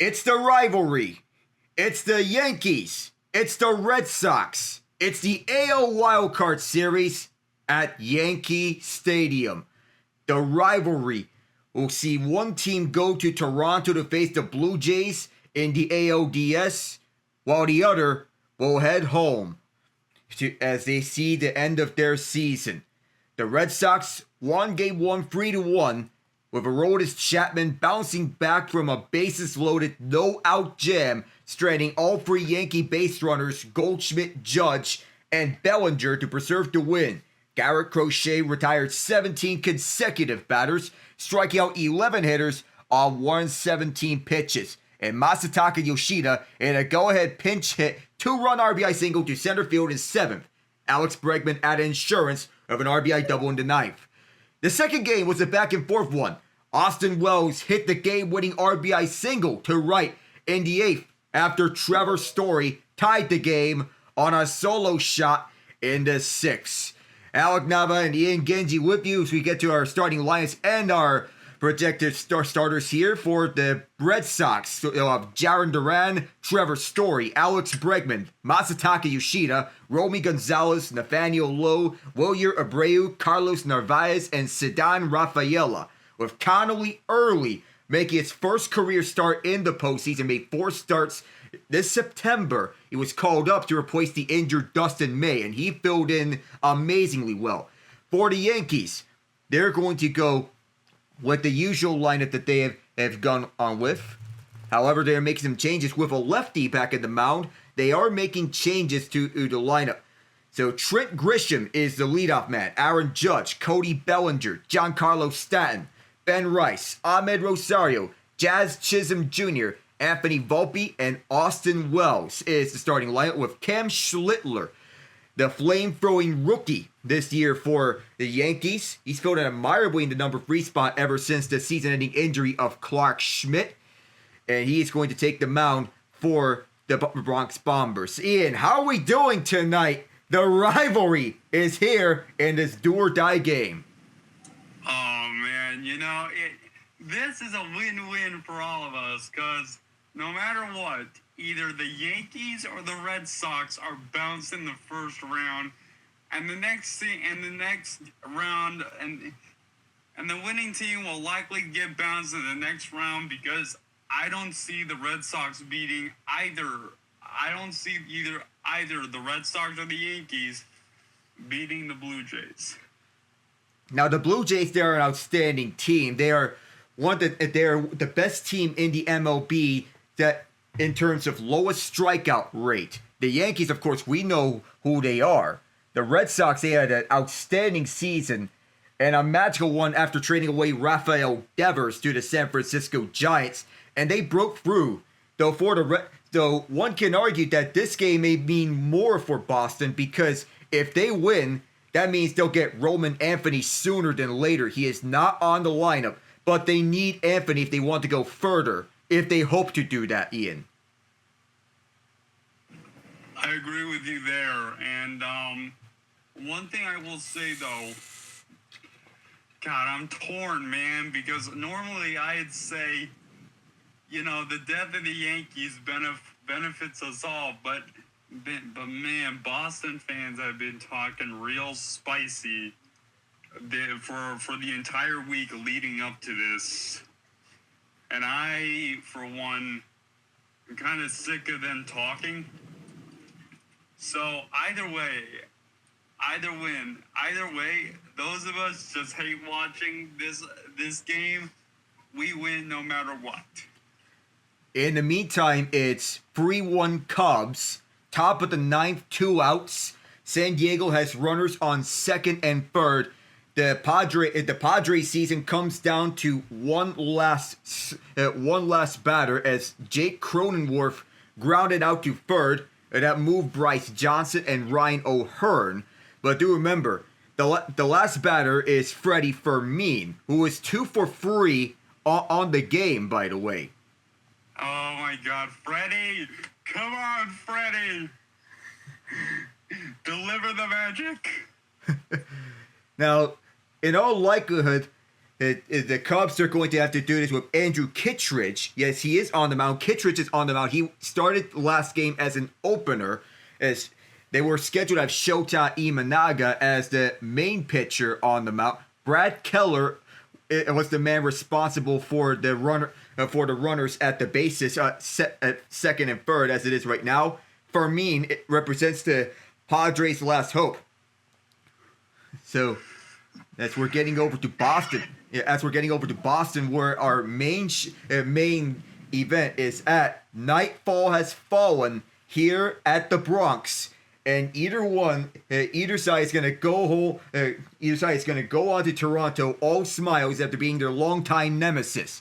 It's the rivalry. It's the Yankees. It's the Red Sox. It's the AL Wildcard Series at Yankee Stadium. The rivalry will see one team go to Toronto to face the Blue Jays in the ALDS, while the other will head home as they see the end of their season. The Red Sox won Game 1 3-1 with Aroldis Chapman bouncing back from a bases-loaded no-out jam, stranding all three Yankee base runners Goldschmidt, Judge, and Bellinger to preserve the win. Garrett Crochet retired 17 consecutive batters, striking out 11 hitters on 117 pitches. And Masataka Yoshida in a go-ahead pinch hit two-run RBI single to center field in 7th. Alex Bregman added insurance of an RBI double in the 9th. The second game was a back-and-forth one. Austin Wells hit the game-winning RBI single to right in the 8th after Trevor Story tied the game on a solo shot in the 6th. Alec Nava and Ian Genge with you as we get to our starting lineups and our projected starters here for the Red Sox. So, Jarren Duran, Trevor Story, Alex Bregman, Masataka Yoshida, Romy Gonzalez, Nathaniel Lowe, Wilyer Abreu, Carlos Narvaez, and Ceddanne Rafaela, with Connolly early making his first career start in the postseason, made 4 starts this September. He was called up to replace the injured Dustin May, and he filled in amazingly well. For the Yankees, they're going to go with the usual lineup that they have gone on with. However, they're making some changes with a lefty back in the mound. They are making changes to the lineup. So Trent Grisham is the leadoff man. Aaron Judge, Cody Bellinger, Giancarlo Stanton, Ben Rice, Ahmed Rosario, Jazz Chisholm Jr., Anthony Volpe, and Austin Wells is the starting lineup with Cam Schlittler, the flame-throwing rookie this year for the Yankees. He's filled in admirably in the number 3 spot ever since the season-ending injury of Clark Schmidt. And he is going to take the mound for the Bronx Bombers. Ian, how are we doing tonight? The rivalry is here in this do-or-die game. Oh, man, this is a win-win for all of us, because no matter what, either the Yankees or the Red Sox are bounced in the first round, and the next round, and the winning team will likely get bounced in the next round, because I don't see the Red Sox beating either. I don't see either the Red Sox or the Yankees beating the Blue Jays. Now, the Blue Jays, they're an outstanding team. They're the best team in the MLB that in terms of lowest strikeout rate. The Yankees, of course, we know who they are. The Red Sox, they had an outstanding season and a magical one after trading away Rafael Devers to the San Francisco Giants, and they broke through. Though one can argue that this game may mean more for Boston, because if they win, that means they'll get Roman Anthony sooner than later. He is not on the lineup, but they need Anthony if they want to go further, if they hope to do that, Ian. I agree with you there. And one thing I will say, though, God, I'm torn, man, because normally I'd say, the death of the Yankees benefits us all, but man, Boston fans have been talking real spicy for the entire week leading up to this. And I, for one, am kind of sick of them talking. So either way, either win, either way, those of us just hate watching this game. We win no matter what. In the meantime, it's 3-1 Cubs. Top of the 9th, 2 outs. San Diego has runners on 2nd and 3rd. The Padres season comes down to one last batter as Jake Cronenworth grounded out to 3rd. That moved Bryce Johnson and Ryan O'Hearn. But do remember, the last batter is Freddie Fermin, who is 2 for 3 on the game, by the way. Oh my God, Freddie! Come on, Freddie! Deliver the magic! Now, in all likelihood, The Cubs are going to have to do this with Andrew Kittredge. Yes, he is on the mound. Kittredge is on the mound. He started last game as an opener, as they were scheduled to have Shota Imanaga as the main pitcher on the mound. Brad Keller was the man responsible for the runners at the bases, second and third, as it is right now. Fermin, it represents the Padres' last hope. So, as we're getting over to Boston, where our main event is at, nightfall has fallen here at the Bronx, and either side is going to go home. Either side is going to go on to Toronto all smiles after being their longtime nemesis.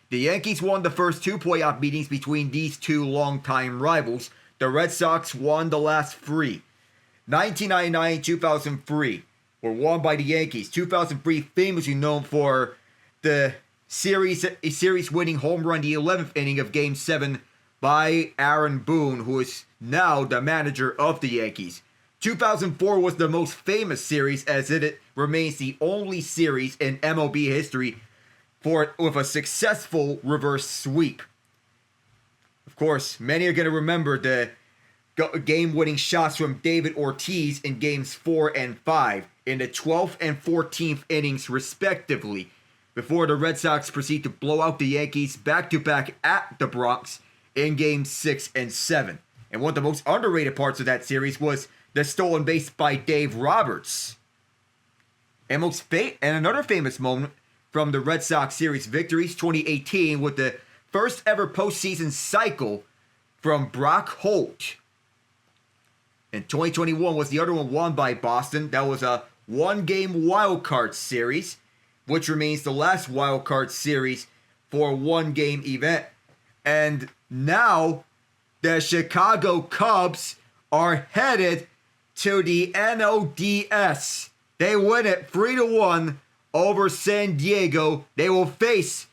The Yankees won the first two playoff meetings between these two longtime rivals. The Red Sox won the last three. 1999, 2003 were won by the Yankees. 2003 famously known for the series-winning home run, the 11th inning of Game 7 by Aaron Boone, who is now the manager of the Yankees. 2004 was the most famous series, as it remains the only series in MLB history with a successful reverse sweep. Of course, many are going to remember the game-winning shots from David Ortiz in Games 4 and 5 in the 12th and 14th innings, respectively, before the Red Sox proceed to blow out the Yankees back-to-back at the Bronx in Games 6 and 7. And one of the most underrated parts of that series was the stolen base by Dave Roberts. And another famous moment from the Red Sox series victories, 2018, with the first ever postseason cycle from Brock Holt. And 2021 was the other one won by Boston. That was a one-game wildcard series, which remains the last wildcard series for a one-game event. And now the Chicago Cubs are headed to the NLDS. They win it 3-1 over San Diego. They will face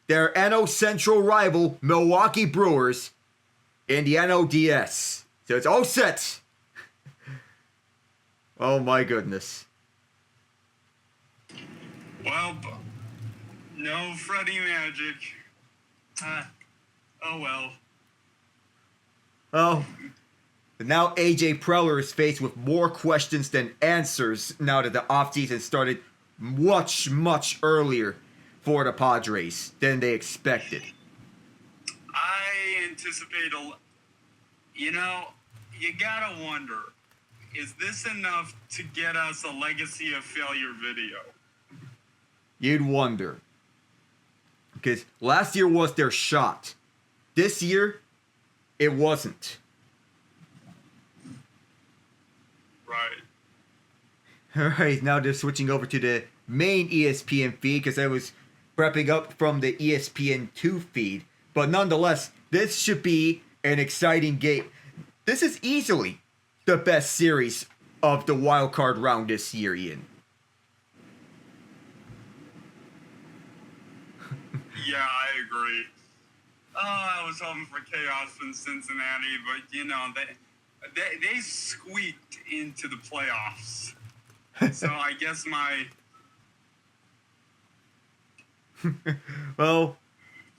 their NL Central rival, Milwaukee Brewers, in the NLDS. So it's all set. Oh my goodness. Well, no Freddie Magic. Oh well. Oh. But now AJ Preller is faced with more questions than answers now that the offseason started much, much earlier for the Padres than they expected. I anticipate you gotta wonder, is this enough to get us a legacy of failure video? You'd wonder. Because last year was their shot. This year, it wasn't. Right. Alright, now they're switching over to the main ESPN feed because I was prepping up from the ESPN2 feed. But nonetheless, this should be an exciting game. This is easily the best series of the wild card round this year, Ian. Yeah, I agree. I was hoping for chaos in Cincinnati, but they squeaked into the playoffs. So I guess well,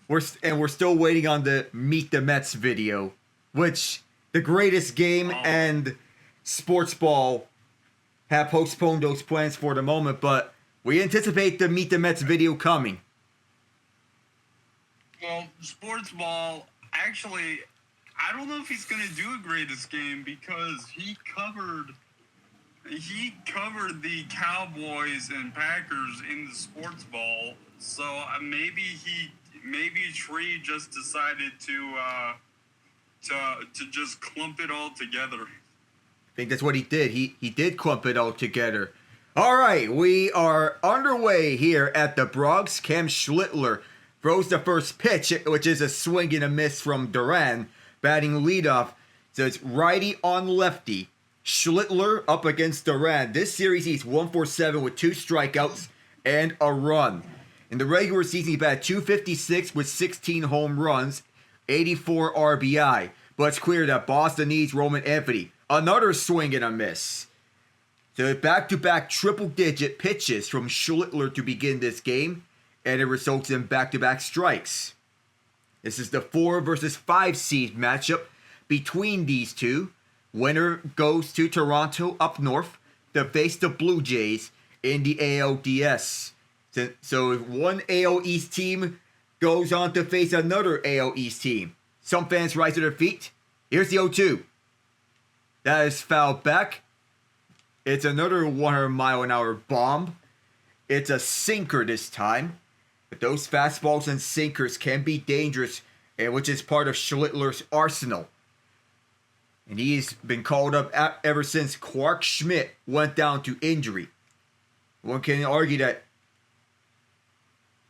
we're still waiting on the Meet the Mets video, which the greatest game and sports ball have postponed those plans for the moment, but we anticipate the Meet the Mets video coming. Well, sports ball, actually, I don't know if he's going to do a greatest game because he covered the Cowboys and Packers in the sports ball. So maybe Tree just decided to just clump it all together. I think that's what he did. He did clump it all together. All right, we are underway here at the Bronx. Cam Schlittler throws the first pitch, which is a swing and a miss from Duran, batting leadoff. So it's righty on lefty. Schlittler up against Duran. This series, he's 1-for-7 with 2 strikeouts and a run. In the regular season, he batted .256 with 16 home runs, 84 RBI. But it's clear that Boston needs Roman Anthony. Another swing and a miss. So back-to-back triple-digit pitches from Schlittler to begin this game. and it results in back-to-back strikes. This is the 4 versus 5 seed matchup between these two. Winner goes to Toronto up north to face the Blue Jays in the ALDS. So if one AL East team goes on to face another AL East team, some fans rise to their feet. Here's the 0-2. That is fouled back. It's another 100-mile-an-hour bomb. It's a sinker this time. But those fastballs and sinkers can be dangerous, which is part of Schlittler's arsenal. And he's been called up ever since Clark Schmidt went down to injury. One can argue that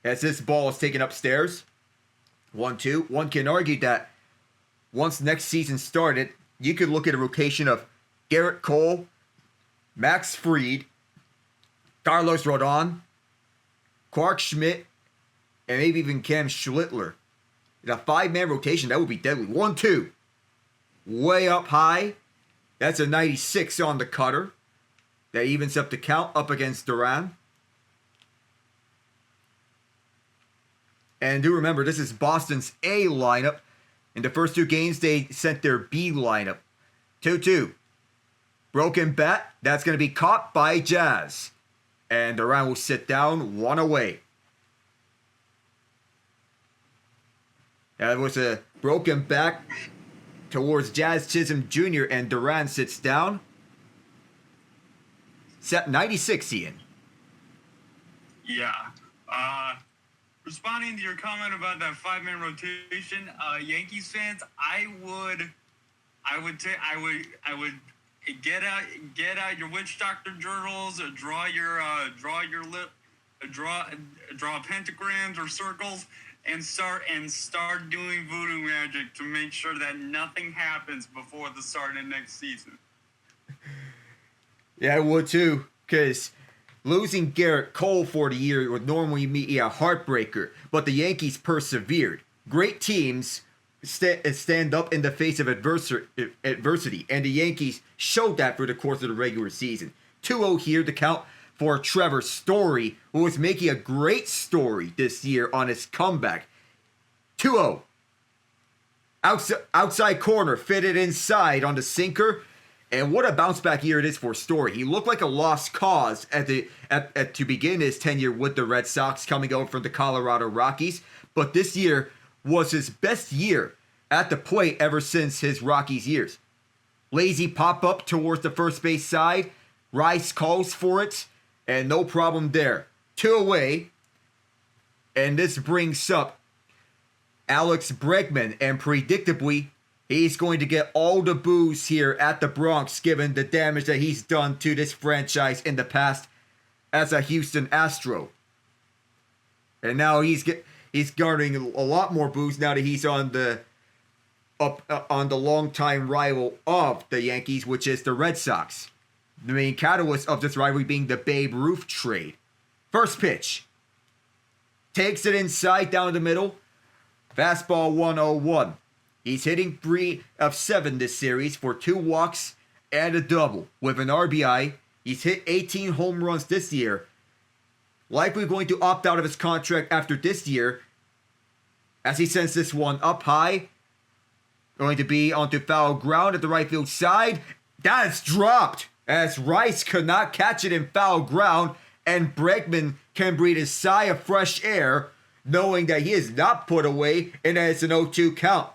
as this ball is taken upstairs, 1-2, one can argue that once next season started, you could look at a rotation of Garrett Cole, Max Fried, Carlos Rodon, Clark Schmidt, and maybe even Cam Schlittler. In a 5-man rotation, that would be deadly. 1-2. Way up high. That's a 96 on the cutter. That evens up the count up against Duran. And do remember, this is Boston's A lineup. In the first 2 games, they sent their B lineup. 2-2. Broken bat. That's going to be caught by Jazz. And Duran will sit down, 1 away. That was a broken back towards Jazz Chisholm Jr. and Duran sits down. Set 96, Ian. Yeah. Responding to your comment about that 5-man rotation, Yankees fans, I would get out your witch doctor journals, or draw pentagrams or circles, and start doing voodoo magic to make sure that nothing happens before the start of next season. Yeah, I would too, because losing Garrett Cole for the year would normally be a heartbreaker, but the Yankees persevered. Great teams stand up in the face of adversity, and the Yankees showed that for the course of the regular season. 2-0 here to count for Trevor Story, who was making a great story this year on his comeback. 2-0. Outside corner, fitted inside on the sinker. And what a bounce back year it is for Story. He looked like a lost cause to begin his tenure with the Red Sox, coming over from the Colorado Rockies. But this year was his best year at the plate ever since his Rockies years. Lazy pop-up towards the first base side. Rice calls for it, and no problem there. 2 away, and this brings up Alex Bregman, and predictably, he's going to get all the boos here at the Bronx, given the damage that he's done to this franchise in the past as a Houston Astro. And now he's garnering a lot more boos now that he's on the longtime rival of the Yankees, which is the Red Sox. The main catalyst of this rivalry being the Babe Ruth trade. First pitch. Takes it inside down the middle. Fastball 1-0-1. He's hitting 3 of 7 this series for 2 walks and a double. With an RBI, he's hit 18 home runs this year. Likely going to opt out of his contract after this year, as he sends this one up high. Going to be onto foul ground at the right field side. That's dropped, as Rice could not catch it in foul ground, and Bregman can breathe a sigh of fresh air, knowing that he is not put away and that it's an 0-2 count.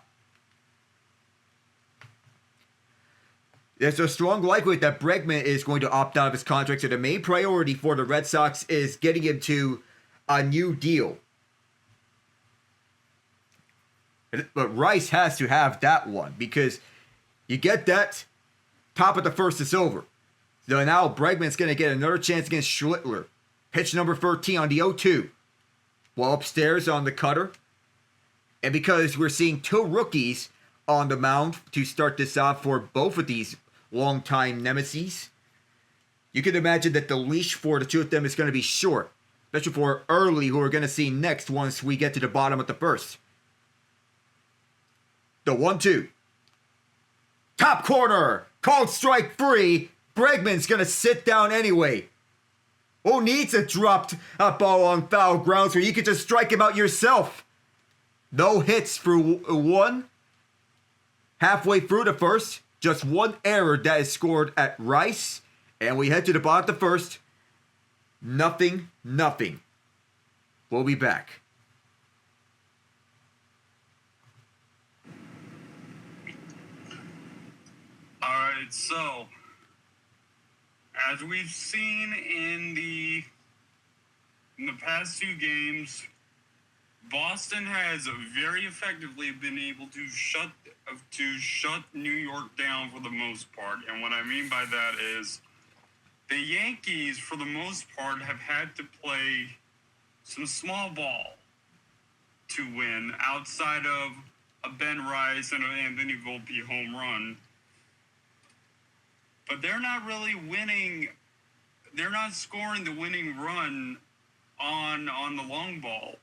There's a strong likelihood that Bregman is going to opt out of his contract, so the main priority for the Red Sox is getting him to a new deal. But Rice has to have that one, because you get that, top of the first is over. So now Bregman's going to get another chance against Schlittler. Pitch number 13 on the 0-2. Well, upstairs on the cutter. And because we're seeing 2 rookies on the mound to start this off for both of these longtime nemesis, you can imagine that the leash for the 2 of them is going to be short. Especially for Early, who we're going to see next once we get to the bottom of the first. The 1-2. Top corner. Called strike 3. Bregman's going to sit down anyway. Who needs a dropped ball on foul grounds where you can just strike him out yourself? No hits for one. Halfway through the first, just one error that is scored at Rice. And we head to the bottom of the first. Nothing. We'll be back. Alright, so as we've seen in the past two games, Boston has very effectively been able to shut New York down for the most part. And what I mean by that is the Yankees, for the most part, have had to play some small ball to win outside of a Ben Rice and an Anthony Volpe home run. But they're not really winning. They're not scoring the winning run on the long ball.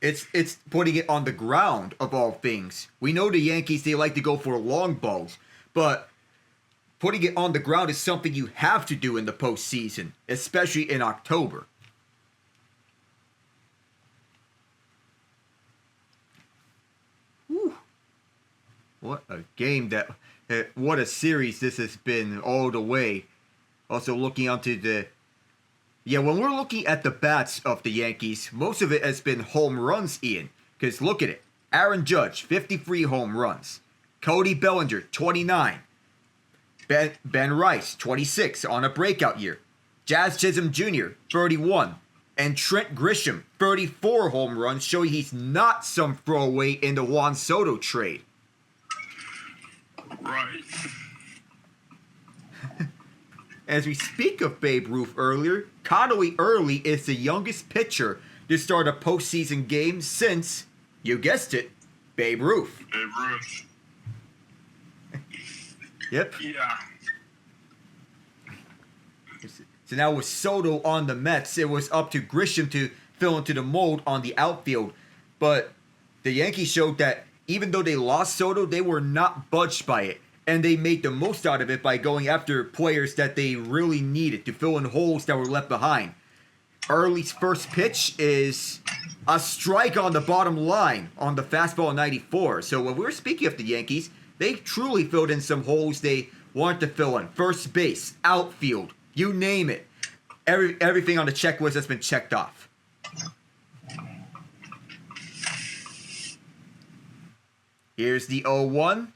It's putting it on the ground, of all things. We know the Yankees, they like to go for long balls, but putting it on the ground is something you have to do in the postseason, especially in October. Whew. What a game what a series this has been all the way. Also looking onto when we're looking at the bats of the Yankees, most of it has been home runs, Ian. Because look at it. Aaron Judge, 53 home runs. Cody Bellinger, 29. Ben Rice, 26 on a breakout year. Jazz Chisholm Jr., 31. And Trent Grisham, 34 home runs, showing he's not some throwaway in the Juan Soto trade. Right. As we speak of Babe Ruth earlier, Connolly Early is the youngest pitcher to start a postseason game since, you guessed it, Babe Ruth. Babe Ruth. Yep. Yeah. So now with Soto on the Mets, it was up to Grisham to fill into the mold on the outfield. But the Yankees showed that even though they lost Soto, they were not budged by it. And they made the most out of it by going after players that they really needed to fill in holes that were left behind. Early's first pitch is a strike on the bottom line on the fastball 94. So when we're speaking of the Yankees, they truly filled in some holes they wanted to fill in. First base, outfield, you name it. Everything on the checklist has been checked off. Here's the 0-1.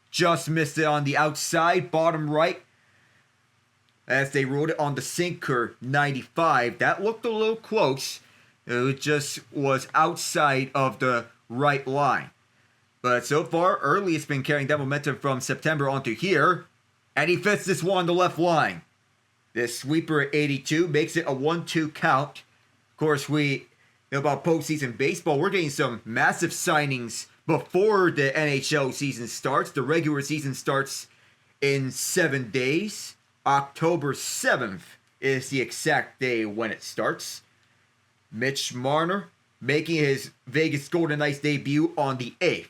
Just missed it on the outside, bottom right. As they wrote it on the sinker, 95. That looked a little close. It just was outside of the right line. But so far, Early has been carrying that momentum from September onto here. And he fits this one on the left line. This sweeper at 82 makes it a 1-2 count. Of course, we know about postseason baseball. We're getting some massive signings before the NHL season starts. The regular season starts in 7 days. October 7th is the exact day when it starts. Mitch Marner making his Vegas Golden Knights debut on the 8th,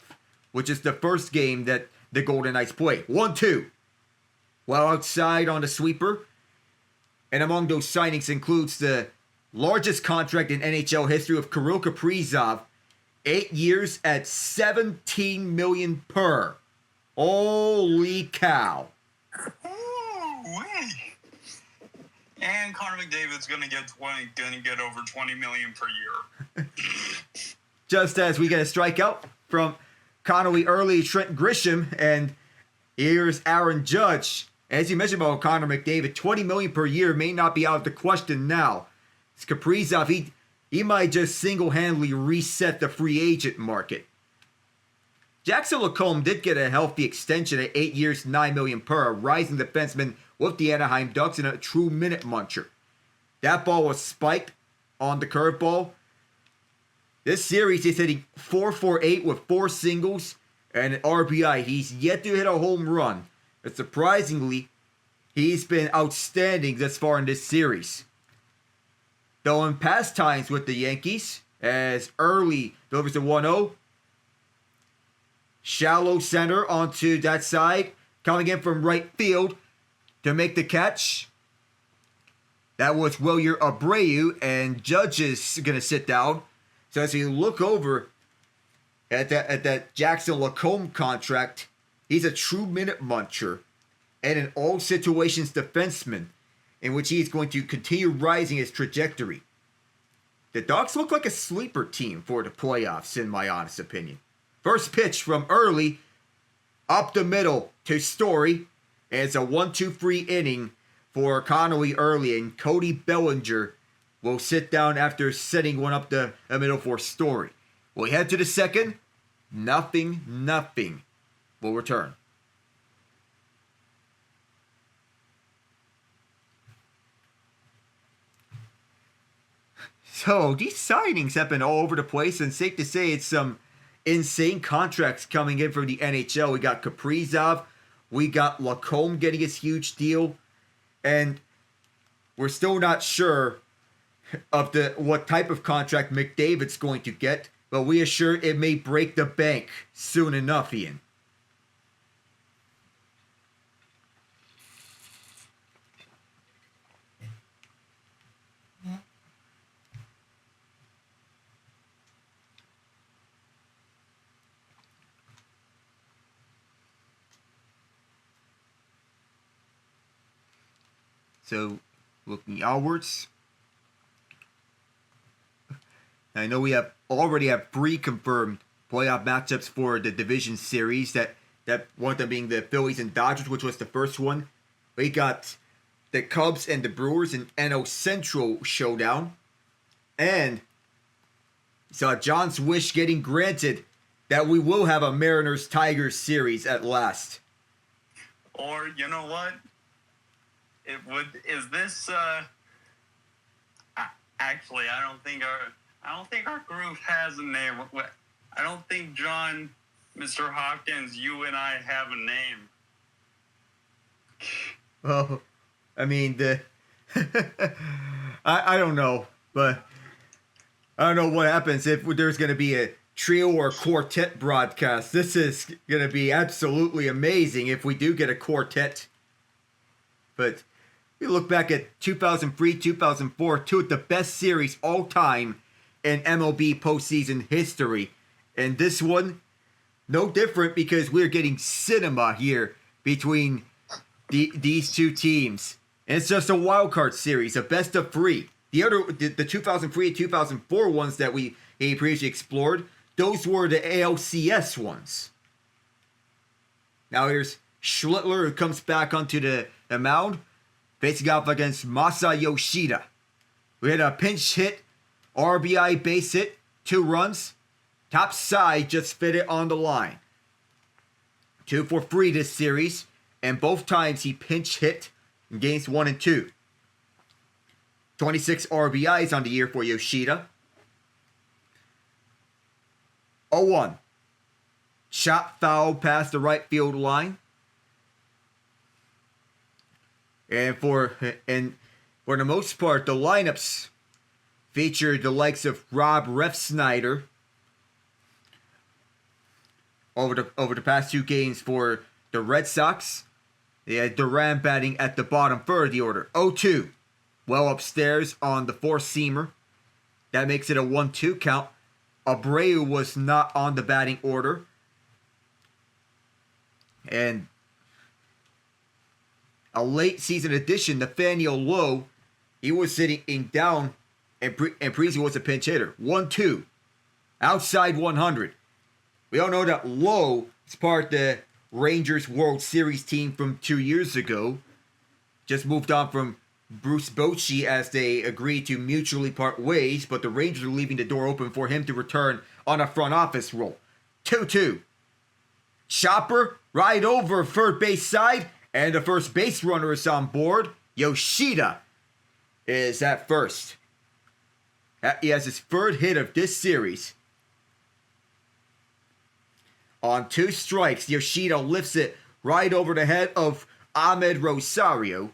which is the first game that the Golden Knights play. 1-2. Well outside on the sweeper. And among those signings includes the largest contract in NHL history of Kirill Kaprizov. 8 years at $17 million per. Holy cow. Ooh-wee. And Connor McDavid's gonna get over $20 million per year. Just as we get a strikeout from Connolly Early, Trent Grisham, and here's Aaron Judge. As you mentioned about Connor McDavid, $20 million per year may not be out of the question now. It's Kaprizov, he might just single-handedly reset the free agent market. Jackson Lacombe did get a healthy extension at 8 years, $9 million per, a rising defenseman with the Anaheim Ducks and a true minute muncher. That ball was spiked on the curveball. This series he's hitting .448 with 4 singles and an RBI. He's yet to hit a home run. But surprisingly, he's been outstanding thus far in this series. Though in past times with the Yankees, as Early delivers the 1-0, shallow center onto that side, coming in from right field to make the catch. That was Wilyer Abreu, and Judge is going to sit down. So as you look over at that Jackson Lacombe contract, he's a true minute muncher and an all situations defenseman in which he's going to continue rising his trajectory. The Dogs look like a sleeper team for the playoffs, in my honest opinion. First pitch from early, up the middle to Story, and it's a 1-2-3 inning for Connolly early, and Cody Bellinger will sit down after setting one up the middle for Story. We'll head to the second. Nothing will return. So these signings have been all over the place, and safe to say it's some insane contracts coming in from the NHL. We got Kaprizov, we got Lacombe getting his huge deal, and we're still not sure of what type of contract McDavid's going to get, but we are sure it may break the bank soon enough, Ian. So, looking outwards, I know we already have pre-confirmed playoff matchups for the division series. That one of them being the Phillies and Dodgers, which was the first one. We got the Cubs and the Brewers in NL Central showdown, and saw John's wish getting granted that we will have a Mariners Tigers series at last. Or you know what? Is this actually I don't think our group has a name. I don't think John, Mr. Hopkins, you and I have a name. Well, I mean I don't know, but I don't know what happens if there's going to be a trio or quartet broadcast. This is going to be absolutely amazing if we do get a quartet. But you look back at 2003, 2004, two of the best series all time in MLB postseason history. And this one, no different because we're getting cinema here between these two teams. And it's just a wild card series, a best of three. The 2003 and 2004 ones that we previously explored, those were the ALCS ones. Now here's Schlittler, who comes back onto the mound, facing off against Masa Yoshida. We had a pinch hit, RBI base hit, 2 runs. Top side just fit it on the line. 2 for 3 this series, and both times he pinch hit in games 1 and 2. 26 RBIs on the year for Yoshida. 0-1. Shot foul past the right field line. And for the most part, the lineups featured the likes of Rob Refsnyder over the past 2 games for the Red Sox. They had Duran batting at the bottom third of the order. 0-2. Well upstairs on the 4-seamer. That makes it a 1-2 count. Abreu was not on the batting order. And a late season addition, Nathaniel Lowe, he was sitting down, and Preezy was a pinch hitter. 1-2. Outside 100. We all know that Lowe is part of the Rangers World Series team from 2 years ago. Just moved on from Bruce Bochy as they agreed to mutually part ways, but the Rangers are leaving the door open for him to return on a front office role. 2-2. Chopper right over third base side, and the first base runner is on board. Yoshida is at first. He has his third hit of this series. On 2 strikes, Yoshida lifts it right over the head of Ahmed Rosario.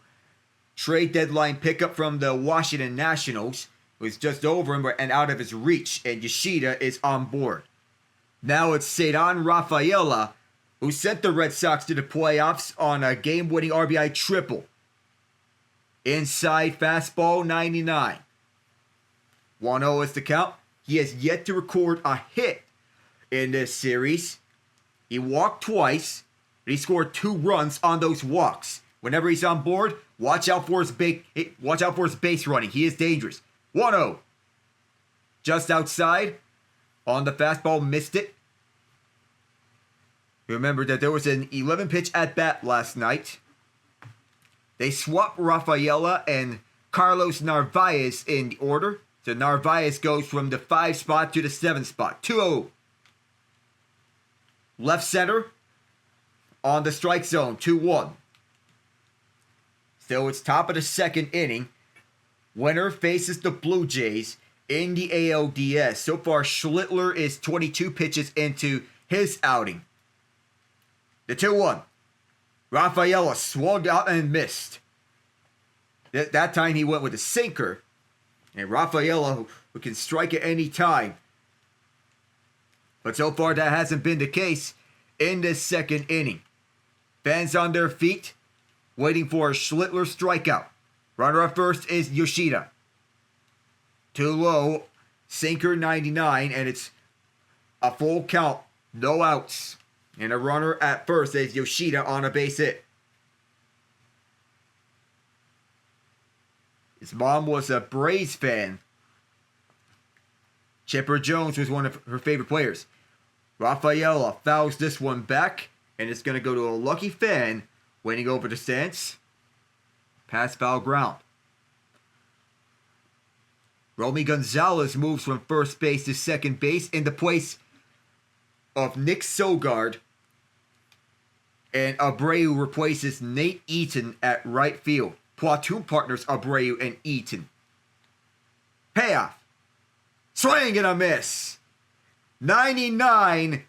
Trade deadline pickup from the Washington Nationals. It was just over him and out of his reach, and Yoshida is on board. Now it's Cedar Rafaela, who sent the Red Sox to the playoffs on a game-winning RBI triple. Inside fastball 99. 1-0 is the count. He has yet to record a hit in this series. He walked twice, and he scored 2 runs on those walks. Whenever he's on board, watch out for his base running. He is dangerous. 1-0. Just outside. On the fastball, missed it. Remember that there was an 11-pitch at-bat last night. They swapped Rafaela and Carlos Narvaez in the order. So Narvaez goes from the 5 spot to the 7 spot. 2-0. Left center on the strike zone. 2-1. Still, it's top of the second inning. Winner faces the Blue Jays in the ALDS. So far, Schlittler is 22 pitches into his outing. The 2-1. Rafaela swung out and missed. That time he went with a sinker. And Rafaela, who can strike at any time. But so far, that hasn't been the case in this second inning. Fans on their feet, waiting for a Schlittler strikeout. Runner at first is Yoshida. Too low, sinker 99, and it's a full count, no outs. And a runner at first is Yoshida on a base hit. His mom was a Braves fan. Chipper Jones was one of her favorite players. Rafaela fouls this one back, and it's going to go to a lucky fan waiting over the stands. Pass foul ground. Romy Gonzalez moves from first base to second base in the place of Nick Sogard. And Abreu replaces Nate Eaton at right field. Platoon partners Abreu and Eaton. Payoff. Swing and a miss. 99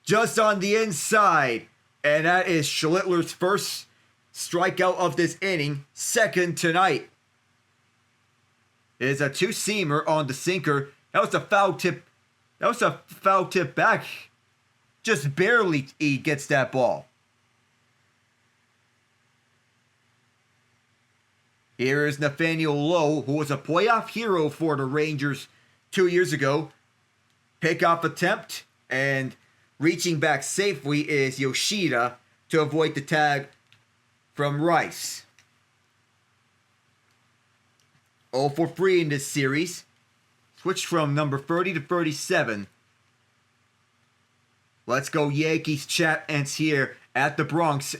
just on the inside. And that is Schlittler's first strikeout of this inning. Second tonight. It is a 2-seamer on the sinker. That was a foul tip. That was a foul tip back. Just barely he gets that ball. Here is Nathaniel Lowe, who was a playoff hero for the Rangers 2 years ago. Pickoff attempt, and reaching back safely is Yoshida to avoid the tag from Rice. 0 for 3 in this series. Switched from number 30 to 37. Let's go Yankees chat ends here at the Bronx.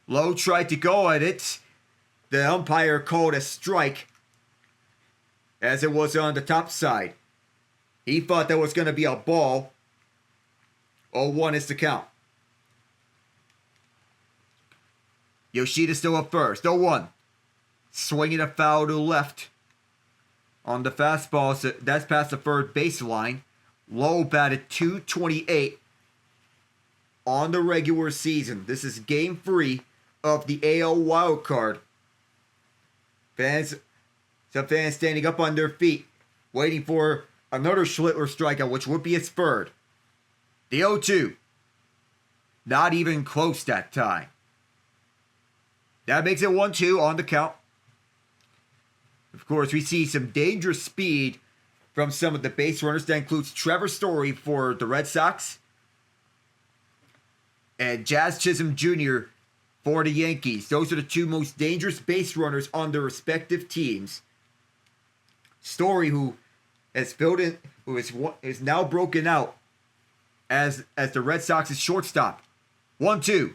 Lowe tried to go at it. The umpire called a strike as it was on the top side. He thought that was going to be a ball. 0-1 is the count. Yoshida still up first. 0-1. Swinging a foul to left. On the fastball, so that's past the third baseline. Lowe batted .228 on the regular season. This is game 3 of the AL wildcard. Some fans standing up on their feet, waiting for another Schlittler strikeout, which would be his third. The 0-2. Not even close that time. That makes it 1-2 on the count. Of course, we see some dangerous speed from some of the base runners. That includes Trevor Story for the Red Sox and Jazz Chisholm Jr. for the Yankees. Those are the 2 most dangerous base runners on their respective teams. Story, who has is now broken out as the Red Sox's shortstop. 1-2.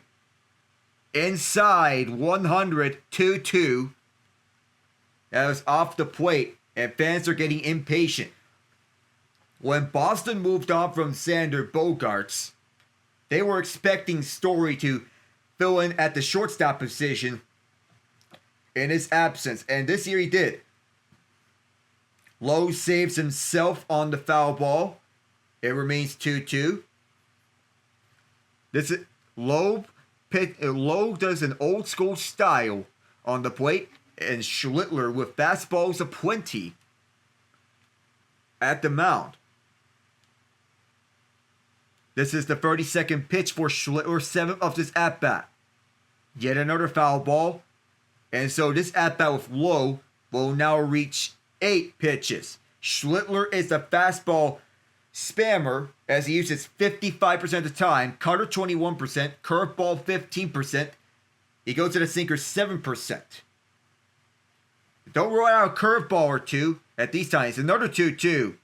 Inside 100, 2-2. That was off the plate, and fans are getting impatient. When Boston moved on from Xander Bogaerts, they were expecting Story to fill in at the shortstop position in his absence, and this year he did. Lowe saves himself on the foul ball. It remains 2-2. This is Lowe does an old school style on the plate, and Schlittler with fastballs aplenty at the mound. This is the 32nd pitch for Schlitter, 7th of this at-bat. Yet another foul ball. And so this at-bat with Lowe will now reach 8 pitches. Schlittler is the fastball spammer as he uses 55% of the time, cutter 21%, curveball 15%. He goes to the sinker 7%. Don't roll out a curveball or two at these times. Another 2-2.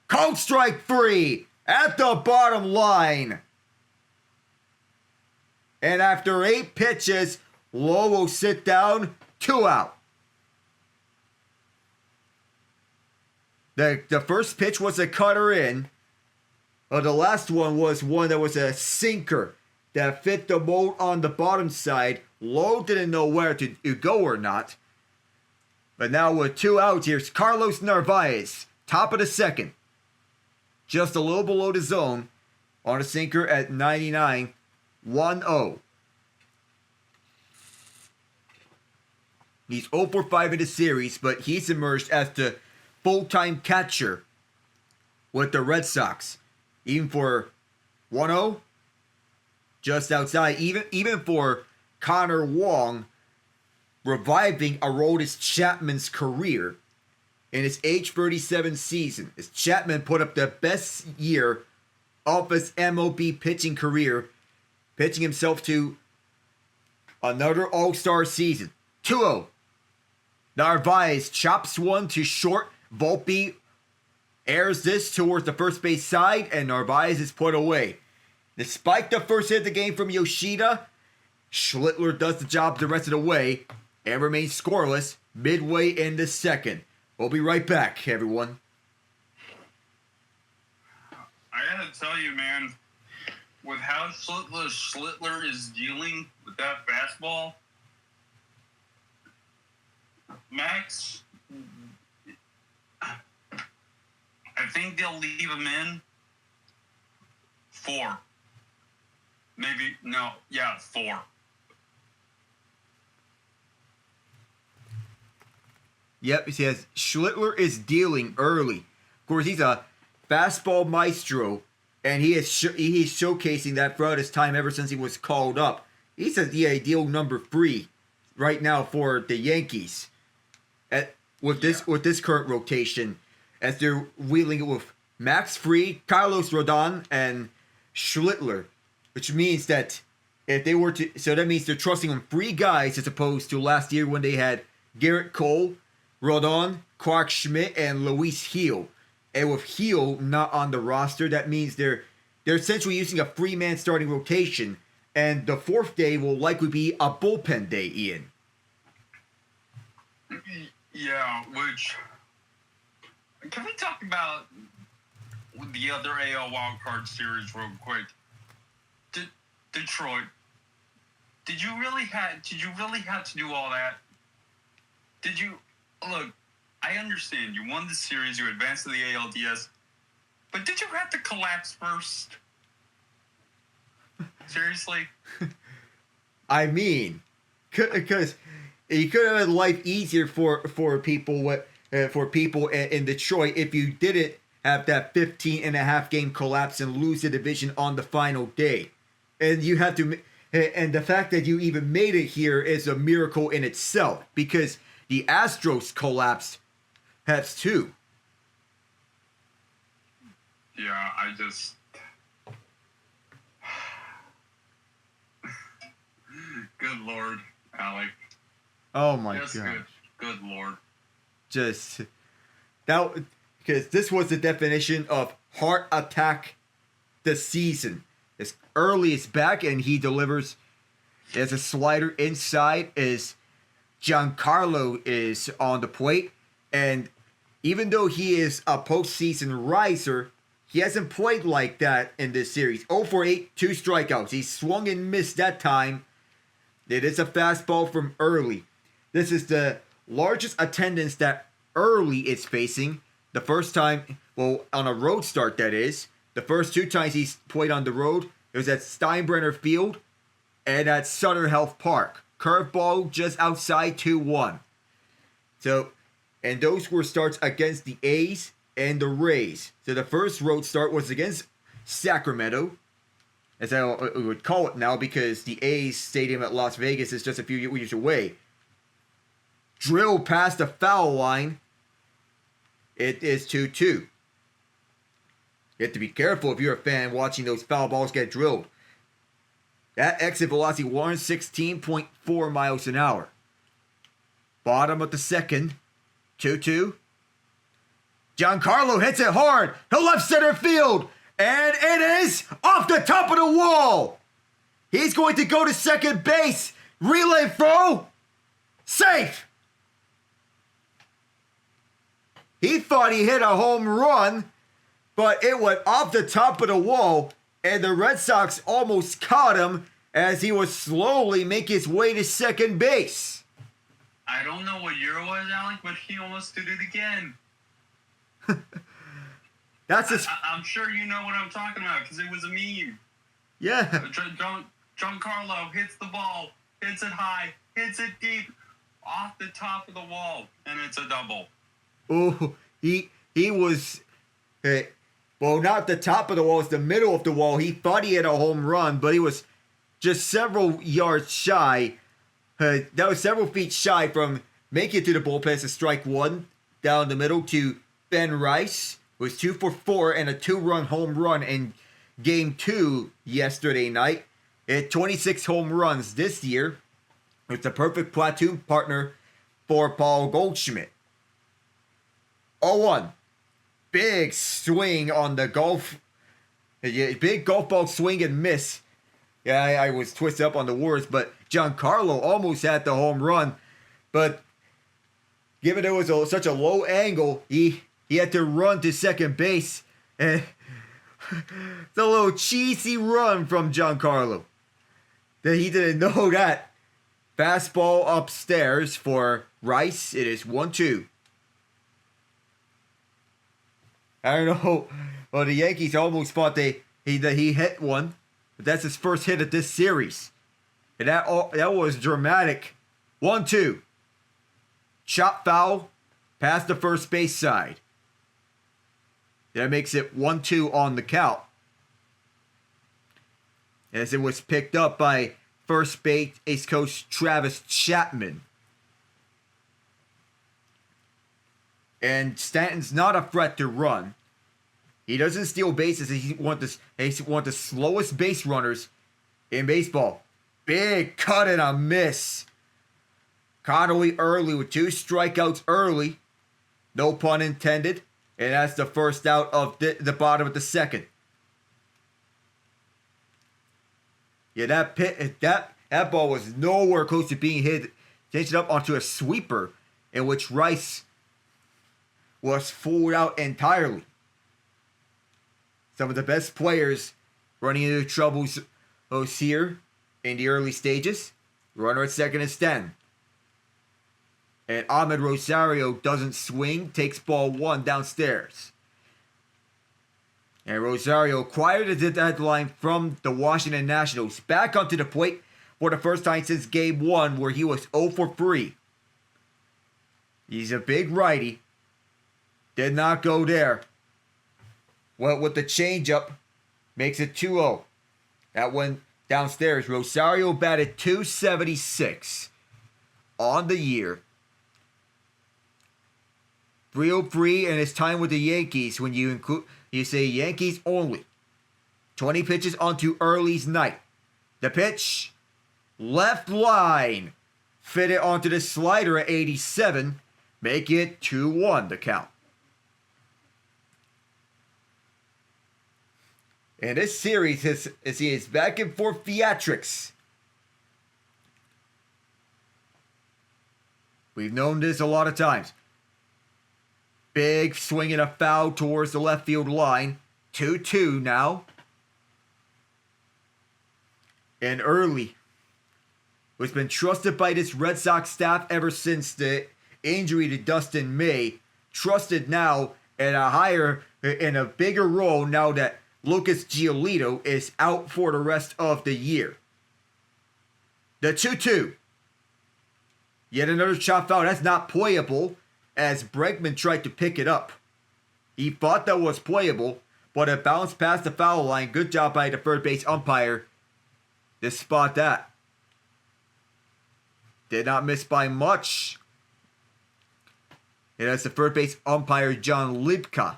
Called strike 3 at the bottom line. And after 8 pitches, Lowe will sit down, 2 out. The first pitch was a cutter in. The last one was one that was a sinker that fit the mold on the bottom side. Lowe didn't know where to go or not. But now with 2 outs, here's Carlos Narvaez, top of the second. Just a little below the zone on a sinker at 99, 1-0. He's 0 for 5 in the series, but he's emerged as the full-time catcher with the Red Sox. Even for 1-0, just outside. Even for Connor Wong, reviving Aroldis Chapman's career in his age 37 season. As Chapman put up the best year of his MLB pitching career, pitching himself to another All-Star season. 2-0. Narvaez chops one to short. Volpe airs this towards the first base side, and Narvaez is put away. Despite the first hit of the game from Yoshida, Schlittler does the job the rest of the way and remains scoreless midway in the second. We'll be right back, everyone. I gotta tell you, man, with how Schlittler is dealing with that fastball, Max, I think they'll leave him in 4. Maybe, no, yeah, 4. Yep, he says Schlittler is dealing early. Of course, he's a fastball maestro, and he's showcasing that throughout his time ever since he was called up. He's the ideal number 3 right now for the Yankees. With this current rotation, as they're wheeling it with Max Fried, Carlos Rodon, and Schlittler, which means that if they were to, so that means they're trusting on 3 guys as opposed to last year when they had Garrett Cole, Rodon, Clark Schmidt, and Luis Gil. And with Gil not on the roster, that means they're essentially using a 3-man starting rotation, and the 4th day will likely be a bullpen day, Ian. Yeah, which... Can we talk about the other AL wildcard series real quick? Detroit. Did you really have to do all that? Did you... Look, I understand. You won the series. You advanced to the ALDS. But did you have to collapse first? Seriously? I mean, because you could have made life easier for people in Detroit if you didn't have that 15.5 game collapse and lose the division on the final day. And you have to, and the fact that you even made it here is a miracle in itself, because the Astros collapsed has too. Yeah, I just... Good Lord, Alec. Oh my Just God. Good Lord. Just that, because this was the definition of heart attack the season. As early as back, and he delivers as a slider inside as Giancarlo is on the plate. And even though he is a postseason riser, he hasn't played like that in this series. 0 for 8, 2 strikeouts. He swung and missed that time. It is a fastball from early. This is the largest attendance that early is facing. The first time, well, on a road start, that is. The first 2 times he's played on the road, it was at Steinbrenner Field and at Sutter Health Park. Curveball just outside 2-1. So, and those were starts against the A's and the Rays. So the first road start was against Sacramento, as I would call it now, because the A's stadium at Las Vegas is just a few years away. drilled past the foul line. It is 2-2. You have to be careful if you're a fan watching those foul balls get drilled. That exit velocity 116.4 miles an hour. Bottom of the second, 2-2. Giancarlo hits it hard to left center field. And it is off the top of the wall. He's going to go to second base. Relay throw. Safe. He thought he hit a home run, but it went off the top of the wall, and the Red Sox almost caught him as he was slowly making his way to second base. I don't know what year it was, Alec, but he almost did it again. I'm sure you know what I'm talking about because it was a meme. Yeah. Giancarlo hits the ball, hits it high, hits it deep, off the top of the wall, and it's a double. Oh, he was, well, not the top of the wall, it's the middle of the wall. He thought he had a home run, but he was just several yards shy. That was several feet shy from making it to the bullpen as a strike one down the middle to Ben Rice. Was 2 for 4 and a 2-run home run in Game 2 yesterday night. Hit 26 home runs this year. It's a perfect platoon partner for Paul Goldschmidt. 0-1. Big swing on the golf. Big golf ball swing and miss. Yeah, I was twisted up on the words, but Giancarlo almost had the home run. But given it was such a low angle, he had to run to second base. And it's a little cheesy run from Giancarlo. That he didn't know that. Fastball upstairs for Rice. It is 1-2. I don't know. Well, the Yankees almost thought he hit one. But that's his first hit of this series. And that was dramatic. 1-2. Chop foul past the first base side. That makes it 1-2 on the count. As it was picked up by first base coach Travis Chapman. And Stanton's not a threat to run. He doesn't steal bases. He's one of the slowest base runners in baseball. Big cut and a miss. Connolly early with 2 strikeouts early. No pun intended. And that's the first out of the bottom of the second. Yeah, that ball was nowhere close to being hit. Changed it up onto a sweeper in which Rice was fooled out entirely. Some of the best players running into troubles here in the early stages. Runner at second is Stanton. And Ahmed Rosario doesn't swing, takes ball 1 downstairs. And Rosario acquired the deadline from the Washington Nationals. Back onto the plate for the first time since Game 1 where he was 0 for 3. He's a big righty. Did not go there. Went with the changeup. Makes it 2-0. That went downstairs. Rosario batted .276 on the year. 303 in his time with the Yankees when you say Yankees only. 20 pitches onto Early's night. The pitch, left line. Fit it onto the slider at 87. Make it 2-1 the count. And this series is back and forth theatrics. We've known this a lot of times. Big swing and a foul towards the left field line. 2-2 now. And Early, who's been trusted by this Red Sox staff ever since the injury to Dustin May, trusted now in a bigger role now that Lucas Giolito is out for the rest of the year. The 2-2. Yet another chop foul. That's not playable, as Bregman tried to pick it up. He thought that was playable, but it bounced past the foul line. Good job by the third base umpire to spot that. Did not miss by much. And that's the first base umpire, John Libka.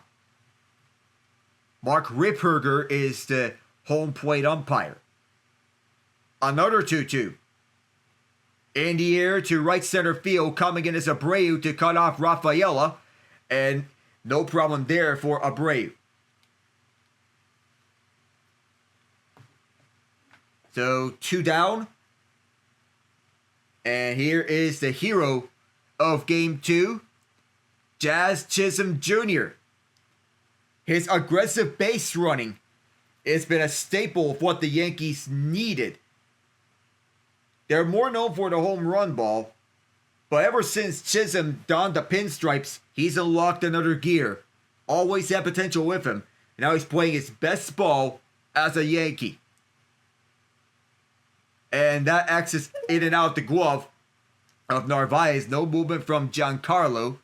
Mark Ripperger is the home plate umpire. Another 2-2. In the air to right center field, coming in is Abreu to cut off Rafaela. And no problem there for Abreu. So 2 down. And here is the hero of Game 2, Jazz Chisholm Jr. His aggressive base running has been a staple of what the Yankees needed. They're more known for the home run ball, but ever since Chisholm donned the pinstripes, he's unlocked another gear. Always had potential with him, and now he's playing his best ball as a Yankee. And that access in and out the glove of Narvaez. No movement from Giancarlo.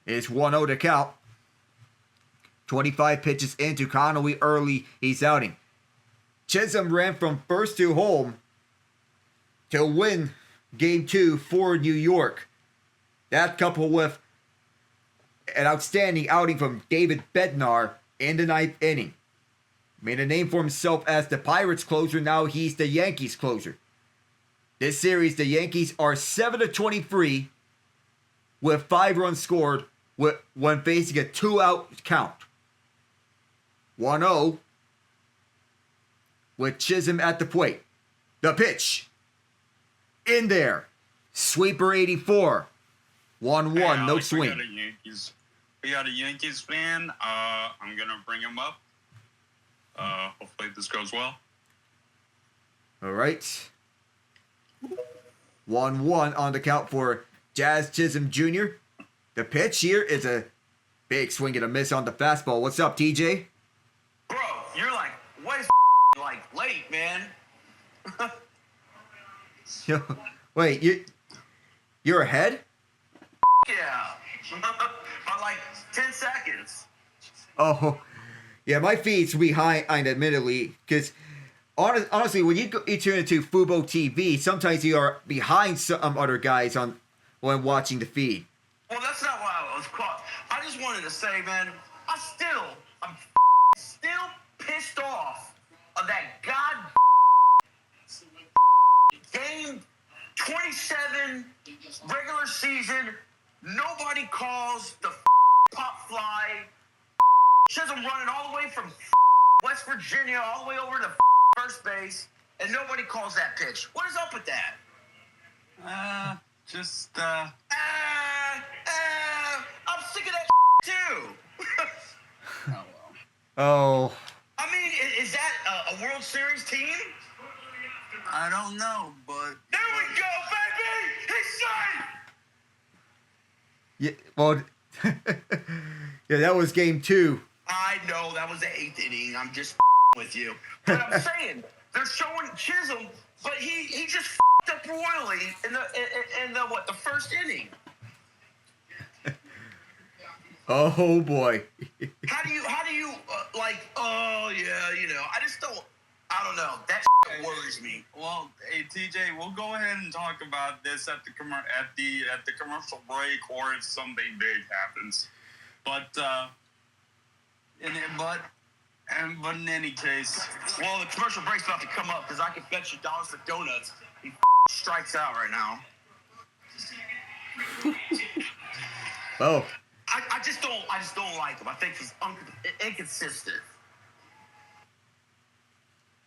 It's 1-0 to count. 25 pitches into Connolly early. He's outing. Chisholm ran from first to home to win Game 2 for New York. That coupled with an outstanding outing from David Bednar in the 9th inning. Made a name for himself as the Pirates closer. Now he's the Yankees closer. This series, the Yankees are 7-23 with 5 runs scored when facing a 2-out count. 1-0 with Chisholm at the plate. The pitch. In there. Sweeper 84. 1-1, Hey, no Alex, swing. We got a Yankees fan. I'm going to bring him up. Hopefully this goes well. All right. 1-1 on the count for Jazz Chisholm Jr. The pitch here is a big swing and a miss on the fastball. What's up, TJ? Bro, you're like way like late, man. Wait, you're ahead? Yeah. By like 10 seconds. Oh, yeah, my feed's behind, admittedly, because honestly, when you tune into Fubo TV, sometimes you are behind some other guys when watching the feed. Well, that's not why I was caught. I just wanted to say, man, I'm still pissed off of that game 27 regular season. Nobody calls the pop fly. Chisholm running all the way from West Virginia all the way over to first base, and nobody calls that pitch. What is up with that? I'm sick of that too. Oh, well. Oh, I mean, is that a World Series team? I don't know, but... There we go, baby! He's safe! yeah, well, yeah, that was Game 2. I know, that was the 8th inning. I'm just with you. But I'm saying, they're showing Chisholm, but he just up royally in the first inning. Oh boy. How do you I don't know. That worries me. Well, hey TJ, we'll go ahead and talk about this at the commercial break, or if something big happens. But in any case, Well, the commercial break's about to come up because I can bet you dollars to donuts he strikes out right now. Oh, I just don't like him. I think he's inconsistent.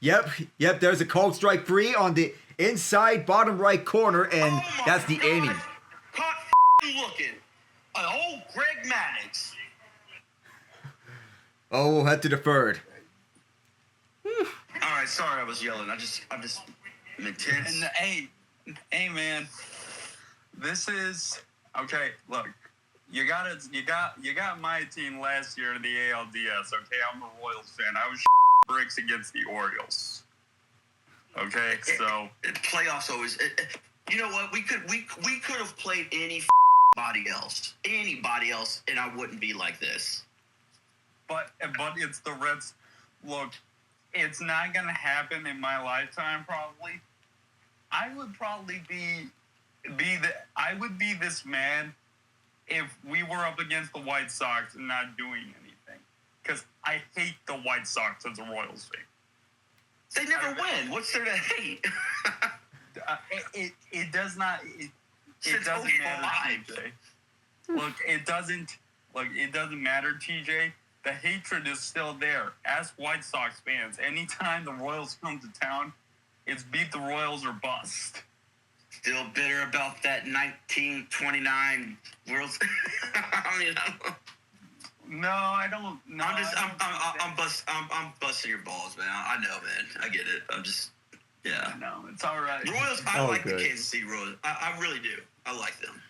yep. There's a cold strike free on the inside bottom right corner, and Oh my that's the God. inning. Caught looking. An old Greg Maddux. Oh, we'll head to the third. All right, sorry I was yelling. I'm intense. and hey man, this is okay. Look, you got my team last year in the ALDS. Okay, I'm a Royals fan. I was bricks against the Orioles. Okay, so Playoffs always. You know what? We could have played anybody else, and I wouldn't be like this. but it's the Reds. Look, it's not gonna happen in my lifetime. Probably. I would probably I would be this mad if we were up against the White Sox and not doing anything. Because I hate the White Sox as a Royals fan. They never win. What's there to hate? It does not. It doesn't matter, TJ. Look, it doesn't matter, TJ. The hatred is still there. As White Sox fans, anytime the Royals come to town, it's beat the Royals or bust. Still bitter about that 1929 World. I mean, no, I don't. No, I'm busting your balls, man. I know, man. I get it. I'm just, yeah. No, it's all right. Royals. I like the Kansas City Royals. I really do. I like them.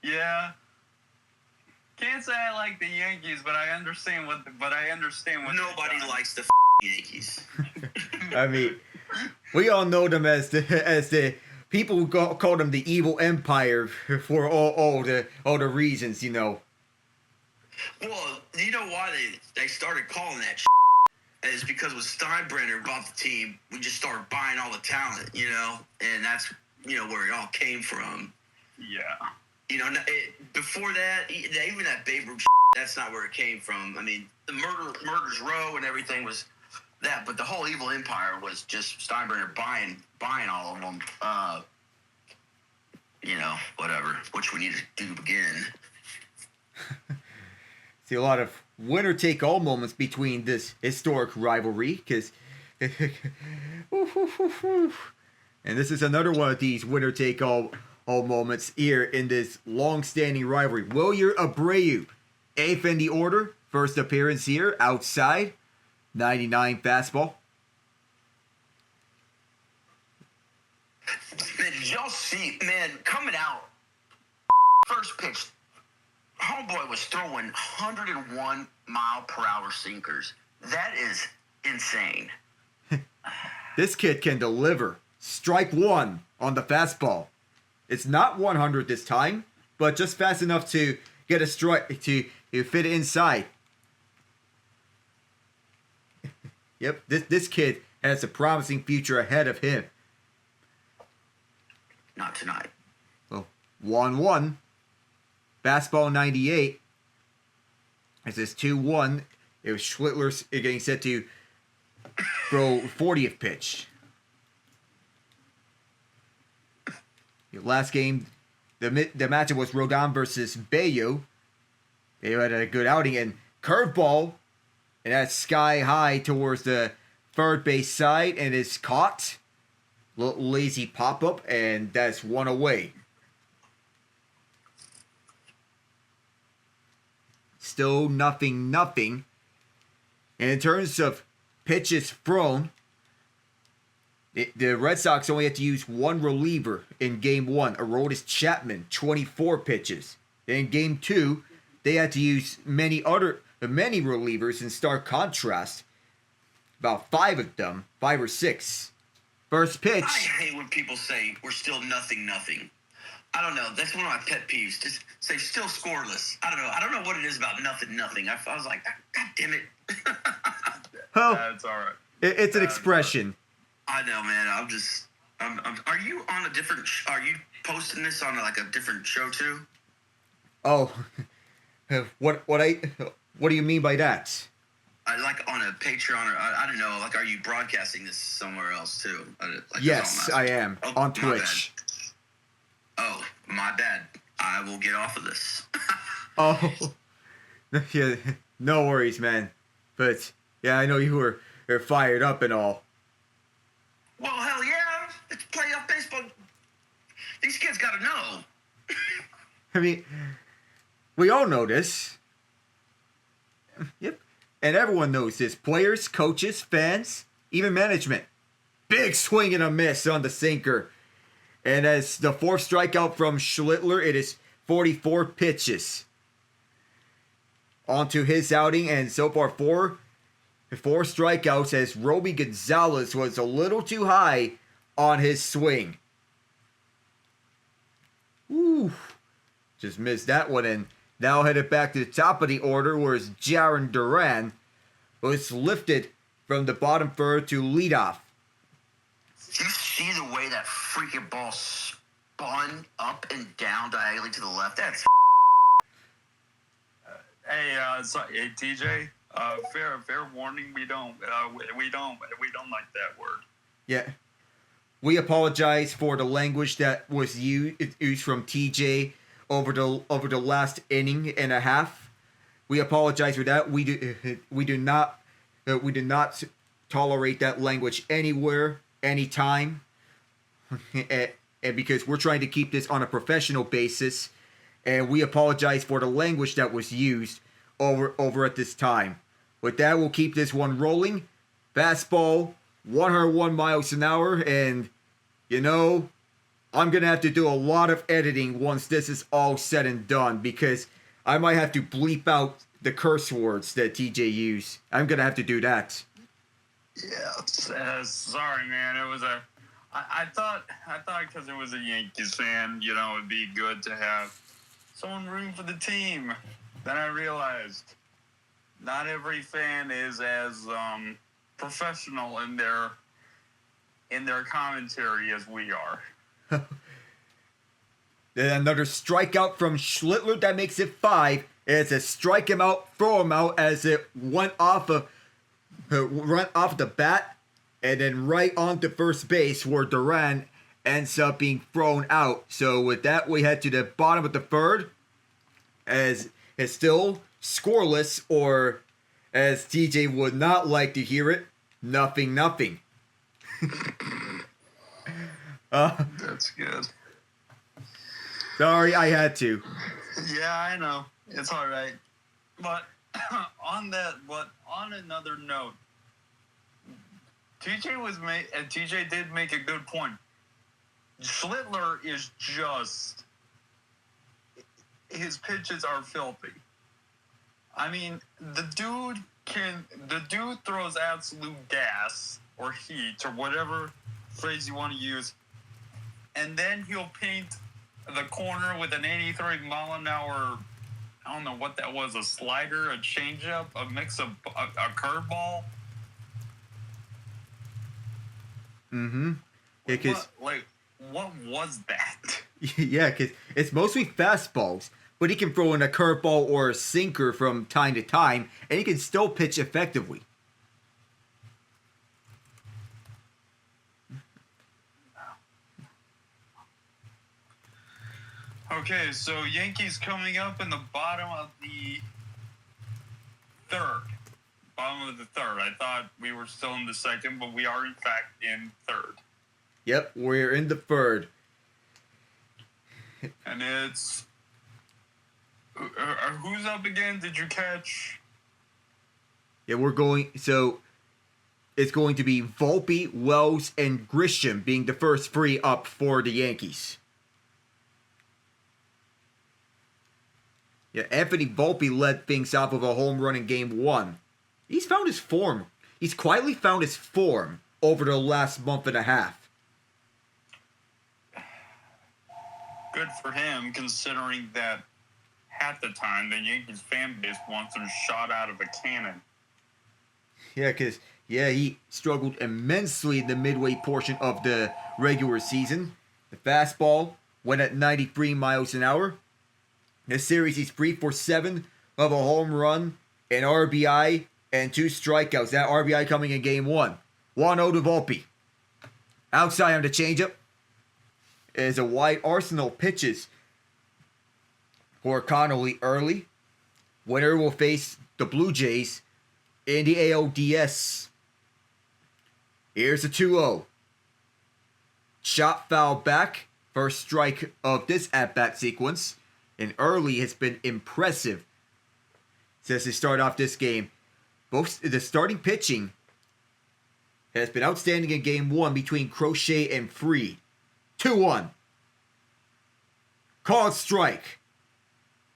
Yeah. Can't say I like the Yankees, but I understand what. Nobody likes the Yankees. I mean, we all know them as the people who call them the evil empire for all the reasons, you know. Well, you know why they started calling that is because when Steinbrenner bought the team, we just started buying all the talent, you know, and that's, you know, where it all came from. Yeah. You know, before that, even that Babe Ruth, that's not where it came from. I mean, the Murder's Row and everything was that, but the whole evil empire was just Steinbrenner buying all of them. You know, whatever, which we need to do again. See a lot of winner-take-all moments between this historic rivalry, because... and this is another one of these winner-take-all moments here in this long-standing rivalry. Wilyer Abreu, 8th in the order, first appearance here, outside, 99 fastball. Man, did y'all see, man, coming out, first pitch, homeboy was throwing 101 mile per hour sinkers. That is insane. This kid can deliver. Strike one on the fastball. It's not 100 this time, but just fast enough to get a strike to fit it inside. Yep, this kid has a promising future ahead of him. Not tonight. Well, 1-1. Fastball 98. This is 2-1. It was Schlittler getting set to throw 40th pitch. Last game, the matchup was Rodon versus Bayo. They had a good outing, and curveball, and that's sky high towards the third base side, and it's caught. Little lazy pop up, and that's one away. Still nothing. And in terms of pitches thrown, the Red Sox only had to use one reliever in Game 1, Aroldis Chapman, 24 pitches. Then in Game 2, they had to use many relievers in stark contrast. About 5 of them, 5 or 6. First pitch. I hate when people say we're still nothing. I don't know. That's one of my pet peeves. Just say still scoreless. I don't know. I don't know what it is about nothing. I was like, God damn it. Well, That's all right. It's an expression. I know, man. Are you on a different? Are you posting this on like a different show too? Oh, what do you mean by that? Like on a Patreon or I don't know. Like, are you broadcasting this somewhere else too? Like, Yes, I am on my Twitch. bad. Oh, my bad. I will get off of this. Oh, yeah, no worries, man. But yeah, I know you were fired up and all. Well, hell yeah. It's playoff baseball. These kids got to know. I mean, we all know this. Yep. And everyone knows this. Players, coaches, fans, even management. Big swing and a miss on the sinker. And as the 4th strikeout from Schlittler, it is 44 pitches. Onto his outing, and so far 4 strikeouts as Roby Gonzalez was a little too high on his swing. Ooh. Just missed that one, and now headed back to the top of the order, whereas Jarren Duran was lifted from the bottom third to lead off. These see the way that freaking ball spun up and down diagonally to the left? That's Hey, hey, TJ. Fair warning. We don't like that word. Yeah. We apologize for the language that was used from TJ over the last inning and a half. We apologize for that. We do not tolerate that language anywhere, anytime, and because we're trying to keep this on a professional basis, and we apologize for the language that was used over at this time. With that, we'll keep this one rolling. Fastball, 101 miles an hour, and I'm gonna have to do a lot of editing once this is all said and done, because I might have to bleep out the curse words that TJ used. I'm gonna have to do that. Yeah. Sorry, man. It was I thought because it was a Yankees fan, it'd be good to have someone rooting for the team. Then I realized not every fan is as professional in their commentary as we are. Then another strikeout from Schlittler that makes it 5. It's a strike him out, throw him out as it went off the bat and then right onto first base where Duran ends up being thrown out. So with that, we head to the bottom of the third as it's still scoreless, or as TJ would not like to hear it, 0-0. That's good. Sorry, I had to. Yeah, I know. It's all right. But on another note, TJ did make a good point. Schlittler is just, his pitches are filthy. I mean, the dude throws absolute gas or heat or whatever phrase you want to use, and then he'll paint the corner with an 83-mile-an-hour, I don't know what that was, a slider, a changeup, a mix of a curveball. Mm-hmm. Yeah, what was that? Yeah, because it's mostly fastballs, but he can throw in a curveball or a sinker from time to time, and he can still pitch effectively. Okay, so Yankees coming up in the bottom of the third. I thought we were still in the second, but we are in fact in third. Yep, we're in the third. And it's... who's up again? Did you catch? Yeah, so it's going to be Volpe, Wells, and Grisham being the first 3 up for the Yankees. Yeah, Anthony Volpe led things off with a home run in Game 1. He's found his form. He's quietly found his form over the last month and a half. Good for him, considering that at the time the Yankees fan base wants him shot out of a cannon. Yeah, because he struggled immensely in the midway portion of the regular season. The fastball went at 93 miles an hour. In this series, he's 3 for 7 of a home run, an RBI, and 2 strikeouts. That RBI coming in Game 1. 1-0 to Volpe. Outside on the changeup is a wide arsenal of pitches for Connolly early. Winner will face the Blue Jays in the ALDS. Here's a 2-0. Shot foul back. First strike of this at-bat sequence. And early has been impressive since they start off this game. Both the starting pitching has been outstanding in Game 1 between Crochet and Freed. 2-1. Called strike.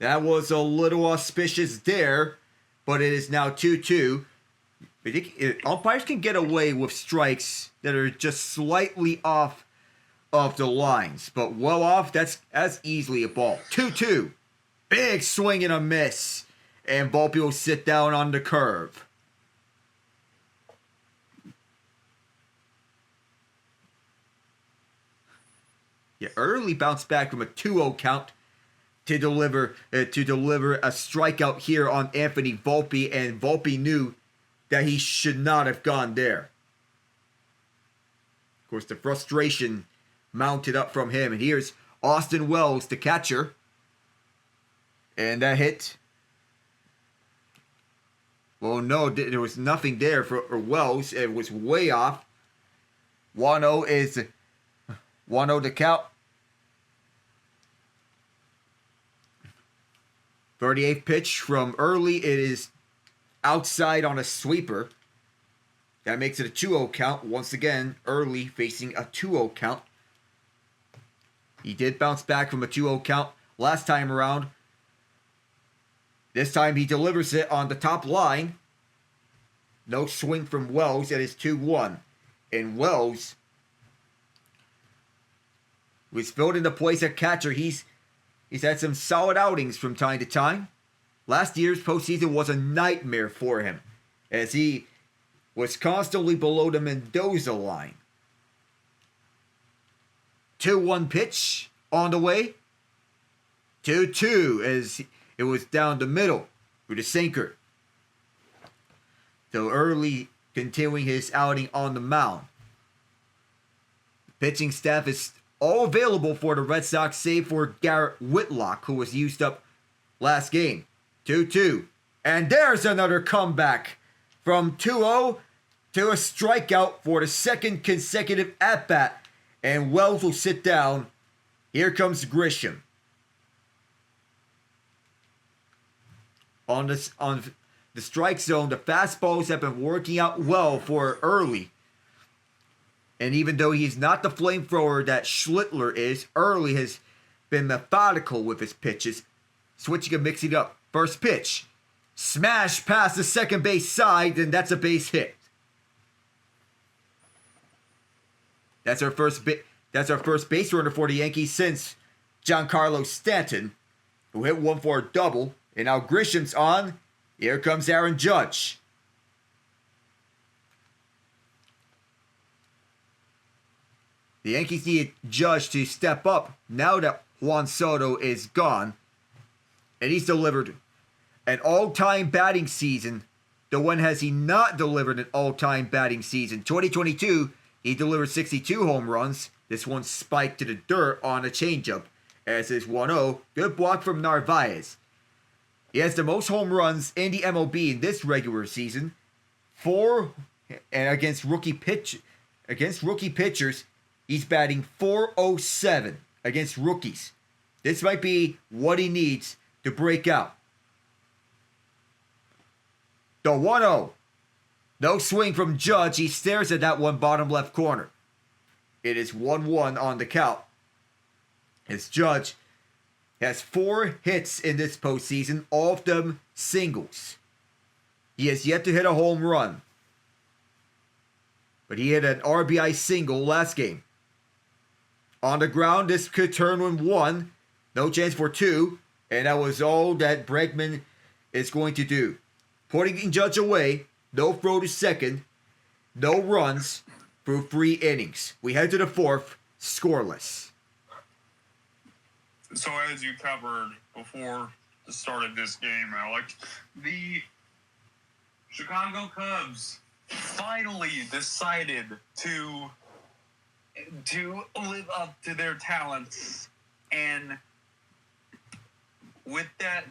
That was a little auspicious there, but it is now 2-2. Umpires can get away with strikes that are just slightly off of the lines, but well off, that's easily a ball. 2-2. Big swing and a miss. And Volpe will sit down on the curve. Yeah, Early bounced back from a 2-0 count to deliver a strikeout here on Anthony Volpe, and Volpe knew that he should not have gone there. Of course, the frustration mounted up from him, and here's Austin Wells, the catcher, and that hit. Well, no, there was nothing there for Wells. It was way off. 1-0 is 1-0 to count. 38th pitch from Early. It is outside on a sweeper. That makes it a 2-0 count. Once again, Early facing a 2-0 count. He did bounce back from a 2-0 count last time around. This time he delivers it on the top line. No swing from Wells. It is 2-1. And Wells was filled into place at catcher. He's had some solid outings from time to time. Last year's postseason was a nightmare for him, as he was constantly below the Mendoza line. 2-1 pitch on the way. 2-2 as it was down the middle with a sinker. So Early continuing his outing on the mound. The pitching staff is all available for the Red Sox, save for Garrett Whitlock, who was used up last game. 2-2. And there's another comeback from 2-0 to a strikeout for the second consecutive at-bat. And Wells will sit down. Here comes Grisham. On the strike zone, the fastballs have been working out well for Early. And even though he's not the flamethrower that Schlittler is, Early has been methodical with his pitches, switching and mixing up. First pitch, smash past the second base side, and that's a base hit. That's our first base runner for the Yankees since Giancarlo Stanton, who hit one for a double. And now Grisham's on. Here comes Aaron Judge. The Yankees need Judge to step up now that Juan Soto is gone. And he's delivered an all-time batting season. The when has he not delivered an all-time batting season? 2022, he delivered 62 home runs. This one spiked to the dirt on a changeup. As is 1-0. Good block from Narvaez. He has the most home runs in the MLB in this regular season. 4, and against rookie pitchers, he's batting .407 against rookies. This might be what he needs to break out. The 1-0. No swing from Judge. He stares at that one bottom left corner. It is 1-1 on the count. As Judge has 4 hits in this postseason, all of them singles. He has yet to hit a home run, but he hit an RBI single last game. On the ground, this could turn in 1. No chance for 2, and that was all that Bregman is going to do. Putting Judge away, no throw to second, no runs through 3 innings. We head to the 4th, scoreless. So as you covered before the start of this game, Alex, the Chicago Cubs finally decided to live up to their talents. And with that,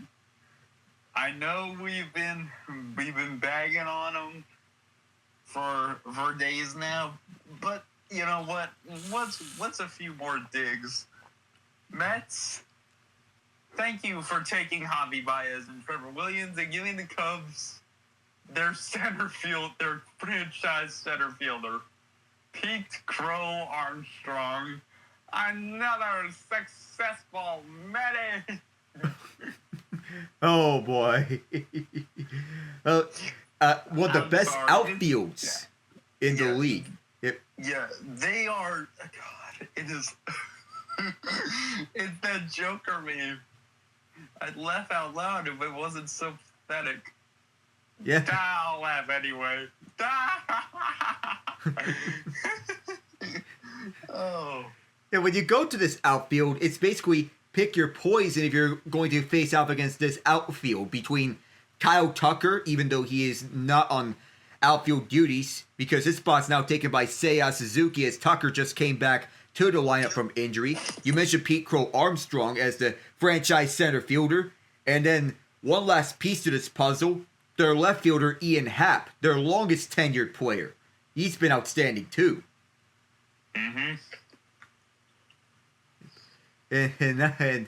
I know we've been bagging on them for days now, but you know what? What's a few more digs? Mets, thank you for taking Javi Baez and Trevor Williams and giving the Cubs their franchise center fielder, Pete Crow Armstrong. Another successful Met. Oh boy. One of the best outfields in the league. Yep. Yeah, they are. God, it is. It's that Joker meme. I'd laugh out loud if it wasn't so pathetic. Yeah. I'll laugh anyway. Oh. And when you go to this outfield, it's basically pick your poison if you're going to face off against this outfield between Kyle Tucker, even though he is not on outfield duties, because his spot's now taken by Seiya Suzuki as Tucker just came back to the lineup from injury. You mentioned Pete Crow Armstrong as the franchise center fielder. And then one last piece to this puzzle, their left fielder Ian Happ, their longest tenured player. He's been outstanding too. Mm-hmm. And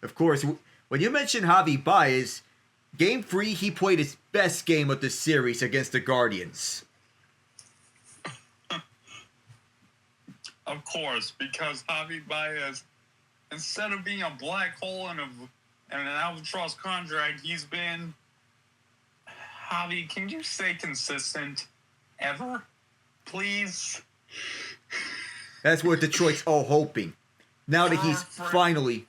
of course, when you mention Javi Baez, Game 3, he played his best game of the series against the Guardians. Of course, because Javi Baez, instead of being a black hole and an albatross contract, he's been... Javi, can you stay consistent ever? Please? That's what Detroit's all hoping. Now that he's finally...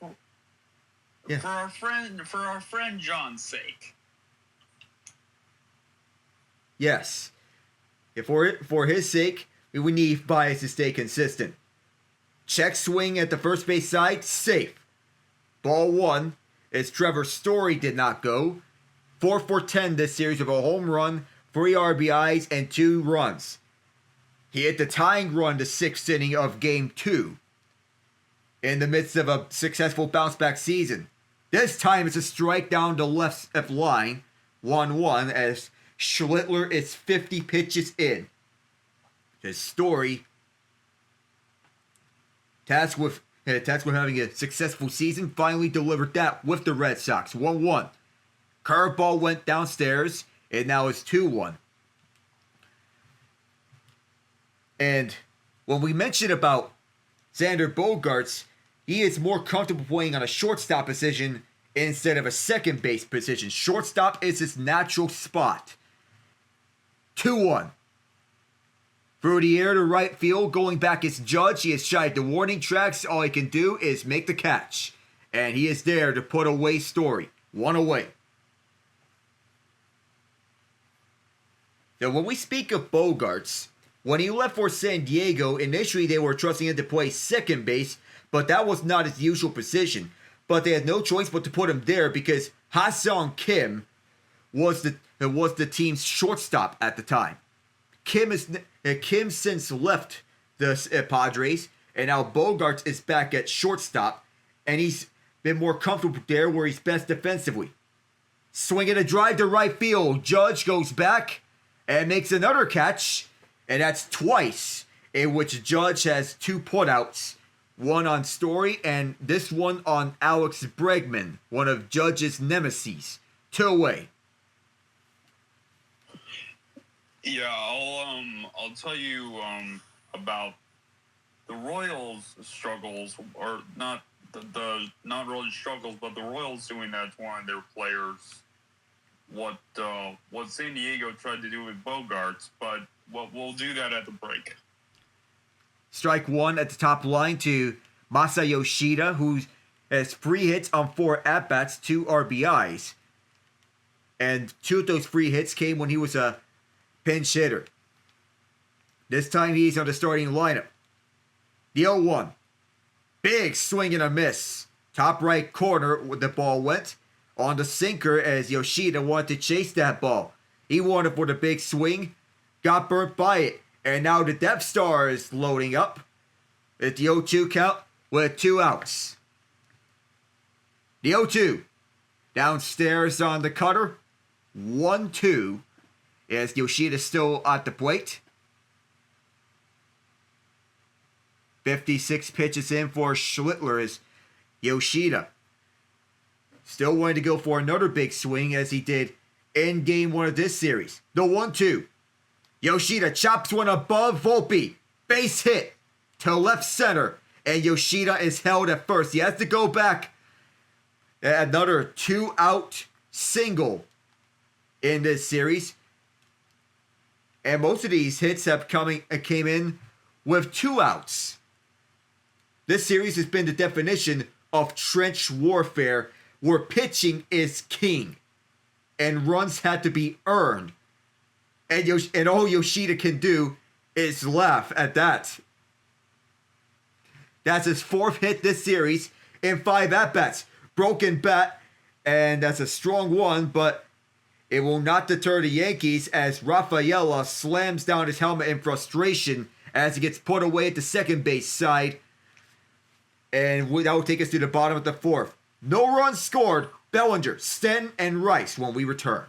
Yeah. For our friend John's sake. Yes. For his sake, we need Baez to stay consistent. Check swing at the first base side, safe. Ball 1, as Trevor Story did not go. 4 for 10 this series with a home run, 3 RBIs, and 2 runs. He hit the tying run the 6th inning of Game 2. In the midst of a successful bounce-back season. This time it's a strike down the left line, 1-1, as Schlittler is 50 pitches in. His Story, tasked with having a successful season, finally delivered that with the Red Sox, 1-1. Curveball went downstairs, and now it's 2-1. And when we mentioned about Xander Bogaerts, he is more comfortable playing on a shortstop position instead of a second base position. Shortstop is his natural spot. 2-1. Through the air to right field, going back is Judge. He has shied the warning tracks. All he can do is make the catch. And he is there to put away Story. 1 away. Now, when we speak of Bogaerts, when he left for San Diego, initially they were trusting him to play second base, but that was not his usual position. But they had no choice but to put him there because Ha-Seong Kim was the team's shortstop at the time. Kim since left the Padres, and now Bogaerts is back at shortstop, and he's been more comfortable there where he's best defensively. Swinging a drive to right field, Judge goes back and makes another catch, and that's twice in which Judge has 2 putouts. One on Story, and this one on Alex Bregman, one of Judge's nemesis. 2 away. Yeah, I'll tell you about the Royals' struggles, or not the not really struggles, but the Royals doing that to one of their players. What San Diego tried to do with Bogaerts, but we'll do that at the break. Strike 1 at the top line to Masa Yoshida, who has 3 hits on 4 at-bats, 2 RBIs. And 2 of those 3 hits came when he was a pinch hitter. This time he's on the starting lineup. The 0-1. Big swing and a miss. Top right corner, the ball went on the sinker as Yoshida wanted to chase that ball. He wanted for the big swing, got burnt by it. And now the Death Star is loading up at the 0-2 count with 2 outs. The 0-2. Downstairs on the cutter. 1-2 as Yoshida still at the plate. 56 pitches in for Schlittler as Yoshida still wanted to go for another big swing as he did in Game 1 of this series. The 1-2. Yoshida chops one above Volpe. Base hit to left center. And Yoshida is held at first. He has to go back. Another 2-out single in this series. And most of these hits came in with 2 outs. This series has been the definition of trench warfare where pitching is king. And runs had to be earned. And all Yoshida can do is laugh at that. That's his 4th hit this series in 5 at-bats. Broken bat, and that's a strong one, but it will not deter the Yankees as Rafaela slams down his helmet in frustration as he gets put away at the second base side. And that will take us to the bottom of the 4th. No runs scored. Bellinger, Sten, and Rice when we return.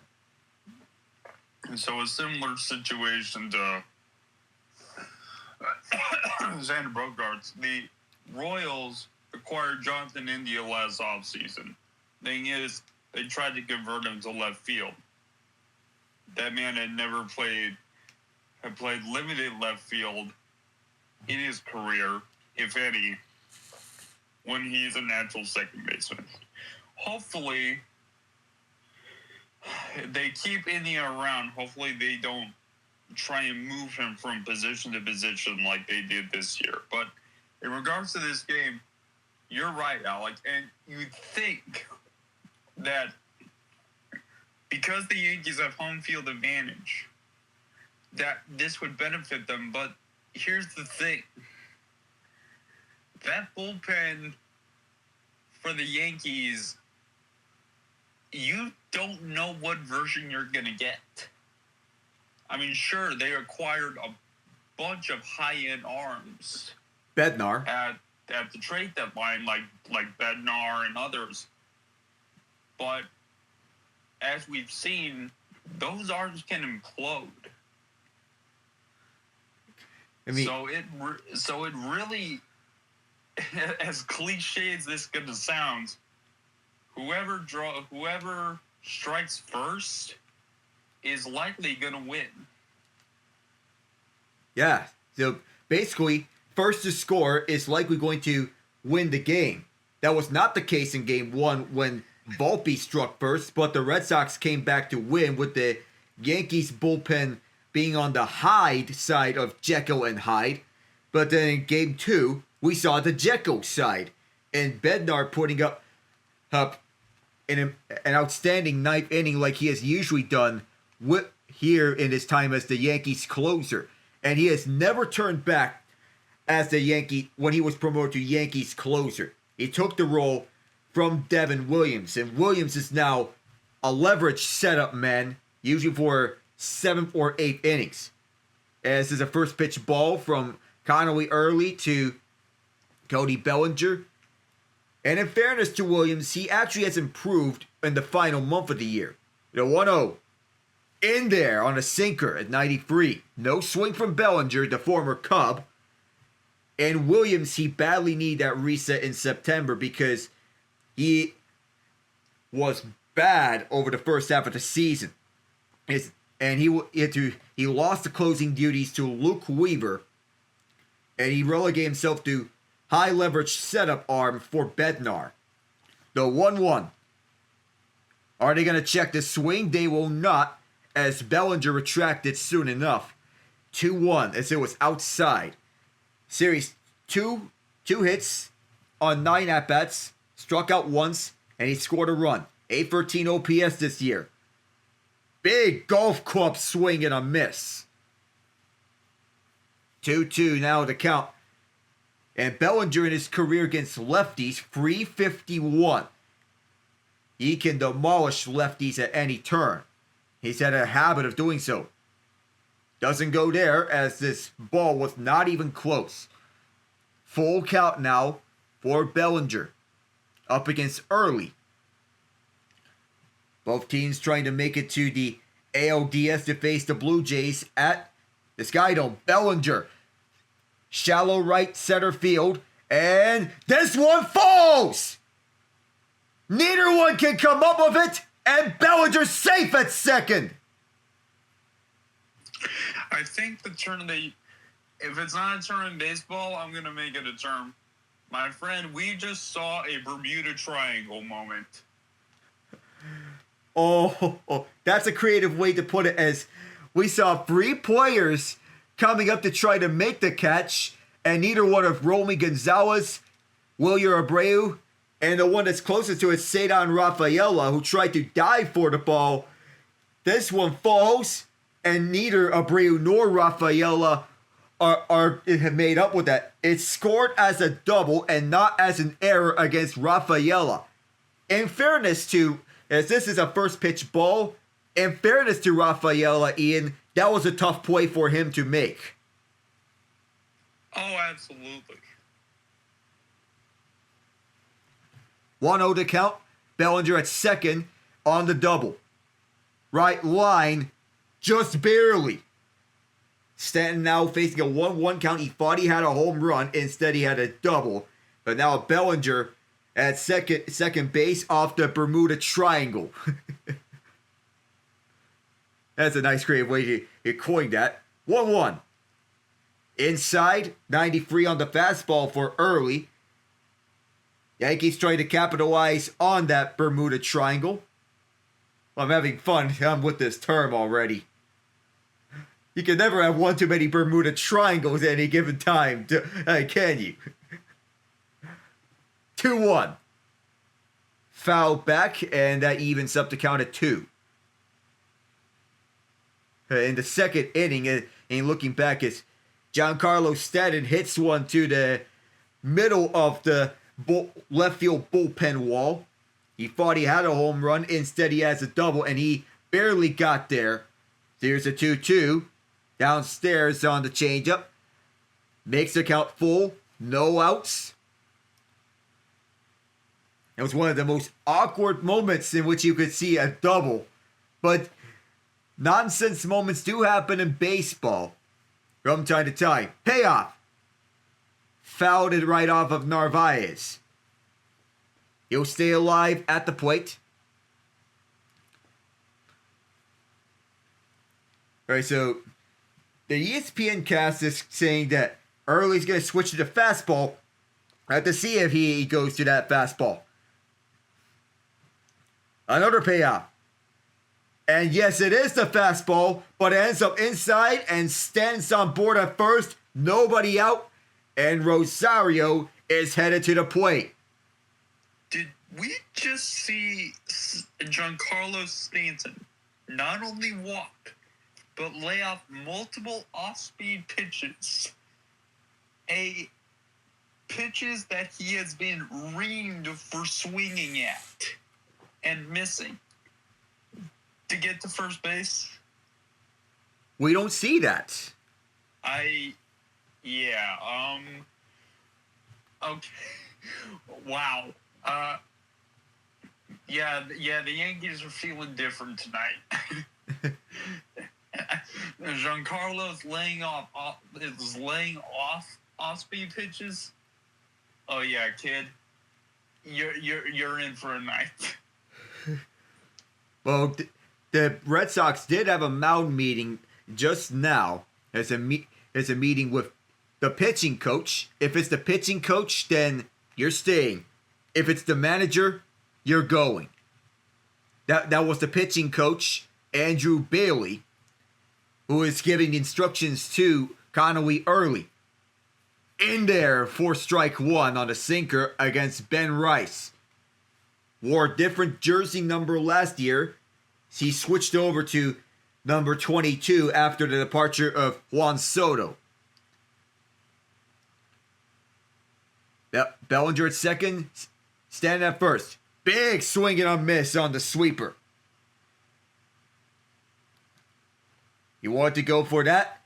So a similar situation to Xander Bogaerts. The Royals acquired Jonathan India last offseason. Thing is, they tried to convert him to left field. That man had played limited left field in his career, if any, when he's a natural second baseman. Hopefully, they keep India around. Hopefully, they don't try and move him from position to position like they did this year. But in regards to this game, you're right, Alec. And you'd think that because the Yankees have home field advantage, that this would benefit them. But here's the thing. That bullpen for the Yankees, you don't know what version you're going to get. I mean, sure, they acquired a bunch of high-end arms. Bednar. At the trade deadline, like Bednar and others. But as we've seen, those arms can implode. I mean, so it really, as cliche as this gonna sound, whoever strikes first is likely gonna win. Yeah. So basically, first to score is likely going to win the game. That was not the case in Game 1 when Volpe struck first, but the Red Sox came back to win with the Yankees bullpen being on the Hyde side of Jekyll and Hyde. But then in Game 2, we saw the Jekyll side, and Bednar putting up an outstanding 9th inning like he has usually done here in his time as the Yankees closer. And he has never turned back as the Yankee when he was promoted to Yankees closer. He took the role from Devin Williams, and Williams is now a leverage setup man, usually for 7th or 8th innings. As is a first pitch ball from Connolly early to Cody Bellinger. And in fairness to Williams, he actually has improved in the final month of the year. The 1-0 in there on a sinker at 93. No swing from Bellinger, the former Cub. And Williams, he badly needed that reset in September because he was bad over the first half of the season. And he lost the closing duties to Luke Weaver. And he relegated himself to high leverage setup arm for Bednar. The 1-1. Are they going to check the swing? They will not, as Bellinger retracted soon enough. 2-1, as it was outside. Series, two hits on 9 at-bats, struck out once, and he scored a run. 813 OPS this year. Big golf club swing and a miss. 2-2 now the count. And Bellinger in his career against lefties, 351. He can demolish lefties at any turn. He's had a habit of doing so. Doesn't go there as this ball was not even close. Full count now for Bellinger. Up against Early. Both teams trying to make it to the ALDS to face the Blue Jays at the Skydome. Bellinger. Shallow right center field. And this one falls! Neither one can come up with it. And Bellinger's safe at second. I think the term if it's not a term in baseball, I'm going to make it a term. My friend, we just saw a Bermuda Triangle moment. Oh, that's a creative way to put it, as we saw 3 players coming up to try to make the catch, and neither one of Romy Gonzalez, Wilyer Abreu, and the one that's closest to it, Cedar Rafaela, who tried to dive for the ball. This one falls, and neither Abreu nor Rafaela are made up with that. It's scored as a double and not as an error against Rafaela. In fairness to, as this is a first pitch ball, in fairness to Rafaela, Ian, that was a tough play for him to make. Oh, absolutely. 1-0 to count. Bellinger at second on the double. Right line, just barely. Stanton now facing a 1-1 count. He thought he had a home run. Instead, he had a double. But now Bellinger at second base off the Bermuda Triangle. That's a nice creative way to coin that. 1-1. Inside, 93 on the fastball for early. Yankees trying to capitalize on that Bermuda Triangle. I'm having fun with this term already. You can never have one too many Bermuda Triangles at any given time, can you? 2-1. Foul back, and that evens up to count at 2. In the second inning, and looking back, as Giancarlo Stanton hits one to the middle of the left field bullpen wall. He thought he had a home run. Instead, he has a double, and he barely got there. Here's a 2-2. Downstairs on the changeup. Makes the count full. No outs. It was one of the most awkward moments in which you could see a double. But nonsense moments do happen in baseball from time to time. Payoff. Fouled it right off of Narvaez. He'll stay alive at the plate. Alright, so the ESPN cast is saying that Early's going to switch to the fastball. I have to see if he goes to that fastball. Another payoff. And yes, it is the fastball, but it ends up inside and stands on board at first. Nobody out. And Rosario is headed to the plate. Did we just see Giancarlo Stanton not only walk, but lay off multiple off-speed pitches? Pitches that he has been reamed for swinging at and missing to get to first base? We don't see that. Okay. Wow. Yeah, the Yankees are feeling different tonight. Giancarlo's laying off off-speed pitches. Oh yeah, kid. You're in for a night. Well, the Red Sox did have a mound meeting just now as a meeting with the pitching coach. If it's the pitching coach, then you're staying. If it's the manager, you're going. That was the pitching coach, Andrew Bailey, who is giving instructions to Connolly Early. In there for strike one on a sinker against Ben Rice. Wore a different jersey number last year. He switched over to number 22 after the departure of Juan Soto. Bellinger at second, Stanton at first. Big swing and a miss on the sweeper. He wanted to go for that,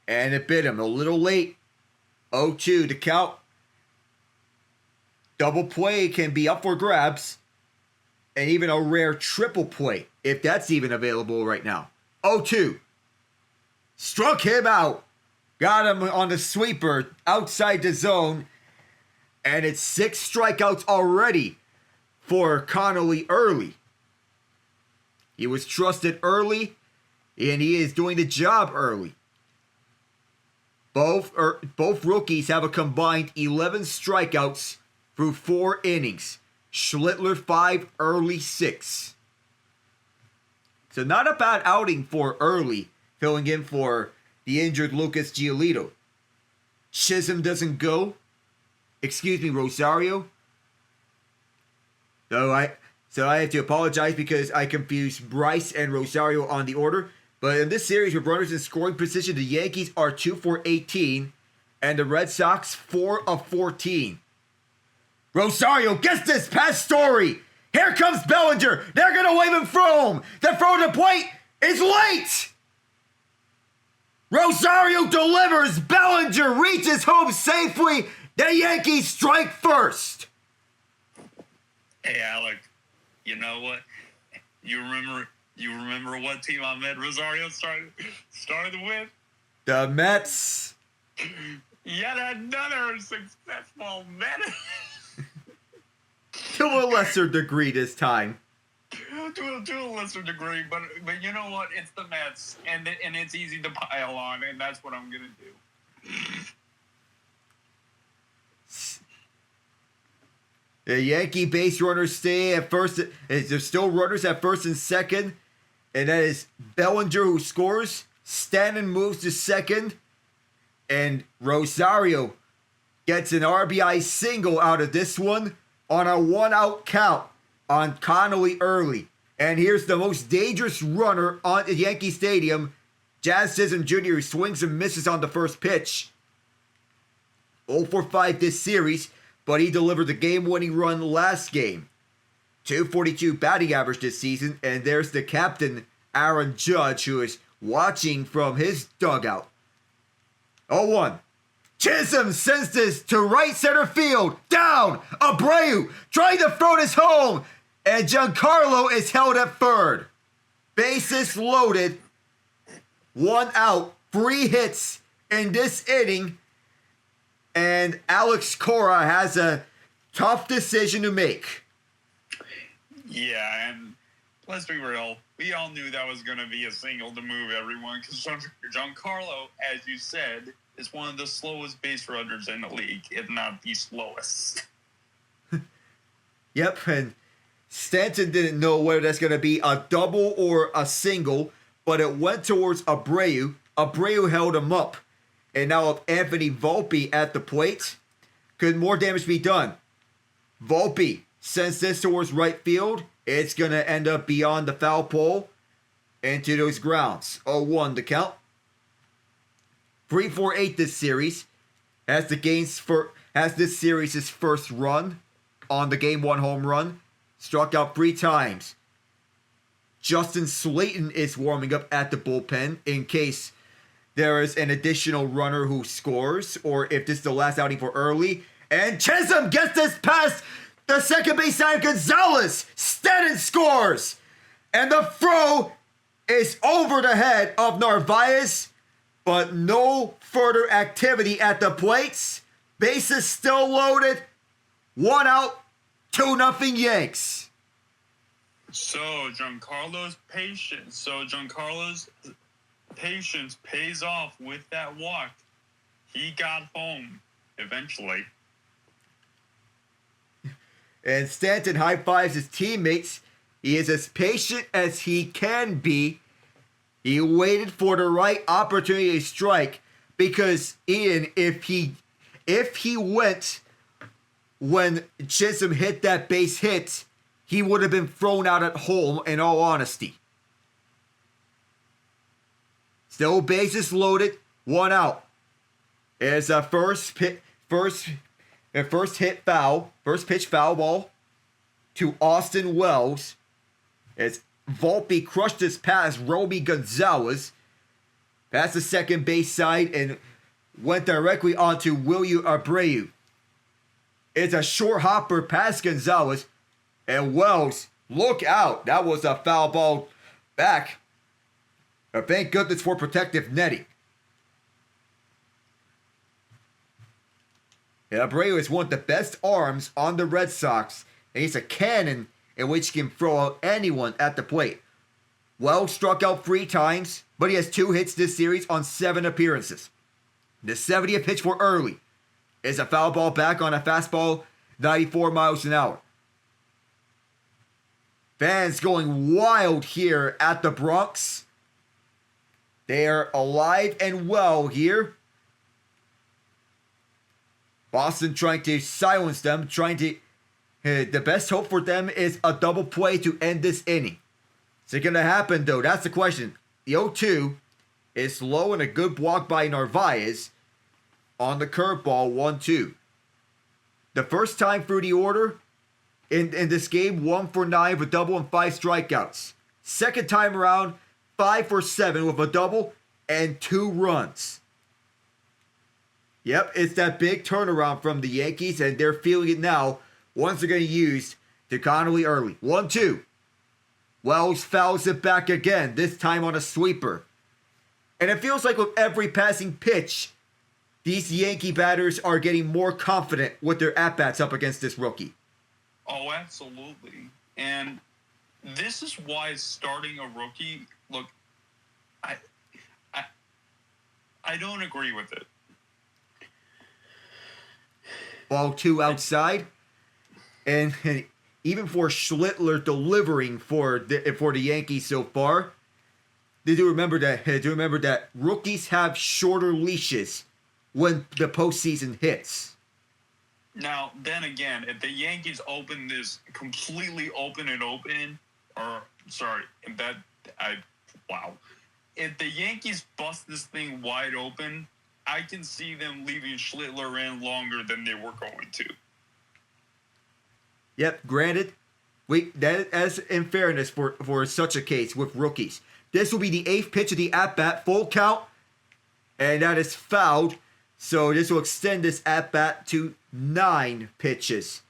and it bit him a little late. 0-2 to count. Double play can be up for grabs, and even a rare triple play, if that's even available right now. 0-2. Struck him out. Got him on the sweeper outside the zone. And it's 6 strikeouts already for Connolly Early. He was trusted early, and he is doing the job early. Both rookies have a combined 11 strikeouts through 4 innings. Schlittler 5, Early 6. So not a bad outing for Early, filling in for the injured Lucas Giolito. Chisholm doesn't go. Rosario. So I have to apologize because I confused Bryce and Rosario on the order. But in this series with runners in scoring position, the Yankees are 2 for 18 and the Red Sox 4 of 14. Rosario gets this past Story. Here comes Bellinger. They're going to wave him through him. The throw to the plate is late. Rosario delivers. Bellinger reaches home safely. The Yankees strike first. Hey, Alec, you know what? You remember what team Ahmed Rosario started with? The Mets. Yet another successful Met. To a lesser degree this time. To a lesser degree, but you know what? It's the Mets, and it's easy to pile on, and that's what I'm gonna do. The Yankee base runners stay at first. There's still runners at first and second, and that is Bellinger who scores. Stanton moves to second, and Rosario gets an RBI single out of this one on a 1-out count on Connolly early. And here's the most dangerous runner on at Yankee Stadium, Jazz Chisholm Jr., who swings and misses on the first pitch. 0 for 5 this series, but he delivered the game-winning run last game. 242 batting average this season, and there's the captain, Aaron Judge, who is watching from his dugout. 0-1. Chisholm sends this to right center field. Down. Abreu trying to throw this home. And Giancarlo is held at third. Bases loaded. 1 out. 3 hits in this inning. And Alex Cora has a tough decision to make. Yeah, and let's be real. We all knew that was going to be a single to move everyone because Giancarlo, as you said, is one of the slowest base runners in the league, if not the slowest. Yep, and Stanton didn't know whether that's going to be a double or a single, but it went towards Abreu. Abreu held him up. And now with Anthony Volpe at the plate, could more damage be done? Volpe sends this towards right field. It's going to end up beyond the foul pole into those grounds. 0-1 to count. 3-4-8 this series. Has this series' first run on the Game 1 home run. Struck out 3 times. Justin Slayton is warming up at the bullpen in case there is an additional runner who scores, or if this is the last outing for early. And Chisholm gets this past the second base side, Gonzalez. Stanton scores. And the throw is over the head of Narvaez, but no further activity at the plates. Bases still loaded. 1 out, 2-0 Yanks. So Giancarlo's patience pays off with that walk. He got home eventually. And Stanton high-fives his teammates. He is as patient as he can be. He waited for the right opportunity to strike because, Ian, if he went when Chisholm hit that base hit, he would have been thrown out at home, in all honesty. Still bases loaded, 1 out. There's a first pitch foul ball to Austin Wells. As Volpe crushed this past Romy Gonzalez. Past the second base side and went directly onto William Abreu. It's a short hopper past Gonzalez. And Wells, look out. That was a foul ball back. But thank goodness for protective netting. And Abreu is one of the best arms on the Red Sox. And he's a cannon in which he can throw out anyone at the plate. Wells struck out 3 times, but he has 2 hits this series on 7 appearances. The 70th pitch for early is a foul ball back on a fastball, 94 miles an hour. Fans going wild here at the Bronx. They are alive and well here. Boston trying to silence them, the best hope for them is a double play to end this inning. Is it going to happen, though? That's the question. The 0-2 is low and a good block by Narvaez on the curveball, 1-2. The first time through the order in this game, 1 for 9 with a double and 5 strikeouts. Second time around, 5 for 7 with a double and 2 runs. Yep, it's that big turnaround from the Yankees, and they're feeling it now. Once they're going to use to Connolly early. 1-2. Wells fouls it back again, this time on a sweeper. And it feels like with every passing pitch, these Yankee batters are getting more confident with their at-bats up against this rookie. Oh, absolutely. And this is why starting a rookie, look, I don't agree with it. Ball 2 outside. And even for Schlittler delivering for the Yankees so far, they do remember that rookies have shorter leashes when the postseason hits. Now, then again, if the Yankees open this completely open, if the Yankees bust this thing wide open, I can see them leaving Schlittler in longer than they were going to. Yep, granted, as in fairness for such a case with rookies, this will be the 8th pitch of the at-bat, full count, and that is fouled. So this will extend this at-bat to 9 pitches.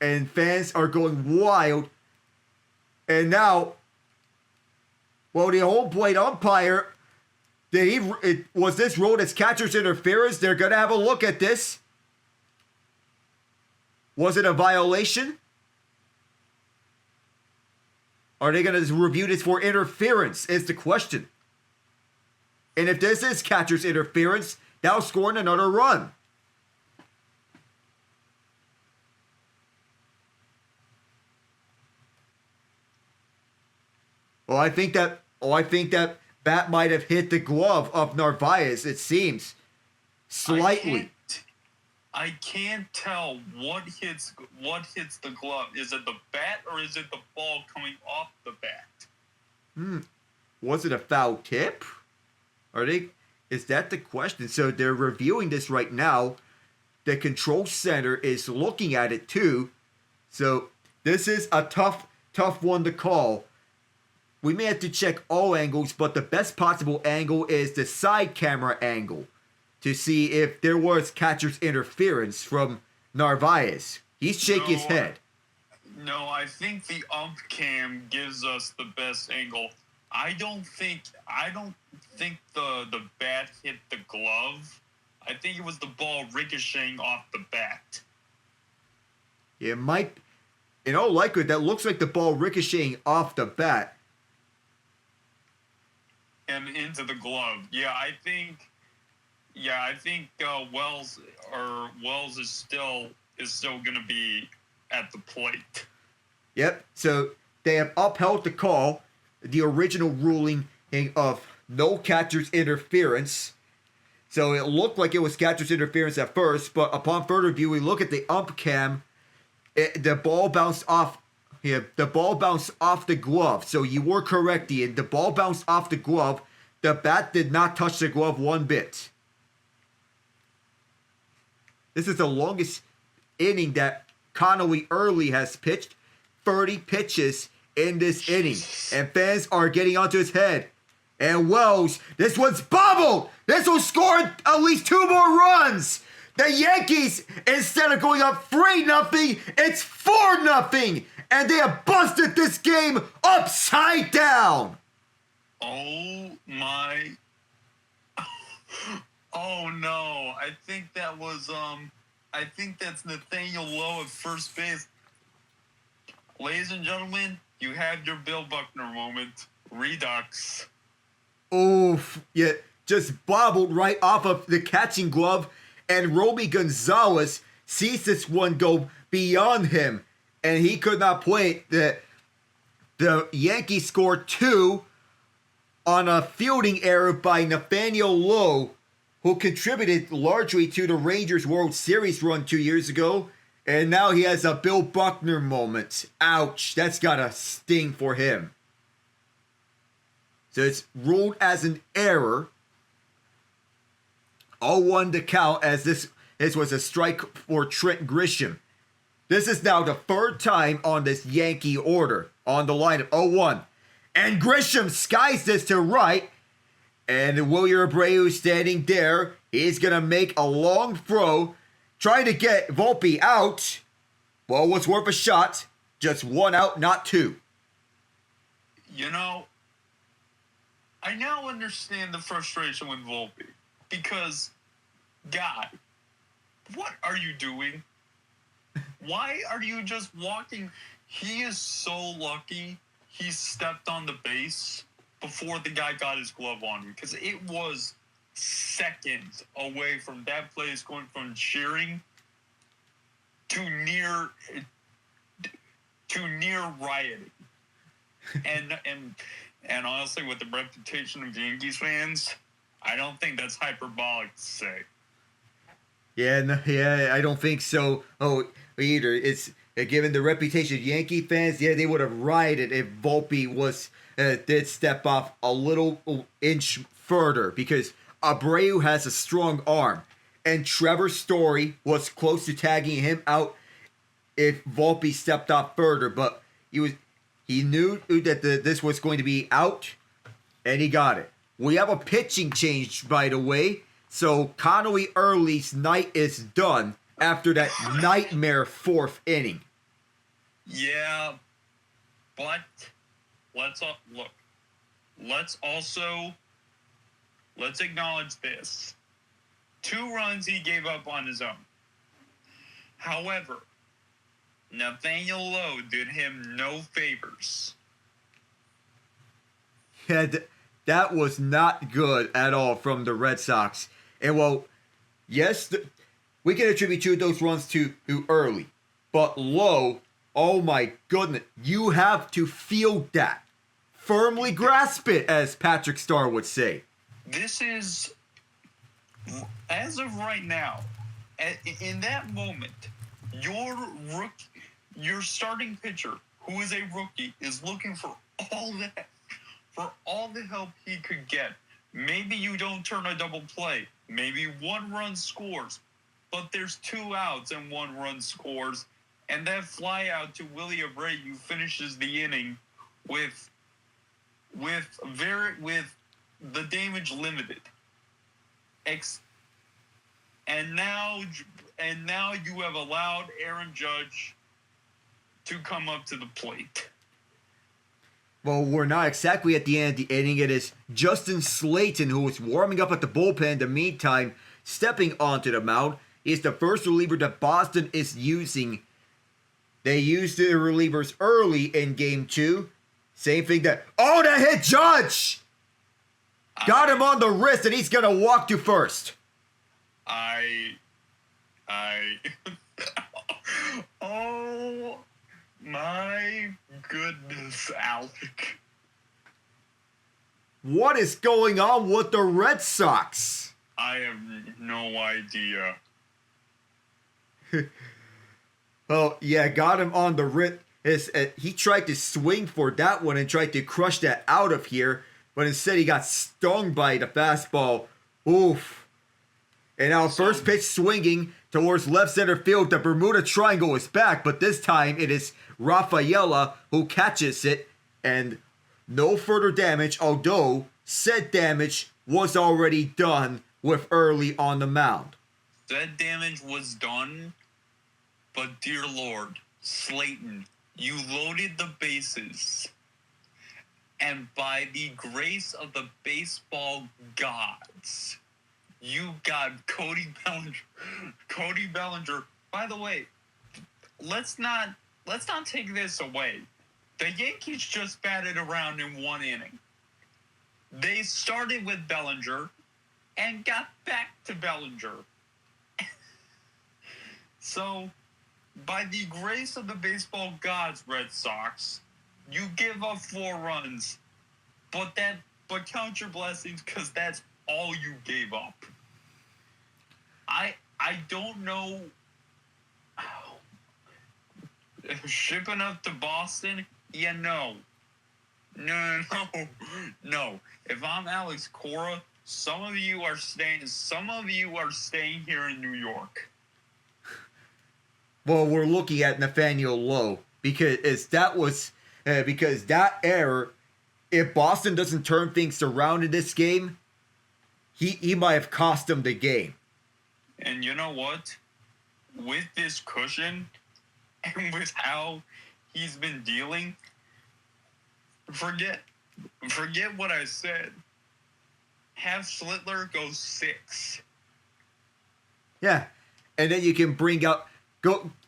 And fans are going wild. And now, well, the home plate umpire, was this ruled as catcher's interference? They're going to have a look at this. Was it a violation? Are they going to review this for interference is the question. And if this is catcher's interference, that'll score another run. I think that bat might have hit the glove of Narvaez, it seems. Slightly. I can't tell what hits the glove. Is it the bat or is it the ball coming off the bat? Was it a foul tip? Is that the question? So they're reviewing this right now. The control center is looking at it too. So this is a tough one to call. We may have to check all angles, but the best possible angle is the side camera angle to see if there was catcher's interference from Narvaez. He's shaking his head. No, I think the ump cam gives us the best angle. I don't think the bat hit the glove. I think it was the ball ricocheting off the bat. It might, in all likelihood, that looks like the ball ricocheting off the bat and into the glove. I think Wells is still going to be at the plate. Yep. So they have upheld the call, the original ruling of no catcher's interference. So it looked like it was catcher's interference at first, but upon further review, we look at the ump cam. The ball bounced off. Yeah, the ball bounced off the glove. So you were correct, Ian. The ball bounced off the glove. The bat did not touch the glove one bit. This is the longest inning that Connolly early has pitched. 30 pitches in this inning. And fans are getting onto his head. And Wells, this one's bobbled! This will score at least 2 more runs! The Yankees, instead of going up 3-0, it's 4-0! And they have busted this game upside down! Oh my... Oh no, I think that was, I think that's Nathaniel Lowe at first base. Ladies and gentlemen, you have your Bill Buckner moment. Redux. Oof, yeah, just bobbled right off of the catching glove, and Romy Gonzalez sees this one go beyond him, and he could not play it. The Yankees scored 2 on a fielding error by Nathaniel Lowe, who contributed largely to the Rangers World Series run 2 years ago, and now he has a Bill Buckner moment. Ouch, that's gotta sting for him. So it's ruled as an error. 0-1 to count as this was a strike for Trent Grisham. This is now the third time on this Yankee order on the line of 0-1. And Grisham skies this to right. And Wilyer Abreu standing there. He's going to make a long throw. Trying to get Volpe out. Well, it was worth a shot. Just 1 out, not 2. You know, I now understand the frustration with Volpe. Because, God, what are you doing? Why are you just walking? He is so lucky he stepped on the base before the guy got his glove on him. Because it was seconds away from that place going from cheering to near rioting. And honestly, with the reputation of Yankees fans, I don't think that's hyperbolic to say. Yeah, I don't think so. Oh, either. It's given the reputation of Yankee fans. Yeah, they would have rioted if Volpe did step off a little inch further, because Abreu has a strong arm, and Trevor Story was close to tagging him out if Volpe stepped off further, but he knew that this was going to be out, and he got it. We have a pitching change, by the way. So Connolly Early's night is done after that nightmare 4th inning. Yeah, but let's acknowledge this. 2 runs he gave up on his own. However, Nathaniel Lowe did him no favors. Yeah, that was not good at all from the Red Sox. And well, yes, we can attribute those runs to Early. But Lowe, oh my goodness, you have to feel that. Firmly grasp it, as Patrick Starr would say. This is, as of right now, in that moment, your starting pitcher, who is a rookie, is looking for all the help he could get. Maybe you don't turn a double play. Maybe 1 run scores. But there's 2 outs and 1 run scores. And that fly out to Willie Abreu finishes the inning with the damage limited. And now you have allowed Aaron Judge to come up to the plate. Well, we're not exactly at the end of the inning. It is Justin Slayton, who was warming up at the bullpen in the meantime, stepping onto the mound. He's the first reliever that Boston is using. They used the relievers early in Game 2. Same thing that... Oh, that hit Judge! Got him on the wrist, and he's going to walk to first. Oh... my goodness, Alec. What is going on with the Red Sox? I have no idea. Oh, yeah, got him on the wrist. He tried to swing for that one and tried to crush that out of here, but instead he got stung by the fastball. Oof. And now first pitch swinging towards left center field. The Bermuda Triangle is back, but this time it is Rafaela who catches it, and no further damage, although said damage was already done with Early on the mound. Said damage was done, but dear Lord, Slayton, you loaded the bases, and by the grace of the baseball gods, you got Cody Bellinger. By the way, let's not take this away. The Yankees just batted around in 1 inning. They started with Bellinger and got back to Bellinger. So, by the grace of the baseball gods, Red Sox, you give up 4 runs, but count your blessings, because that's all you gave up. I don't know. Shipping up to Boston? Yeah, no. No. If I'm Alex Cora, some of you are staying here in New York. Well, we're looking at Nathaniel Lowe because that error, if Boston doesn't turn things around in this game, he might have cost them the game. And you know what? With this cushion and with how he's been dealing, forget what I said. Have Schlittler go 6. Yeah, and then you can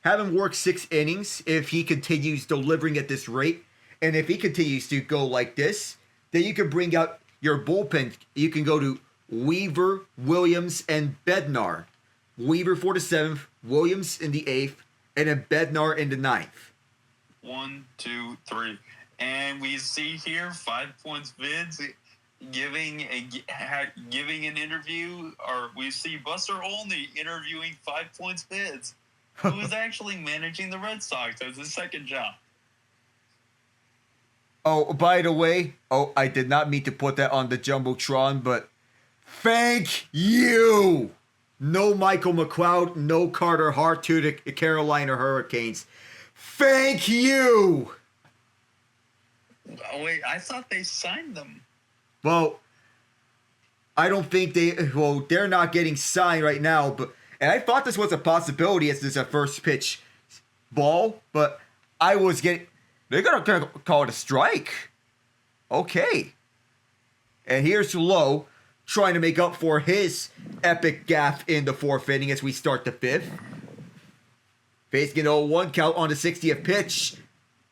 have him work 6 innings if he continues delivering at this rate, and if he continues to go like this, then you can bring out your bullpen. You can go to Weaver, Williams, and Bednar. Weaver for the 7th, Williams in the 8th, and then Bednar in the 9th. 1, 2, 3, and we see here 5 points Vids giving an interview, or we see Buster Olney interviewing 5 points Vids, who is actually managing the Red Sox as his second job. Oh, by the way, I did not mean to put that on the Jumbotron, but thank you! No Michael McLeod, no Carter Hart to the Carolina Hurricanes. Thank you! Oh, wait, I thought they signed them. Well, I don't think they're not getting signed right now, and I thought this was a possibility as this is a first pitch ball, but they're gonna call it a strike. Okay. And here's Lowe trying to make up for his epic gaffe in the 4th inning as we start the 5th. Facing an 0-1 count on the 60th pitch.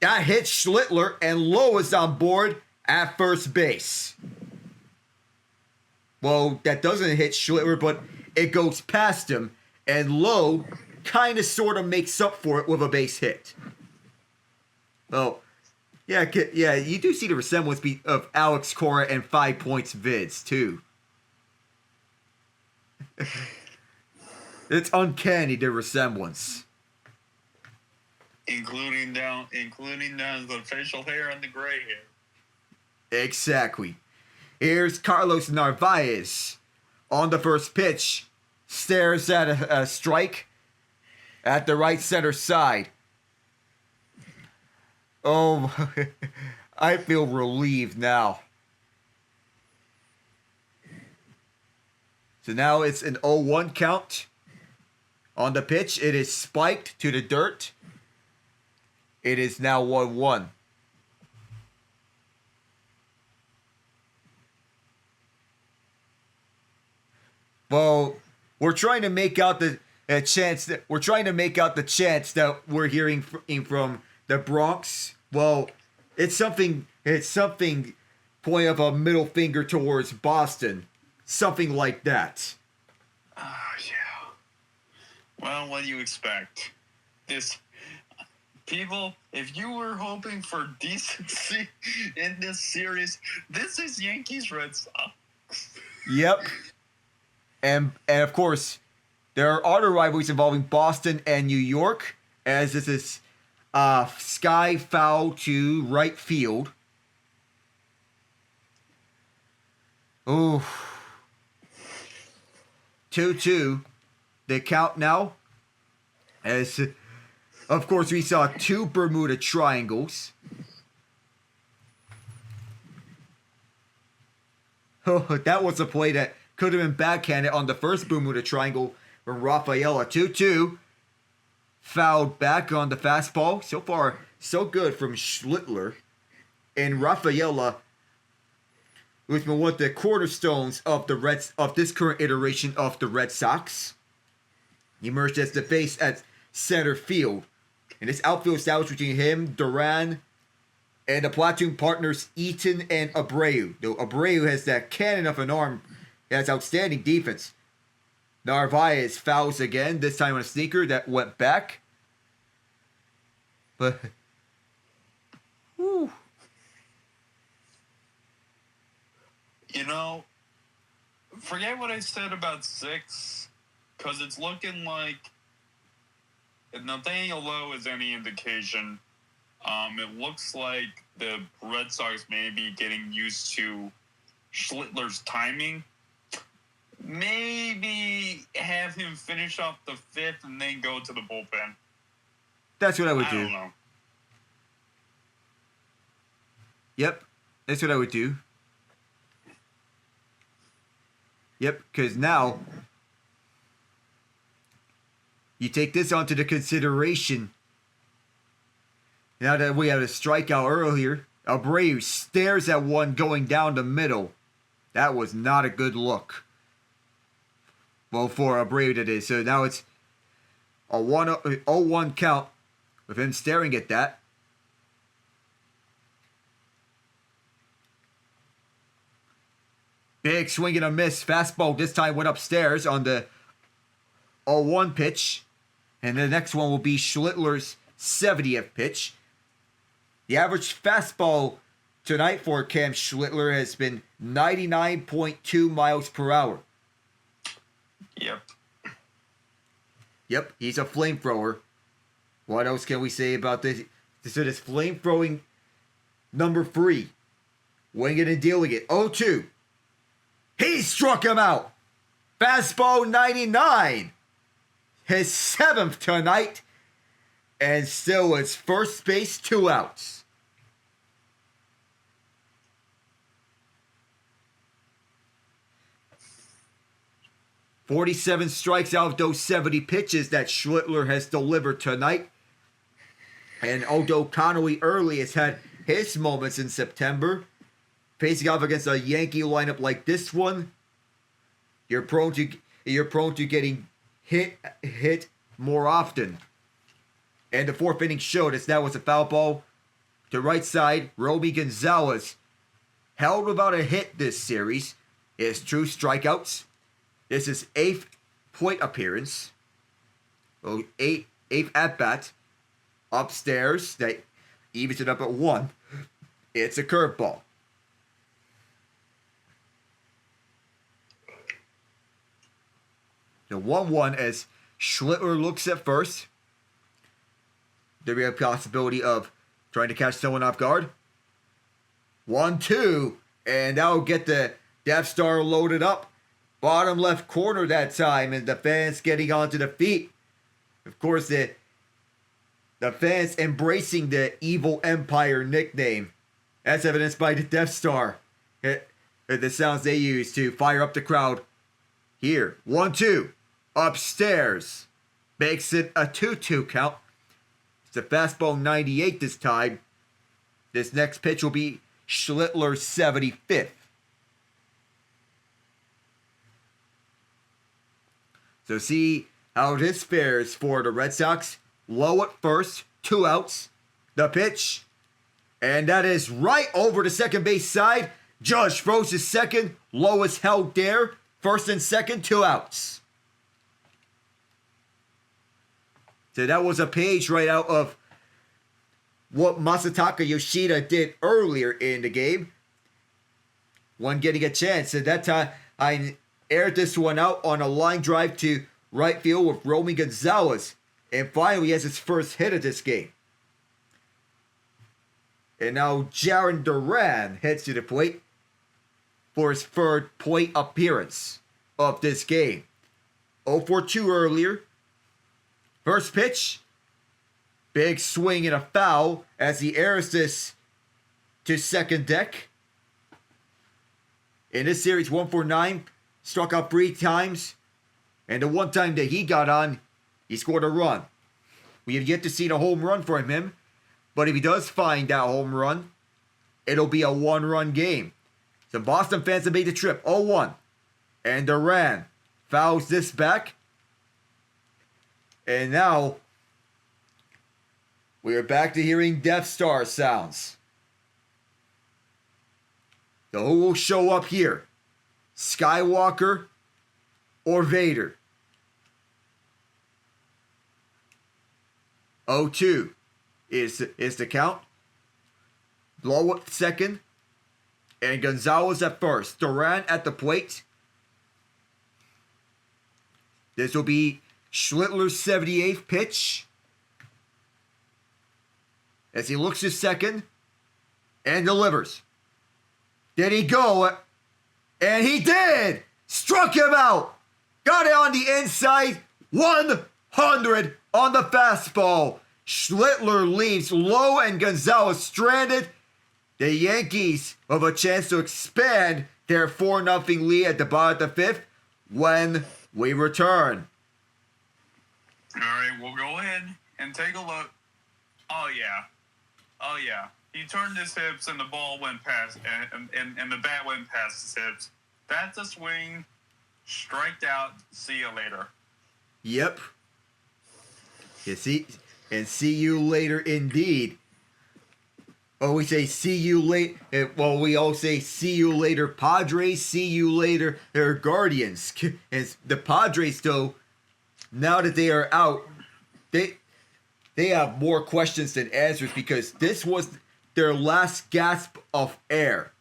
That hits Schlittler, and Lowe is on board at first base. Well, that doesn't hit Schlitter, but it goes past him, and Lowe kind of sort of makes up for it with a base hit. Oh, yeah, you do see the resemblance of Alex Cora and 5 points Vids, too. It's uncanny, the resemblance. Including down the facial hair and the gray hair. Exactly. Here's Carlos Narvaez on the first pitch. Stares at a strike at the right center side. Oh, I feel relieved now. So now it's an 0-1 count. On the pitch, it is spiked to the dirt. It is now 1-1. Well, we're trying to make out the chance that we're hearing from the Bronx. Well, it's something point of a middle finger towards Boston. Something like that. Yeah. Well, what do you expect? People, if you were hoping for decency in this series, this is Yankees Red Sox. Yep. And of course, there are other rivalries involving Boston and New York, as this is sky foul to right field. Ooh. 2-2. The count now. As, of course, we saw 2 Bermuda triangles. Oh, that was a play that could have been backhanded on the first Bermuda triangle from Rafaela. 2-2. Fouled back on the fastball. So far, so good from Schlittler. And Rafaela, who's been one of the cornerstones of this current iteration of the Red Sox, emerged as the face at center field. And this outfield established between him, Duran, and the platoon partners Eaton and Abreu. Though Abreu has that cannon of an arm, he has outstanding defense. Narvaez fouls again, this time on a sneaker that went back. But, whew. You know, forget what I said about 6, because it's looking like, if Nathaniel Lowe is any indication, It looks like the Red Sox may be getting used to Schlittler's timing. Maybe have him finish off the fifth and then go to the bullpen. That's what I would I do. don't know. Yep, that's what I would do. Yep, because now you take this onto the consideration. Now that we had a strikeout earlier, Abreu stares at one going down the middle. That was not a good look. Well, for Abreu that is. So now it's a 0-1 count with him staring at that. Big swing and a miss. Fastball this time went upstairs on the 0-1 pitch. And the next one will be Schlittler's 70th pitch. The average fastball tonight for Cam Schlittler has been 99.2 miles per hour. Yep. Yep, he's a flamethrower. What else can we say about this? So this flamethrowing number 3. Winging and dealing it. 0-2. He struck him out. Fastball 99. His 7th tonight. And still it's first base, 2 outs. "47 strikes out of those 70 pitches that Schlittler has delivered tonight. And although Connolly early has had his moments in September, facing off against a Yankee lineup like this one, you're prone to getting hit more often. And the 4th inning showed us that was a foul ball to right side. Romy Gonzalez held without a hit this series. His true strikeouts. This is 8th plate appearance. Well, 8th at bat. Upstairs that evens it up at 1. It's a curveball. The 1-1 as Schlittler looks at first. There be a possibility of trying to catch someone off guard. 1-2, and that'll get the Death Star loaded up. Bottom left corner that time, and the fans getting onto the feet. Of course, the fans embracing the Evil Empire nickname. That's evidenced by the Death Star. The sounds they use to fire up the crowd. Here, 1-2, upstairs. Makes it a 2-2 count. It's a fastball 98 this time. This next pitch will be Schlittler's 75th. So see how this fares for the Red Sox. Low at first, 2 outs. The pitch. And that is right over the second base side. Judge throws his second. Low is held there. First and second, 2 outs. So that was a page right out of what Masataka Yoshida did earlier in the game. When getting a chance. At that time, I aired this one out on a line drive to right field with Romy Gonzalez. And finally has his first hit of this game. And now Jarren Duran heads to the plate for his 3rd plate appearance of this game. 0-4-2 earlier. First pitch. Big swing and a foul as he airs this to second deck. In this series, 1-for-9. Struck out 3 times. And the one time that he got on, he scored a run. We have yet to see a home run from him. But if he does find that home run, it'll be a 1-run game. Some Boston fans have made the trip. 0-1. And Duran fouls this back. And now we are back to hearing Death Star sounds. So who will show up here? Skywalker or Vader? 0-2 is the count. Blow at second. And Gonzalez at first. Duran at the plate. This will be Schlittler's 78th pitch. as he looks to second and delivers. Did he go? And he did! Struck him out! Got it on the inside. 100 on the fastball. Schlittler leaves Lowe and Gonzalez stranded. The Yankees have a chance to expand their 4-0 lead at the bottom of the 5th when we return. All right, we'll go ahead and take a look. Oh, yeah. He turned his hips and the ball went past, and the bat went past his hips. That's a swing. Striked out. See you later. Yep. See you later indeed. Oh, we say see you later. Well, we all say see you later, Padres. See you later, their Guardians. And the Padres, though, now that they are out, they have more questions than answers because this was their last gasp of air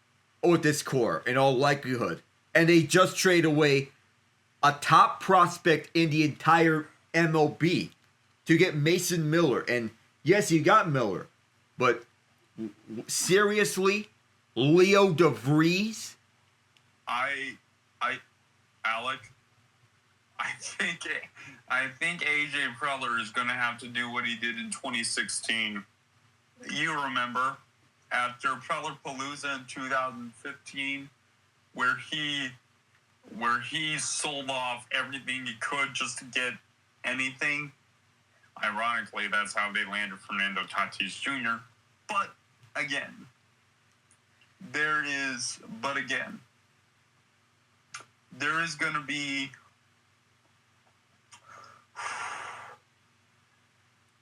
with this core, in all likelihood. And they just trade away a top prospect in the entire MLB to get Mason Miller. And yes, you got Miller, but seriously, Leo DeVries? Alec, I think AJ Preller is going to have to do what he did in 2016. You remember, after Preller Palooza in 2015, where he sold off everything he could just to get anything. Ironically, that's how they landed Fernando Tatis Jr. But again, there is going to be,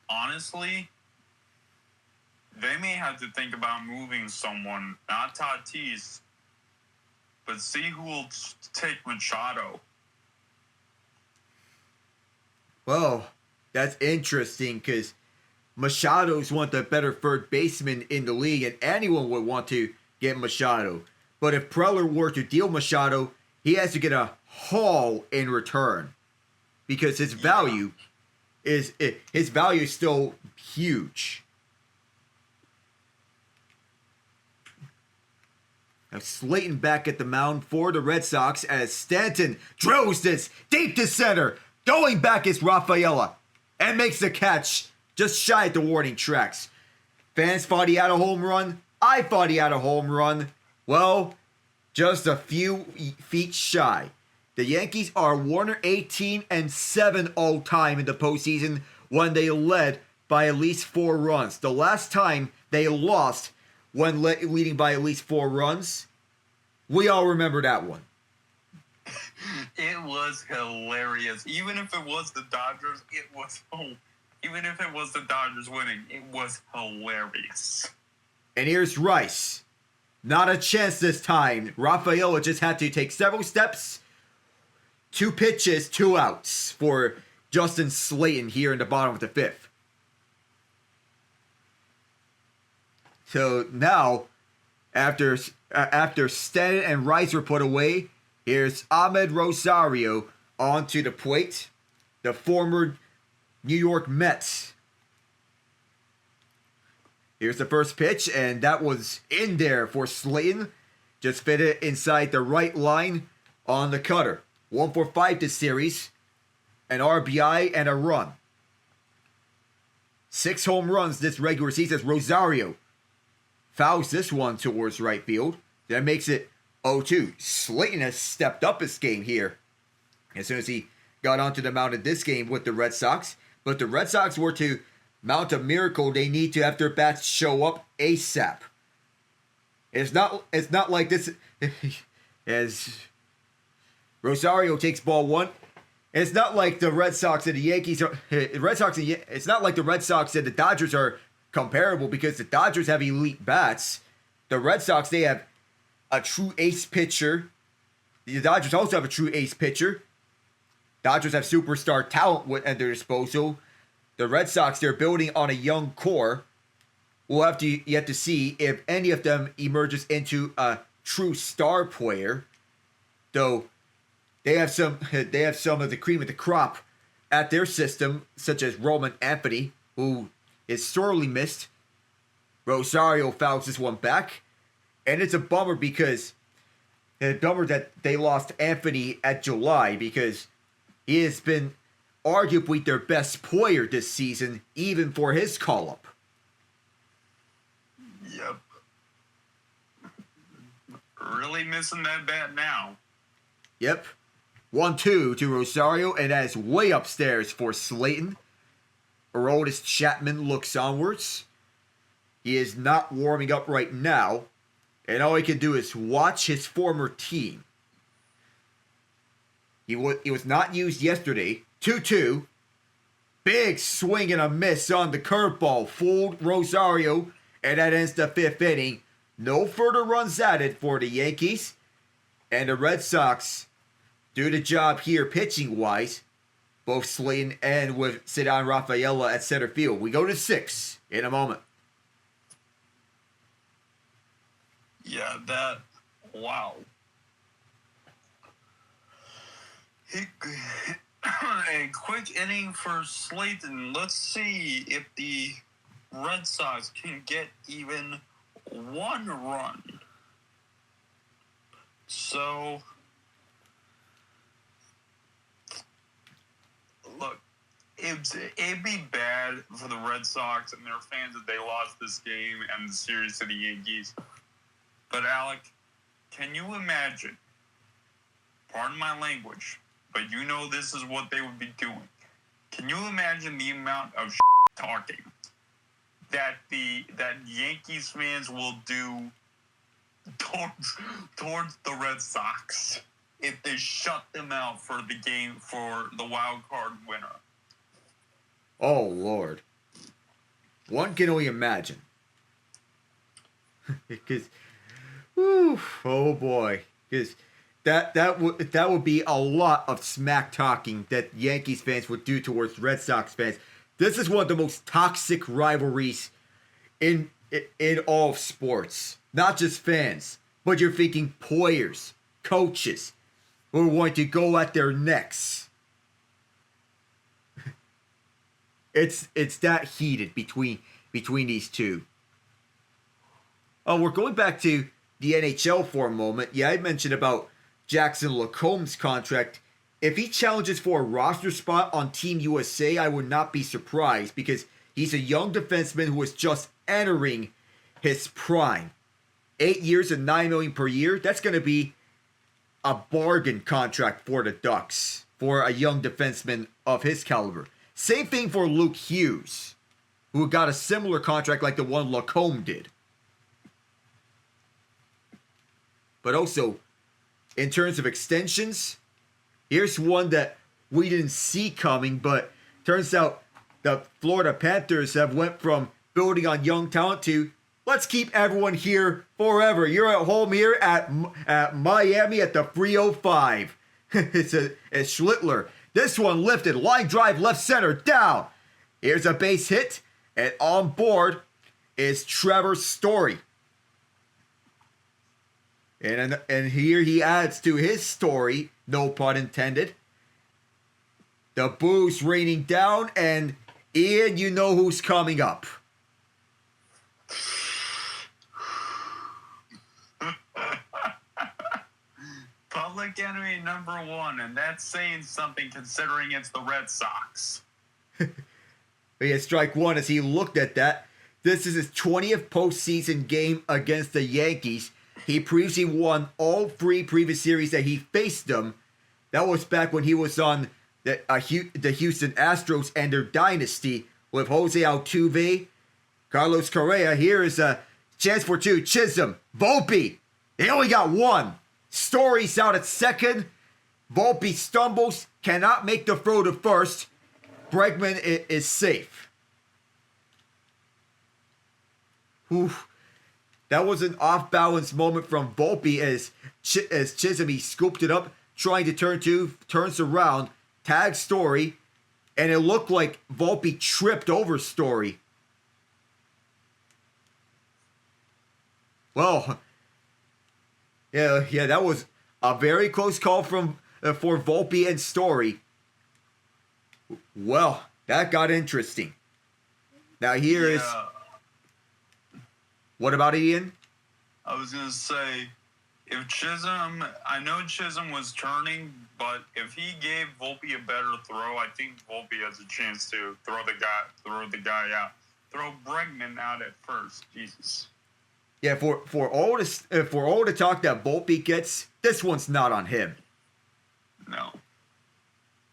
honestly, they may have to think about moving someone, not Tatis, but see who will take Machado. Well, that's interesting because Machado's one of the better third basemen in the league, and anyone would want to get Machado. But if Preller were to deal Machado, he has to get a haul in return because his value is still huge. Now Slayton back at the mound for the Red Sox as Stanton drills this deep to center. Going back is Rafaela and makes the catch just shy at the warning tracks. Fans thought he had a home run. I thought he had a home run. Well, just a few feet shy. The Yankees are 118-7 all time in the postseason when they led by at least 4 runs. The last time they lost when leading by at least 4 runs, we all remember that one. It was hilarious. Even if it was the Dodgers, even if it was the Dodgers winning, it was hilarious. And here's Rice. Not a chance this time. Rafaela just had to take several steps. 2 pitches, 2 outs for Justin Slayton here in the bottom of the 5th. So now, after Stanton and Rice were put away, here's Ahmed Rosario onto the plate, the former New York Mets. Here's the first pitch, and that was in there for Slayton. Just fit it inside the right line on the cutter. 1 for 5 this series, an RBI and a run. 6 home runs this regular season as Rosario fouls this one towards right field. That makes it 0-2. Slayton has stepped up his game here as soon as he got onto the mound in this game with the Red Sox. But if the Red Sox were to mount a miracle, they need to have their bats show up ASAP. It's not like this as Rosario takes ball 1. It's not like the Red Sox and the Yankees are it's not like the Red Sox and the Dodgers are comparable because the Dodgers have elite bats. The Red Sox, they have a true ace pitcher. The Dodgers also have a true ace pitcher. Dodgers have superstar talent at their disposal. The Red Sox, they're building on a young core. We'll have to yet to see if any of them emerges into a true star player. Though they have some of the cream of the crop at their system, such as Roman Anthony, who is sorely missed Rosario fouls this one back. And it's a bummer that they lost Anthony at July because he has been arguably their best player this season, even for his call-up. Yep. Really missing that bat now. Yep. 1-2 to Rosario, and that is way upstairs for Slayton. Aroldis Chapman looks onwards. He is not warming up right now, and all he can do is watch his former team. He was not used yesterday. 2-2. Big swing and a miss on the curveball. Fooled Rosario, and that ends the 5th inning. No further runs added for the Yankees. And the Red Sox do the job here pitching-wise. Both Slayton and with Ceddanne Rafaela at center field. We go to 6 in a moment. Yeah, wow. A quick inning for Slayton. Let's see if the Red Sox can get even one run. So, look, it'd be bad for the Red Sox and their fans if they lost this game and the series to the Yankees. But, Alec, can you imagine, pardon my language, but you know this is what they would be doing. Can you imagine the amount of talking that Yankees fans will do towards the Red Sox if they shut them out for the game for the wild card winner? Oh, Lord. One can only imagine. Because, oh boy. Because that would be a lot of smack talking that Yankees fans would do towards Red Sox fans. This is one of the most toxic rivalries in all of sports. Not just fans, but you're thinking players, coaches, who are going to go at their necks. It's that heated between these two. Oh, we're going back to the NHL for a moment. Yeah, I mentioned about Jackson LaComb's contract. If he challenges for a roster spot on Team USA, I would not be surprised because he's a young defenseman who is just entering his prime. 8 years and $9 million per year. That's going to be a bargain contract for the Ducks for a young defenseman of his caliber. Same thing for Luke Hughes, who got a similar contract like the one LaCombe did. But also, in terms of extensions, here's one that we didn't see coming, but turns out the Florida Panthers have went from building on young talent to let's keep everyone here forever. You're at home here at Miami at the 305. It's Schlittler. This one lifted, line drive left center, down. Here's a base hit, and on board is Trevor Story. And here he adds to his story, no pun intended. The boos raining down, and Ian, you know who's coming up. Public enemy number one, and that's saying something considering it's the Red Sox. He had strike one as he looked at that. This is his 20th postseason game against the Yankees. He previously won all 3 previous series that he faced them. That was back when he was on the Houston Astros and their dynasty with Jose Altuve, Carlos Correa. Here is a chance for 2. Chisholm, Volpe. They only got 1. Story's out at second. Volpe stumbles, cannot make the throw to first. Bregman is safe. Oof. That was an off-balance moment from Volpe as Chisholm, he scooped it up, trying to turns around, tags Story, and it looked like Volpe tripped over Story. Well, yeah, that was a very close call for Volpe and Story. Well, that got interesting. Now here is What about it, Ian? I was going to say, if Chisholm, I know Chisholm was turning, but if he gave Volpe a better throw, I think Volpe has a chance to throw the guy out. Throw Bregman out at first. Jesus. Yeah, for all the talk that Volpe gets, this one's not on him. No.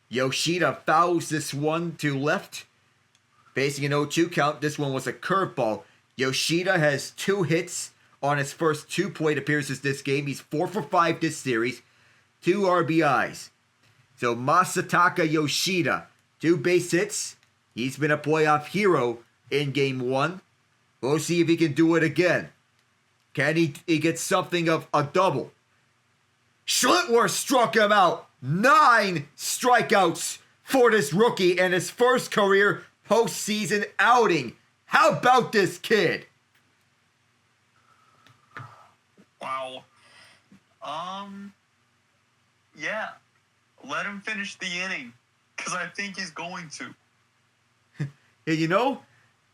Yoshida fouls this one to left. Facing an 0-2 count, this one was a curveball. Yoshida has 2 hits on his first 2 plate appearances this game. He's 4 for 5 this series. 2 RBIs. So Masataka Yoshida, 2 base hits. He's been a playoff hero in game 1. We'll see if he can do it again. Can he get something of a double? Schlittler struck him out. 9 strikeouts for this rookie in his first career postseason outing. How about this kid? Wow. Yeah. Let him finish the inning, because I think he's going to. Hey,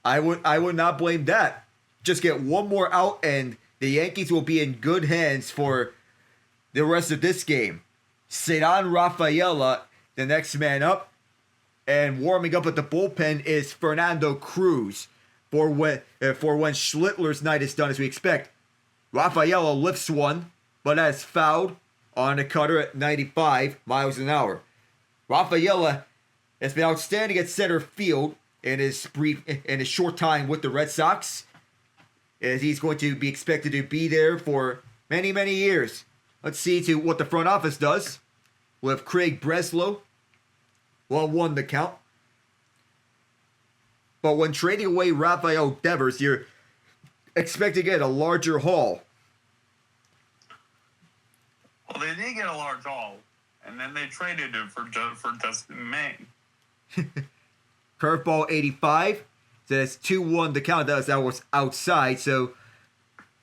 I would not blame that. Just get one more out, and the Yankees will be in good hands for the rest of this game. Cedar Rafaela, the next man up, and warming up at the bullpen is Fernando Cruz for when Schlittler's night is done, as we expect. Rafaela lifts one, but has fouled on a cutter at 95 miles an hour. Rafaela has been outstanding at center field in his short time with the Red Sox, as he's going to be expected to be there for many, many years. Let's see what the front office does with Craig Breslow. 1-1 the count. But when trading away Rafael Devers, you're expecting to get a larger haul. Well, they did get a large haul, and then they traded it for Dustin May. Curveball 85. So that's 2-1 the count. That was outside. So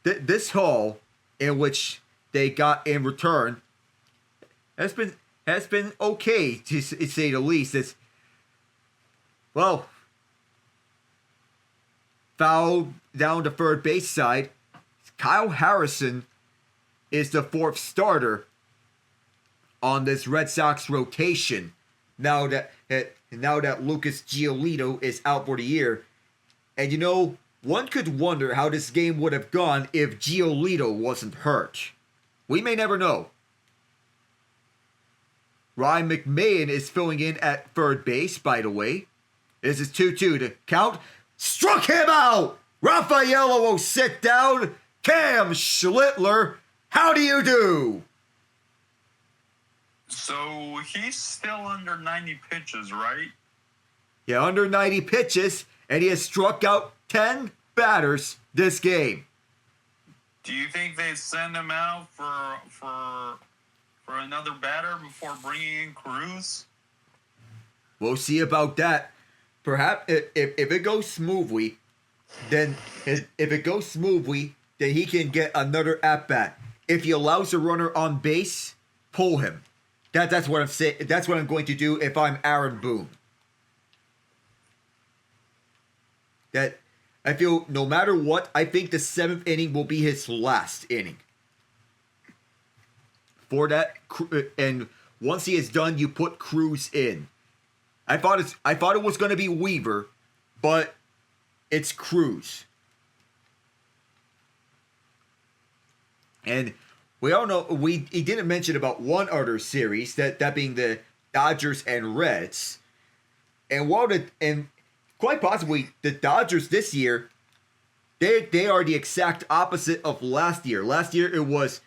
this haul, in which they got in return, has been okay, to say the least. It's, well, foul down the third base side. Kyle Harrison is the 4th starter on this Red Sox rotation. Now that Lucas Giolito is out for the year. And one could wonder how this game would have gone if Giolito wasn't hurt. We may never know. Ryan McMahon is filling in at third base, by the way. This is 2-2 to count. Struck him out! Rafaela will sit down. Cam Schlittler, how do you do? So he's still under 90 pitches, right? Yeah, under 90 pitches, and he has struck out 10 batters this game. Do you think they send him out for another batter before bringing in Cruz? We'll see about that. Perhaps if it goes smoothly, then he can get another at bat. If he allows a runner on base, pull him. That's what I'm saying. That's what I'm going to do if I'm Aaron Boone. That I feel no matter what, I think the 7th inning will be his last inning. For that, and once he is done, you put Cruz in. I thought it was going to be Weaver, but it's Cruz. And we all know he didn't mention about one other series, that being the Dodgers and Reds. And quite possibly the Dodgers this year, they are the exact opposite of last year. Last year it was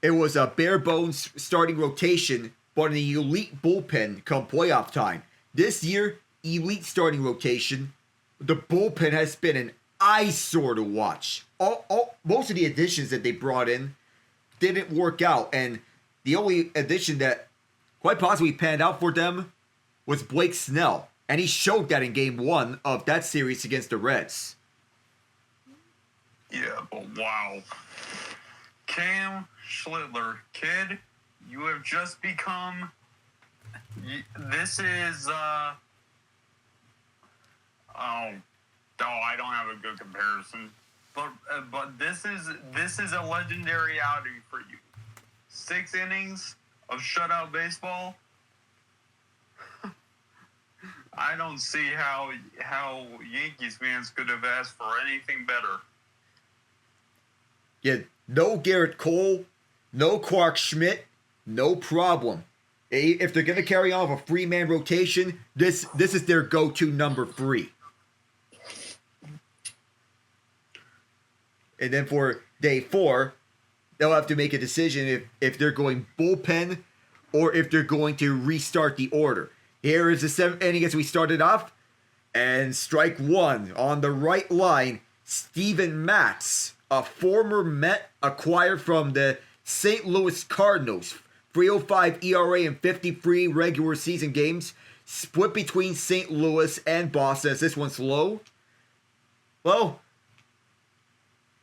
a bare bones starting rotation, but an elite bullpen come playoff time. This year, elite starting rotation, the bullpen has been an eyesore to watch. Most of the additions that they brought in didn't work out, and the only addition that quite possibly panned out for them was Blake Snell, and he showed that in Game 1 of that series against the Reds. Yeah, but wow. Cam Schlittler, kid, you have just become... This is... I don't have a good comparison. But this is a legendary outing for you. 6 innings of shutout baseball. I don't see how Yankees fans could have asked for anything better. Yeah, no Garrett Cole, no Clark Schmidt, no problem. If they're going to carry on with a 3-man rotation, this is their go-to number 3. And then for day 4, they'll have to make a decision if they're going bullpen or if they're going to restart the order. Here is the 7th inning as we started off. And strike 1 on the right line, Steven Matz, a former Met acquired from the St. Louis Cardinals. 3.05 ERA in 53 regular season games. Split between St. Louis and Boston as this one's low. Well,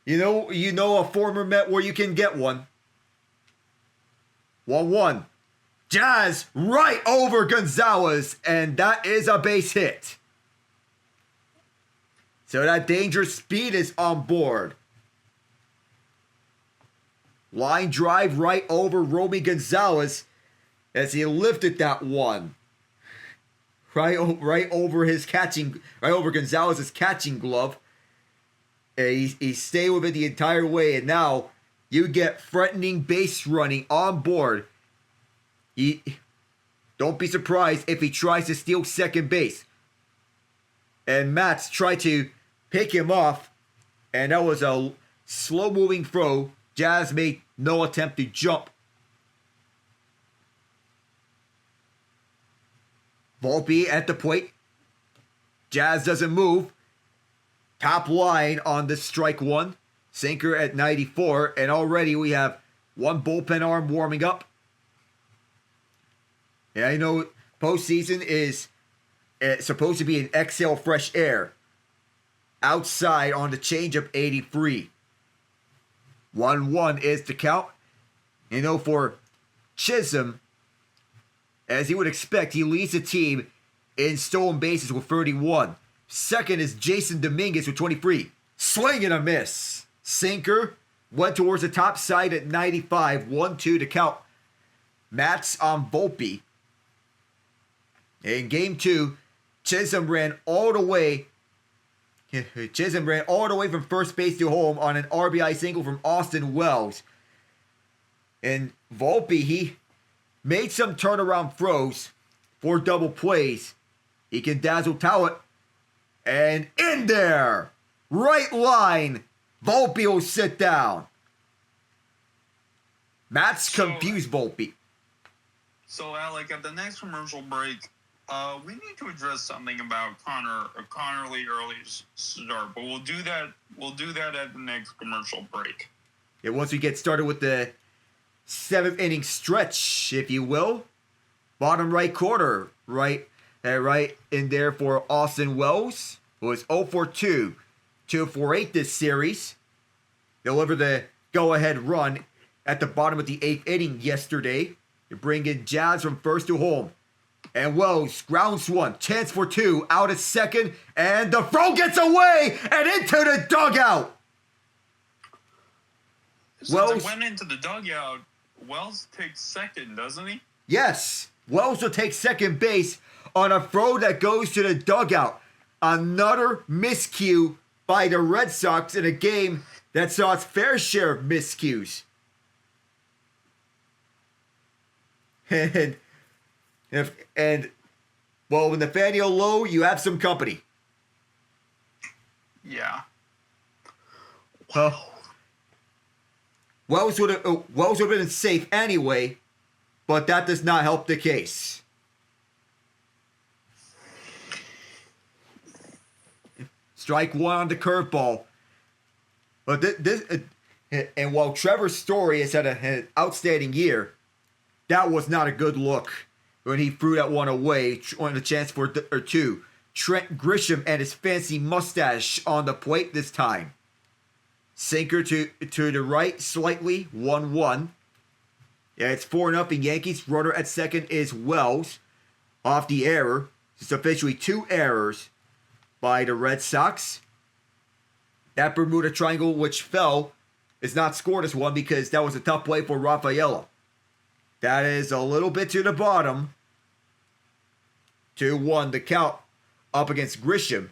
you know a former Met where you can get one. 1-1. Jazz right over Gonzalez, and that is a base hit. So that dangerous speed is on board. Line drive right over Romy Gonzalez as he lifted that one. Right over Gonzalez's catching glove. And he stayed with it the entire way, and now you get threatening base running on board. Don't be surprised if he tries to steal second base. And Matz tried to pick him off, and that was a slow-moving throw. Jazz made no attempt to jump. Volpe at the plate. Jazz doesn't move. Top line on this strike 1. Sinker at 94, and already we have one bullpen arm warming up. And I know postseason is supposed to be an exhale fresh air. Outside on the changeup 83. 1-1 is the count. For Chisholm, as you would expect, he leads the team in stolen bases with 31. Second is Jason Dominguez with 23. Swing and a miss. Sinker went towards the top side at 95. 1-2 to count. Matz on Volpe. In game 2, Chisholm ran all the way from first base to home on an RBI single from Austin Wells. And Volpe, he made some turnaround throws for double plays. He can dazzle talent. And in there, right line, Volpe will sit down. Matt's confused Volpe. So, Alec, at the next commercial break, we need to address something about Connor Lee Early's start, but we'll do that at the next commercial break. Yeah, once we get started with the 7th inning stretch, if you will. Bottom right corner, right in there for Austin Wells, who is 0 for 2 for 8 this series. Delivered the go-ahead run at the bottom of the 8th inning yesterday to bring in Jazz from first to home. And Wells grounds one, chance for 2, out at second, and the throw gets away and into the dugout. Since it went into the dugout, Wells takes second, doesn't he? Yes, Wells will take second base on a throw that goes to the dugout. Another miscue by the Red Sox in a game that saw its fair share of miscues. When the fan yell low, you have some company. Yeah. Wells would have been safe anyway, but that does not help the case. Strike 1 on the curveball. But and while Trevor Story has had an outstanding year, that was not a good look when he threw that one away on a chance for 2. Trent Grisham and his fancy mustache on the plate this time. Sinker to the right slightly, 1-1. Yeah, it's 4-0 Yankees. Runner at second is Wells. Off the error. It's officially 2 errors by the Red Sox. That Bermuda Triangle, which fell, is not scored as one because that was a tough play for Rafaela. That is a little bit to the bottom. 2-1 the count up against Grisham.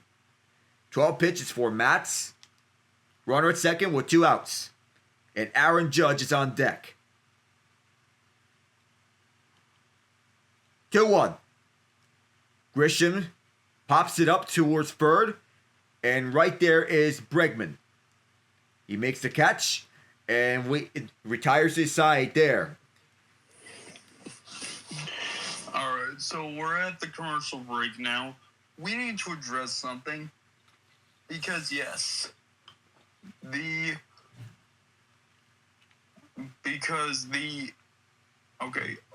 12 pitches for Mats. Runner at second with 2 outs. And Aaron Judge is on deck. 2-1. Grisham pops it up towards third. And right there is Bregman. He makes the catch and retires his side there. All right, so we're at the commercial break now. We need to address something because yes,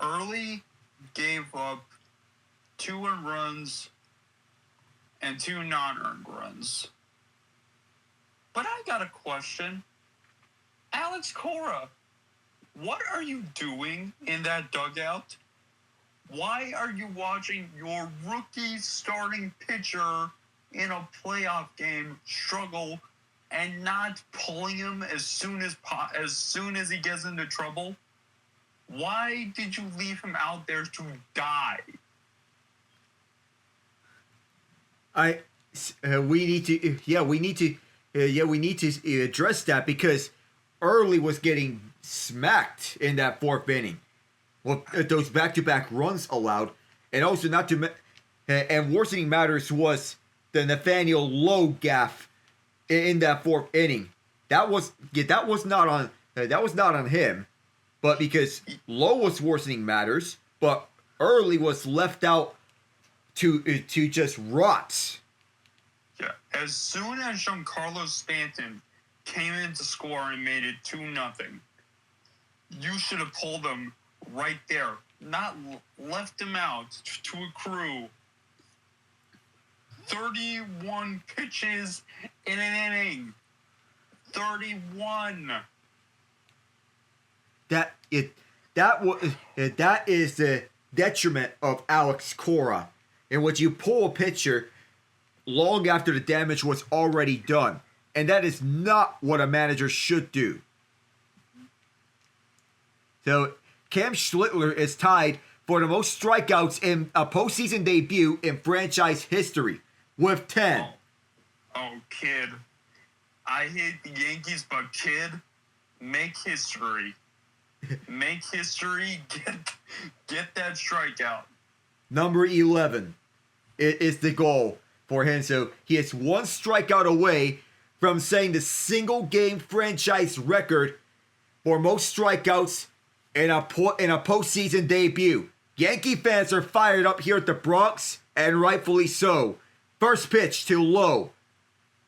Early gave up 2 earned runs and 2 non-earned runs. But I got a question. Alex Cora, what are you doing in that dugout? Why are you watching your rookie starting pitcher in a playoff game struggle and not pulling him as soon as he gets into trouble? Why did you leave him out there to die? We need to address that because Early was getting smacked in that 4th inning. Well, those back-to-back runs allowed, and also and worsening matters was the Nathaniel Lowe gaff in that 4th inning. That was not on him, but because Lowe was worsening matters, but Early was left out to just rot. Yeah, as soon as Giancarlo Stanton came in to score and made it 2-0, you should have pulled him right there, not left him out to accrue 31 pitches in an inning. 31. That is the detriment of Alex Cora, in which you pull a pitcher long after the damage was already done. And that is not what a manager should do. So, Cam Schlittler is tied for the most strikeouts in a postseason debut in franchise history with 10. Oh, kid. I hate the Yankees, but kid, make history. Make history. Get that strikeout. Number 11 is the goal for him. So he is 1 strikeout away from setting the single game franchise record for most strikeouts in a postseason debut. Yankee fans are fired up here at the Bronx, and rightfully so. First pitch to Lowe.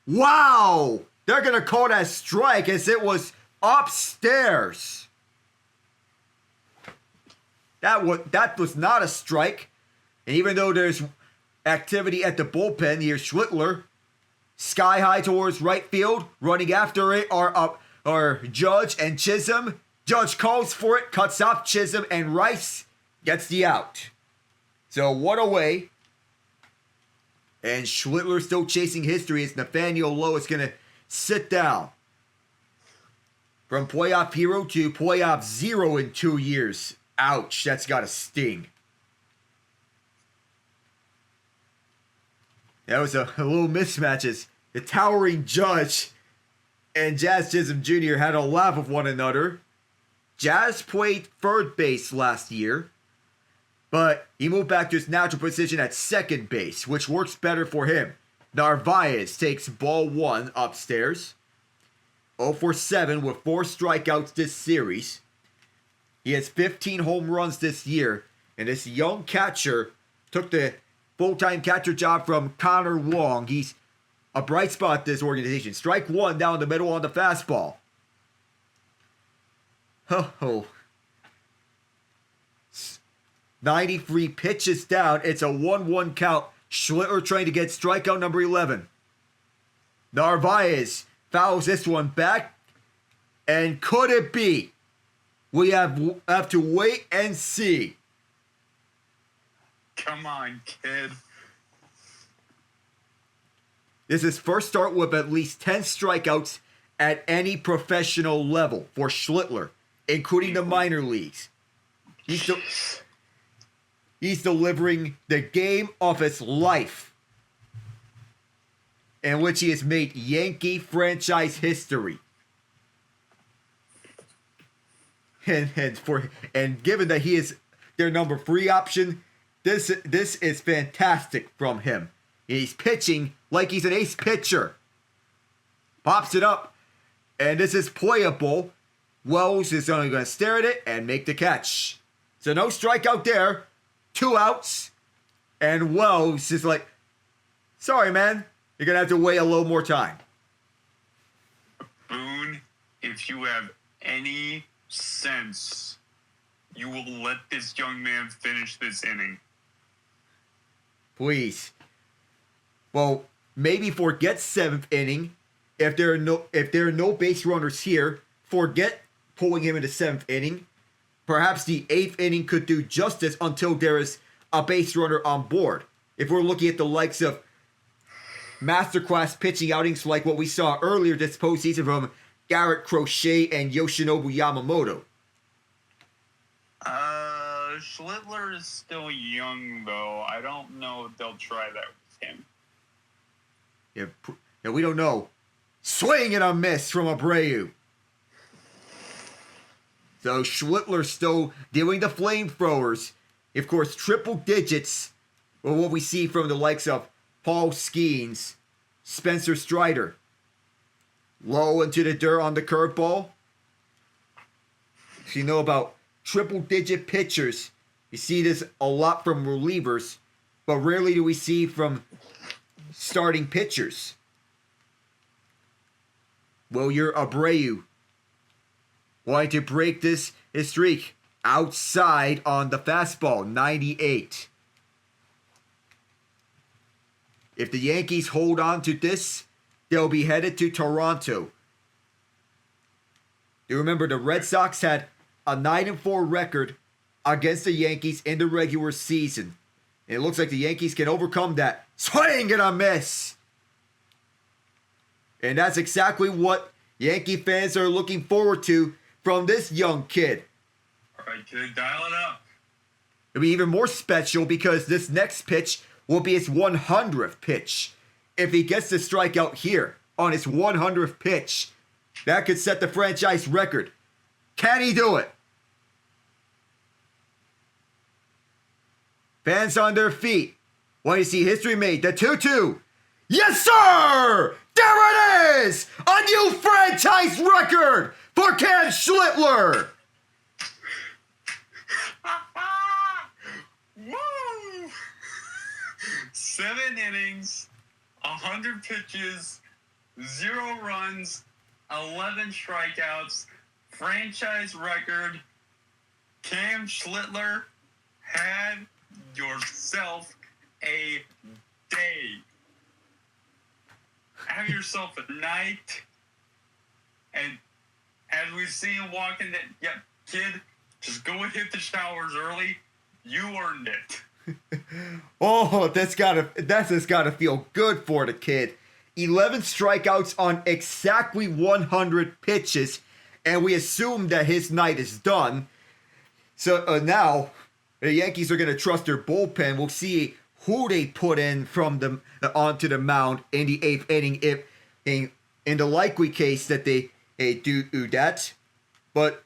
Wow! They're going to call that strike as it was upstairs. That was not a strike. And even though there's activity at the bullpen, here's Schlittler. Sky high towards right field. Running after it are Judge and Chisholm. Judge calls for it, cuts off Chisholm, and Rice gets the out. So 1 away. And Schlittler still chasing history as Nathaniel Lowe is going to sit down. From playoff hero to playoff zero in 2 years. Ouch, that's got to sting. That was a little mismatch as the towering Judge and Jazz Chisholm Jr. had a laugh with one another. Jazz played third base last year, but he moved back to his natural position at second base, which works better for him. Narvaez takes ball 1 upstairs. 0 for 7 with 4 strikeouts this series. He has 15 home runs this year, and this young catcher took the full-time catcher job from Connor Wong. He's a bright spot in this organization. Strike 1 down the middle on the fastball. Oh. 93 pitches down. It's a 1-1 count. Schlitter trying to get strikeout number 11. Narvaez fouls this one back. And could it be? We have to wait and see. Come on, kid. This is his first start with at least 10 strikeouts at any professional level for Schlittler, including the minor leagues. He's delivering the game of his life, in which he has made Yankee franchise history. And given that he is their number 3 option, this is fantastic from him. He's pitching like he's an ace pitcher. Pops it up, and this is playable. Wells is only going to stare at it and make the catch. So no strikeout there. 2 outs. And Wells is like, sorry, man. You're going to have to wait a little more time. Boone, if you have any sense, you will let this young man finish this inning. Please. Well, maybe forget 7th inning. If there are no base runners here, forget pulling him into 7th inning. Perhaps the 8th inning could do justice until there is a base runner on board. If we're looking at the likes of masterclass pitching outings like what we saw earlier this postseason from Garrett Crochet and Yoshinobu Yamamoto. Schlittler is still young, though. I don't know if they'll try that with him. Yeah, we don't know. Swing and a miss from Abreu. So Schlittler still doing the flamethrowers. Of course, triple digits are what we see from the likes of Paul Skeens, Spencer Strider. Low into the dirt on the curveball. So you know about triple digit pitchers. You see this a lot from relievers, but rarely do we see from starting pitchers. Well, you're Abreu wanting to break this streak outside on the fastball, 98. If the Yankees hold on to this, they'll be headed to Toronto. You remember the Red Sox had a 9-4 record against the Yankees in the regular season. And it looks like the Yankees can overcome that. Swing and a miss! And that's exactly what Yankee fans are looking forward to from this young kid. All right, kid, dial it up. It'll be even more special because this next pitch will be his 100th pitch. If he gets the strikeout here on his 100th pitch, that could set the franchise record. Can he do it? Fans on their feet. Want to see history made. The 2-2. Yes, sir! There it is! A new franchise record for Ken Schlittler! Woo! 7 innings, 100 pitches, 0 runs, 11 strikeouts, franchise record. Cam Schlittler, had yourself a day. Have yourself a night. And as we see him walking, yep, kid, just go and hit the showers early. You earned it. Oh, that's just gotta feel good for the kid. 11 strikeouts on exactly 100 pitches, and we assume that his night is done. So now the Yankees are gonna trust their bullpen. We'll see who they put in from the onto the mound in the 8th inning, if in the likely case that they do that. But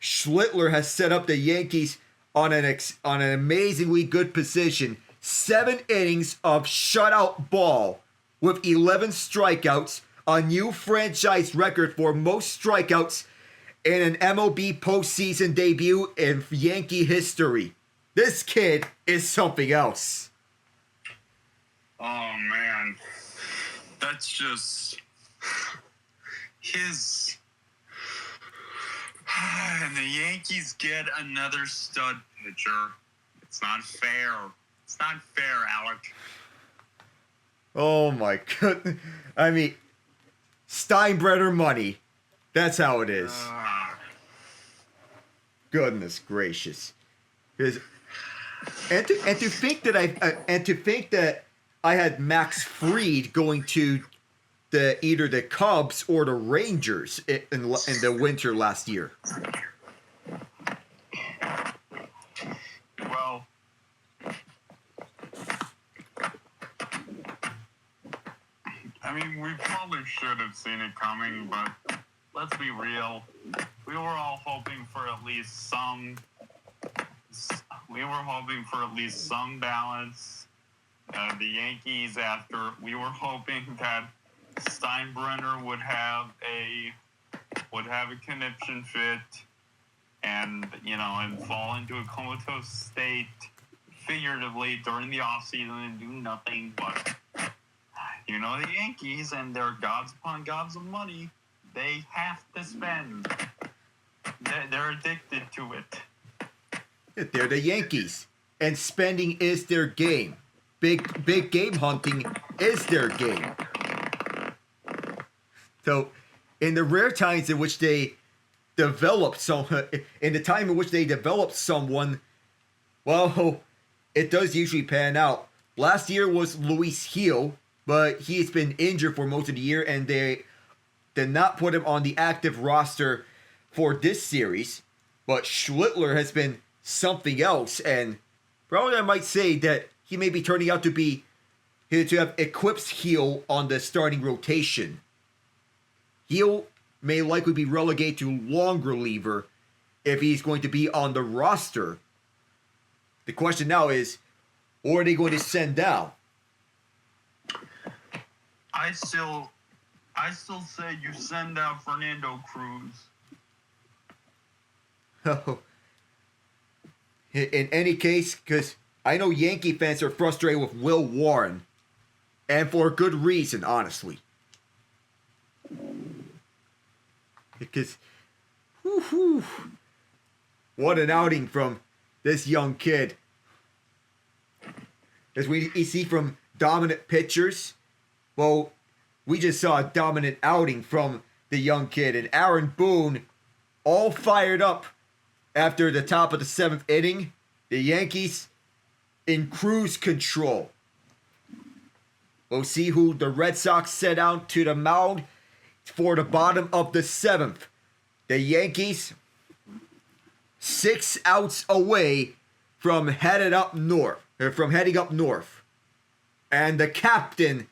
Schlittler has set up the Yankees on an amazingly good position. 7 innings of shutout ball with 11 strikeouts, a new franchise record for most strikeouts in an MLB postseason debut in Yankee history. This kid is something else. Oh, man. That's just his... And the Yankees get another stud pitcher. It's not fair. It's not fair, Alec. Oh, my goodness. I mean, Steinbrenner money. That's how it is. Goodness gracious. And to think that I had Max Fried going to either the Cubs or the Rangers in the winter last year. Well, I mean, we probably should have seen it coming, but let's be real. We were all hoping for at least some. We were hoping for at least some balance. The Yankees, after we were hoping that Steinbrenner would have a conniption fit, and fall into a comatose state figuratively during the offseason and do nothing. But the Yankees and their gods upon gods of money, they have to spend. They're addicted to it. They're the Yankees, and spending is their game. Big game hunting is their game. So, in the rare times in which they develop someone, well, it does usually pan out. Last year was Luis Gil, but he's been injured for most of the year, and they did not put him on the active roster for this series. But Schlittler has been something else, and probably I might say that he may be turning out to have eclipsed Gil on the starting rotation. Gil may likely be relegated to long reliever if he's going to be on the roster. The question now is, or are they going to send down? I still say you send out Fernando Cruz. Oh. In any case, because I know Yankee fans are frustrated with Will Warren, and for good reason, honestly. Because, what an outing from this young kid. As we see from dominant pitchers, well, we just saw a dominant outing from the young kid. And Aaron Boone, all fired up after the top of the 7th inning. The Yankees in cruise control. We'll see who the Red Sox set out to the mound for the bottom of the 7th. The Yankees 6 outs away from heading up north. And the captain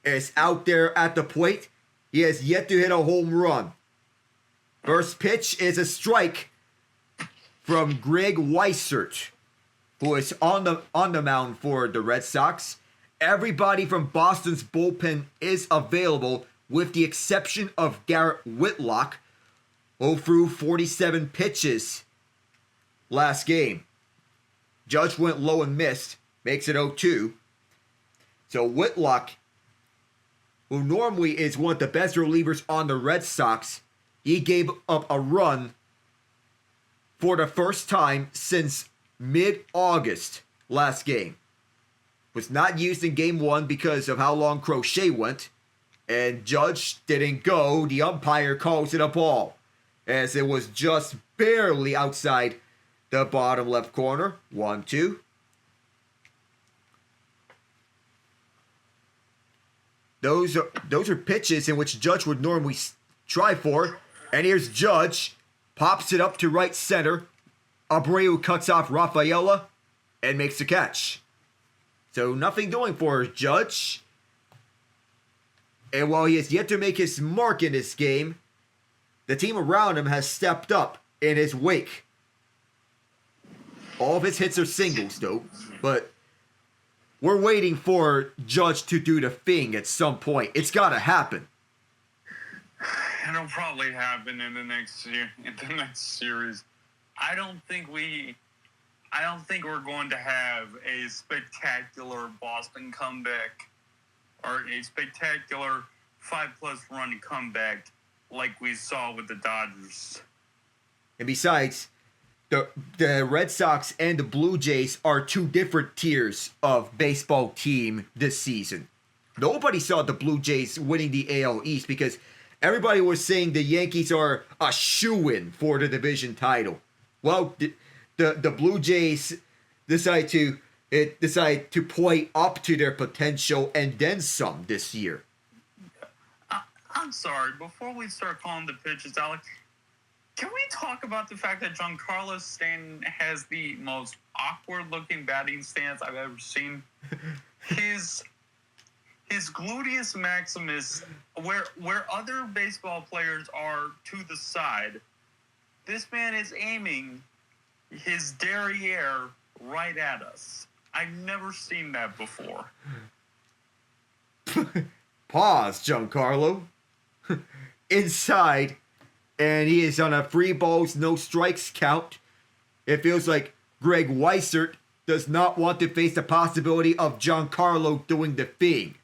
is out there at the plate. He has yet to hit a home run. First pitch is a strike from Greg Weissert, who is on the mound for the Red Sox. Everybody from Boston's bullpen is available, with the exception of Garrett Whitlock, who threw 47 pitches last game. Judge went low and missed, makes it 0-2. So Whitlock, who normally is one of the best relievers on the Red Sox, he gave up a run for the first time since mid-August last game. Was not used in game 1 because of how long Crochet went, and Judge didn't go. The umpire calls it a ball, as it was just barely outside the bottom left corner. 1-2. Those are pitches in which Judge would normally try for. And here's Judge. Pops it up to right center. Abreu cuts off Rafaela and makes the catch. So nothing doing for Judge. And while he has yet to make his mark in this game, the team around him has stepped up in his wake. All of his hits are singles, though. But we're waiting for Judge to do the thing at some point. It's got to happen. It'll probably happen in the next series. I don't think we're going to have a spectacular Boston comeback or a spectacular 5+ run comeback like we saw with the Dodgers. And besides, the Red Sox and the Blue Jays are 2 different tiers of baseball team this season. Nobody saw the Blue Jays winning the AL East because everybody was saying the Yankees are a shoo-in for the division title. Well, the Blue Jays decide to it decided to play up to their potential and then some this year. I'm sorry. Before we start calling the pitches, Alex, can we talk about the fact that Giancarlo Stanton has the most awkward-looking batting stance I've ever seen? His gluteus maximus, where other baseball players are to the side, this man is aiming his derriere right at us. I've never seen that before. Pause, Giancarlo. Inside, and he is on a 3 balls, no strikes count. It feels like Greg Weissert does not want to face the possibility of Giancarlo doing the thing.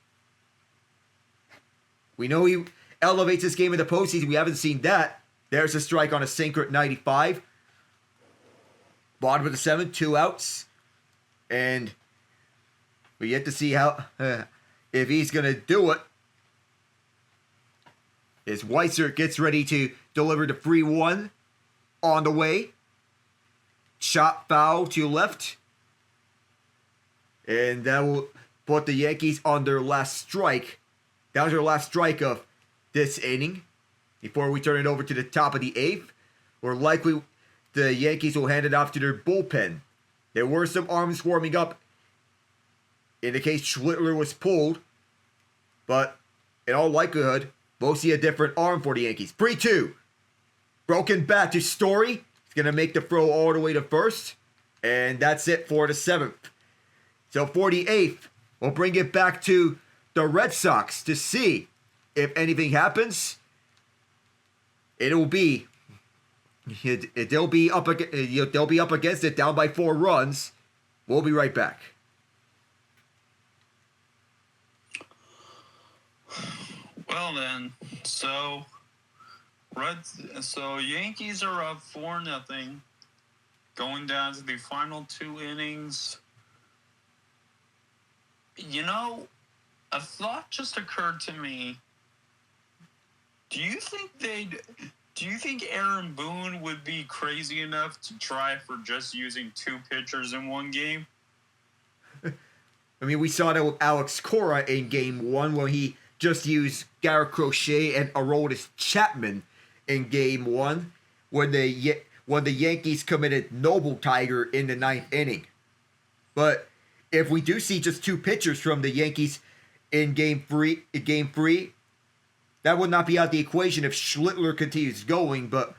We know he elevates this game in the postseason. We haven't seen that. There's a strike on a sinker at 95. Bottom of the 7th, 2 outs. And we yet to see how if he's going to do it. As Weissert gets ready to deliver the 3-1 on the way. Shot foul to left. And that will put the Yankees on their last strike. That was their last strike of this inning. Before we turn it over to the top of the 8th, where likely the Yankees will hand it off to their bullpen. There were some arms warming up in the case Schlittler was pulled. But in all likelihood, we'll see a different arm for the Yankees. 3-2. Broken bat to Story. He's going to make the throw all the way to first. And that's it for the 7th. So for the 8th, we'll bring it back to the Red Sox to see if anything happens. They'll be up against it, down by 4 runs. We'll be right back. Well then, so Yankees are up 4-0, going down to the final 2 innings. You know, a thought just occurred to me. Do you think Aaron Boone would be crazy enough to try for just using 2 pitchers in one game? I mean, we saw that with Alex Cora in Game 1 when he just used Garrett Crochet and Aroldis Chapman in Game 1 when the Yankees committed Noble Tiger in the 9th inning. But if we do see just 2 pitchers from the Yankees in Game 3, that would not be out of the equation if Schlittler continues going. But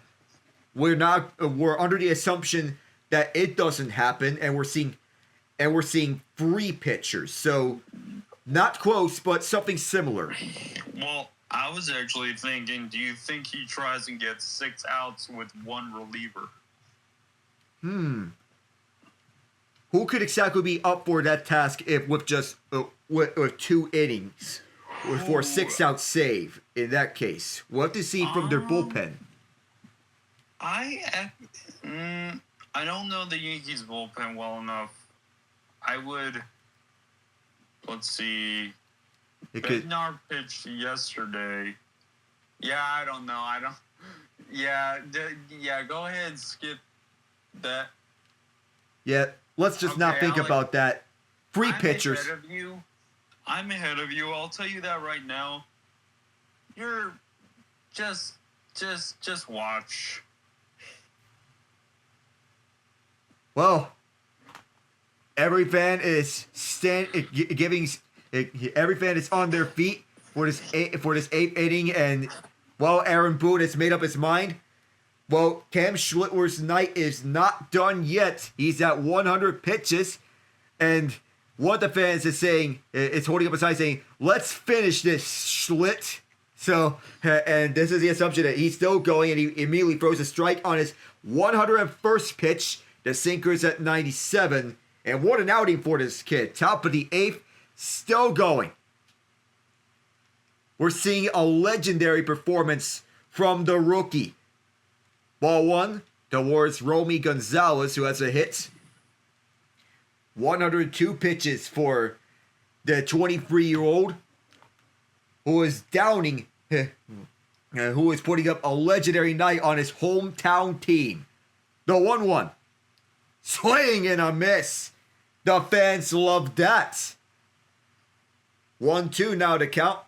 we're under the assumption that it doesn't happen, and we're seeing 3 pitchers. So not close, but something similar. Well, I was actually thinking, do you think he tries and gets 6 outs with 1 reliever? Who could exactly be up for that task if with just with 2 innings for a 6-out save in that case? We'll have to see from their bullpen. I don't know the Yankees bullpen well enough. I would. Let's see. Bednar pitched yesterday. Yeah, I don't know. Yeah, go ahead and skip that. Yeah, let's just not think about that. 3 pitchers. I'm ahead of you. I'll tell you that right now. You're just watch. Well, every fan is every fan is on their feet for this 8th inning, and Aaron Boone has made up his mind. Well, Cam Schlittler's night is not done yet. He's at 100 pitches, and one of the fans is holding up a sign saying, "Let's finish this, Schlitt." So, and this is the assumption that he's still going, and he immediately throws a strike on his 101st pitch. The sinker's at 97. And what an outing for this kid. Top of the 8th, still going. We're seeing a legendary performance from the rookie. Ball 1 towards Romy Gonzalez, who has a hit. 102 pitches for the 23-year-old, who is downing, who is putting up a legendary night on his hometown team. The 1-1. Swing and a miss. The fans love that. 1-2 now to count.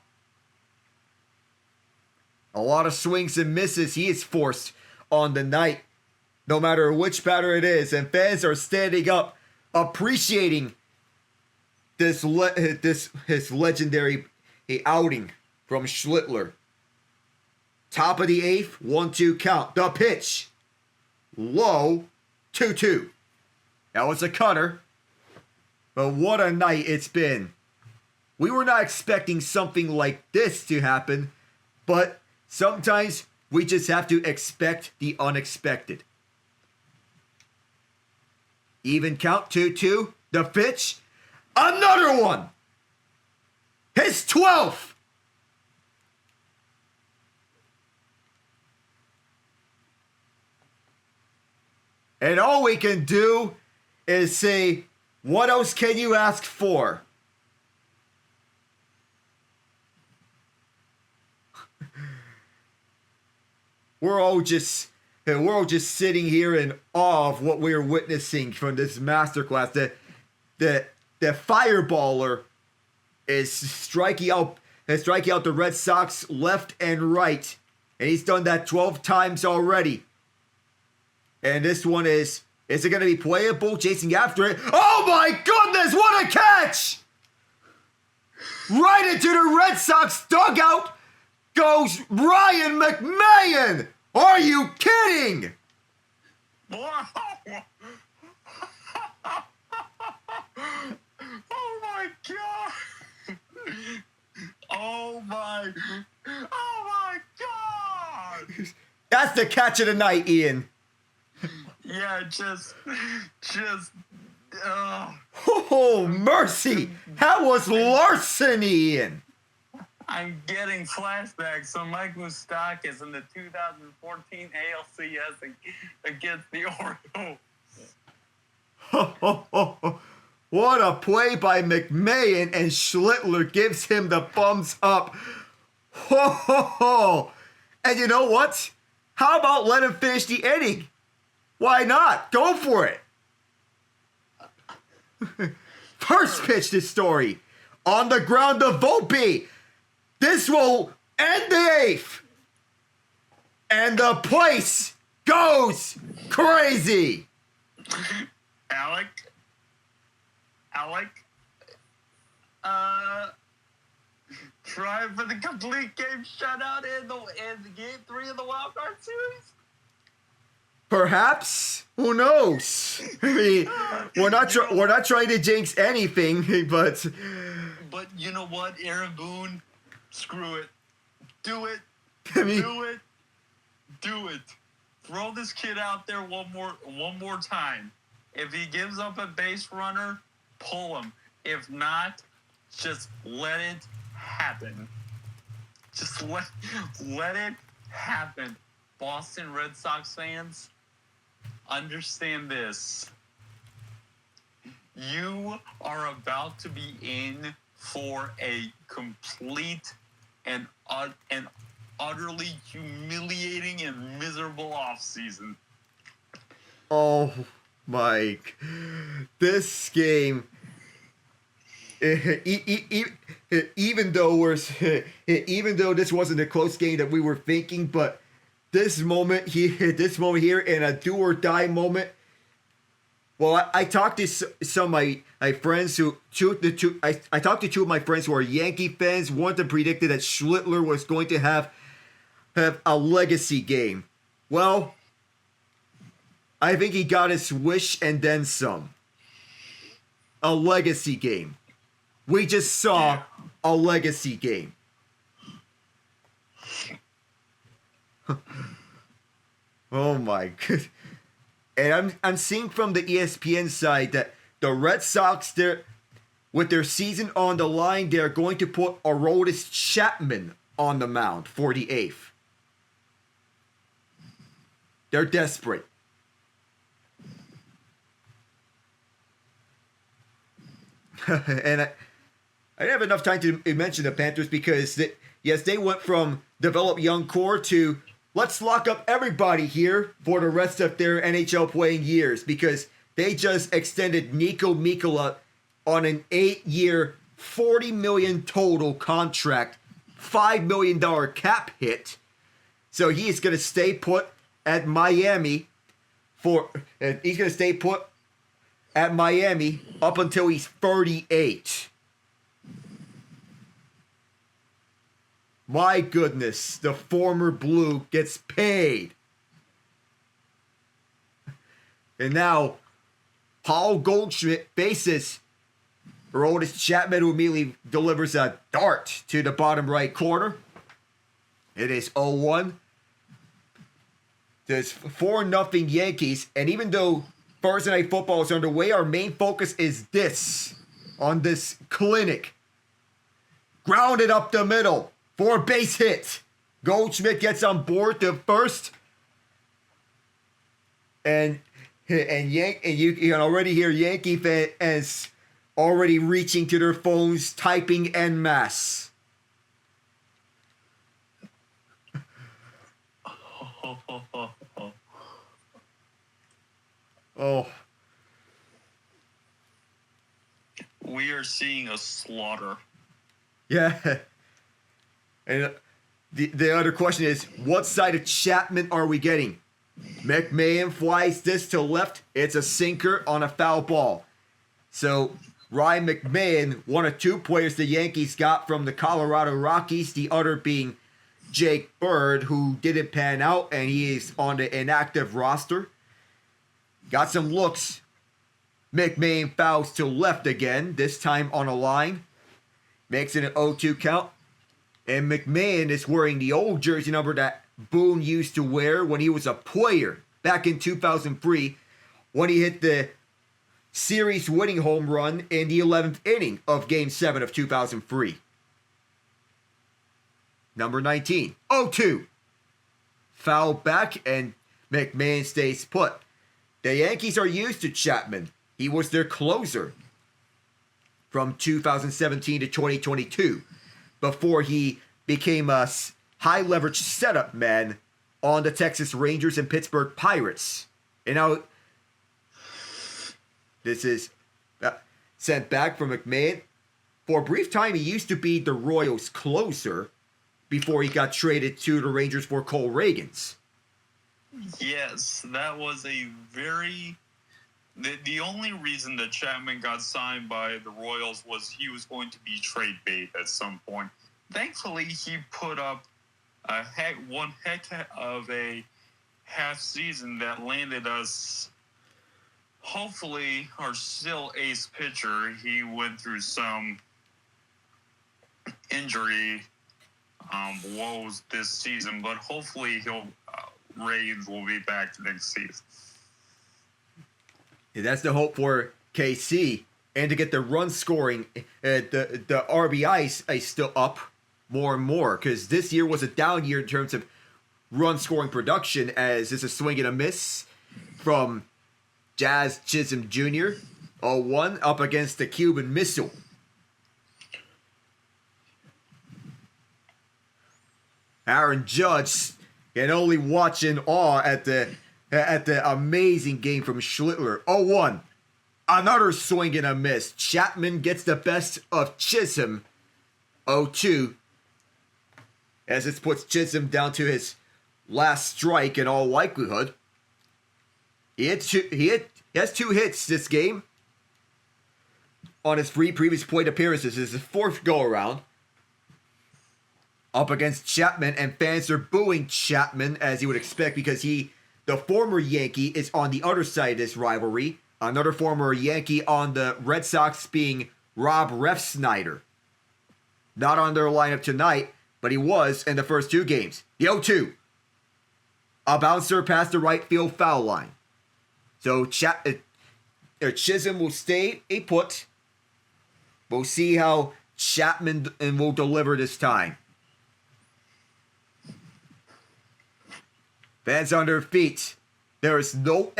A lot of swings and misses he is forced on the night, no matter which batter it is, and fans are standing up, appreciating his legendary outing from Schlittler. Top of the eighth, 1-2 count. The pitch, low, 2-2. That was a cutter, but what a night it's been. We were not expecting something like this to happen, but sometimes we just have to expect the unexpected. Even count, 2-2. The pitch, another one. His 12th. And all we can do is say, what else can you ask for? We're all just sitting here in awe of what we're witnessing from this masterclass. The fireballer is striking out the Red Sox left and right, and he's done that 12 times already. And this one is it going to be playable? Chasing after it. Oh my goodness, what a catch! Right into the Red Sox dugout goes Ryan McMahon! Are you kidding? Wow! Oh my god! Oh my god! That's the catch of the night, Ian. Yeah, just. Oh, mercy! That was larceny, Ian. I'm getting flashbacks. So Mike Moustakas in the 2014 ALCS against the Orioles. What a play by McMahon, and Schlittler gives him the thumbs up. And you know what? How about let him finish the inning? Why not? Go for it. First pitch to Story. On the ground to Volpe. This will end the eighth. And the place goes crazy. Alec, try for the complete game shutout in the game 3 of the wild card series. Perhaps. Who knows? I mean, we're not trying to jinx anything, but you know what, Aaron Boone, screw it, do it, I mean, do it. Throw this kid out there one more time. If he gives up a base runner, pull him. If not, just let it happen. Just let it happen. Boston Red Sox fans, understand this. You are about to be in for a complete and utterly humiliating and miserable offseason. oh Mike, this game, even though this wasn't a close game that we were thinking, but this moment here in a do or die moment. Well, I talked to some of my friends I talked to two of my friends who are Yankee fans. One of them predicted that Schlittler was going to have a legacy game. Well, I think he got his wish and then some. A legacy game. We just saw a legacy game. Oh my god. And I'm seeing from the ESPN side that the Red Sox, with their season on the line, they're going to put Aroldis Chapman on the mound for the eighth. They're desperate. And I didn't have enough time to mention the Panthers because, they went from develop young core to let's lock up everybody here for the rest of their NHL playing years, because they just extended Nico Mikkola on an 8-year, $40 million total contract, $5 million cap hit. So he's going to stay put at Miami up until he's 38. My goodness, the former Blue gets paid. And now, Paul Goldschmidt faces Aroldis Chapman, who immediately delivers a dart to the bottom right corner. It is 0-1. There's 4-0 Yankees, and even though Thursday Night Football is underway, our main focus is on this clinic. Grounded up the middle for a base hit. Goldschmidt gets on board to first. And you can already hear Yankee fans already reaching to their phones, typing en masse. Oh. We are seeing a slaughter. Yeah. And the other question is, what side of Chapman are we getting? McMahon flies this to left. It's a sinker on a foul ball. So Ryan McMahon, one of two players the Yankees got from the Colorado Rockies, the other being Jake Bird, who didn't pan out, and he is on the inactive roster. Got some looks. McMahon fouls to left again, this time on a line. Makes it an 0-2 count. And McMahon is wearing the old jersey number that Boone used to wear when he was a player back in 2003, when he hit the series winning home run in the 11th inning of Game 7 of 2003. Number 19, 0-2. Foul back, and McMahon stays put. The Yankees are used to Chapman. He was their closer from 2017 to 2022 before he became a high leverage setup man on the Texas Rangers and Pittsburgh Pirates. And now this is sent back from McMahon. For a brief time, he used to be the Royals closer before he got traded to the Rangers for Cole Reagans. Yes, that was a very... The only reason that Chapman got signed by the Royals was he was going to be trade bait at some point. Thankfully, he put up one heck of a half season that landed us, hopefully, our still ace pitcher. He went through some injury woes this season, but hopefully Reagans will be back next season. Yeah, that's the hope for KC. And to get the run scoring, the RBIs is still up more and more, because this year was a down year in terms of run scoring production, as it's a swing and a miss from Jazz Chisholm Jr. 0-1 up against the Cuban Missile. Aaron Judge can only watch in awe at the amazing game from Schlittler. 0-1. Another swing and a miss. Chapman gets the best of Chisholm. 0-2. As it puts Chisholm down to his last strike in all likelihood. He has two hits this game. On his 3 previous plate appearances. This is his 4th go-around. Up against Chapman, and fans are booing Chapman, as you would expect, because the former Yankee, is on the other side of this rivalry. Another former Yankee on the Red Sox being Rob Refsnyder. Not on their lineup tonight, but he was in the first 2 games. The 0-2. A bouncer past the right field foul line. So Chisholm will stay a put. We'll see how Chapman will deliver this time. Fans on their feet. There's no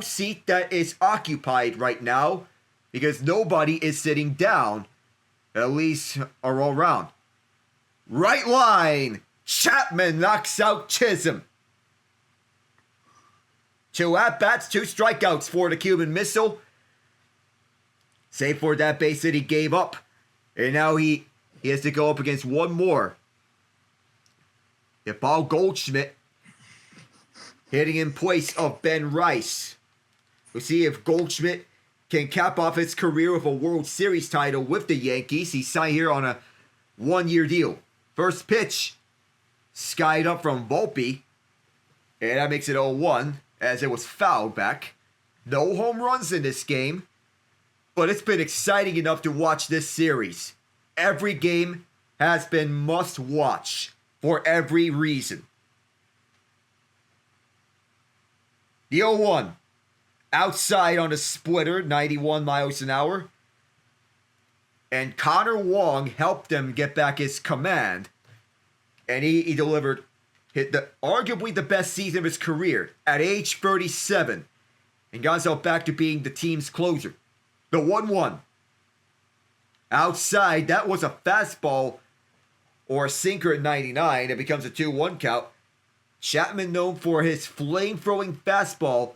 seat that is occupied right now, because nobody is sitting down, at least all around. Right line. Chapman knocks out Chisholm. 2 at-bats, 2 strikeouts for the Cuban Missile. Save for that base that he gave up. And now he has to go up against one more. Paul Goldschmidt hitting in place of Ben Rice. We'll see if Goldschmidt can cap off his career with a World Series title with the Yankees. He signed here on a 1-year deal. First pitch, skied up from Volpe. And that makes it 0-1 as it was fouled back. No home runs in this game. But it's been exciting enough to watch this series. Every game has been must watch for every reason. The 0-1. Outside on a splitter, 91 miles an hour. And Connor Wong helped them get back his command. And he delivered arguably the best season of his career at age 37. And got himself back to being the team's closer. The 1-1. Outside, that was a fastball or a sinker at 99. It becomes a 2-1 count. Chapman, known for his flame-throwing fastball,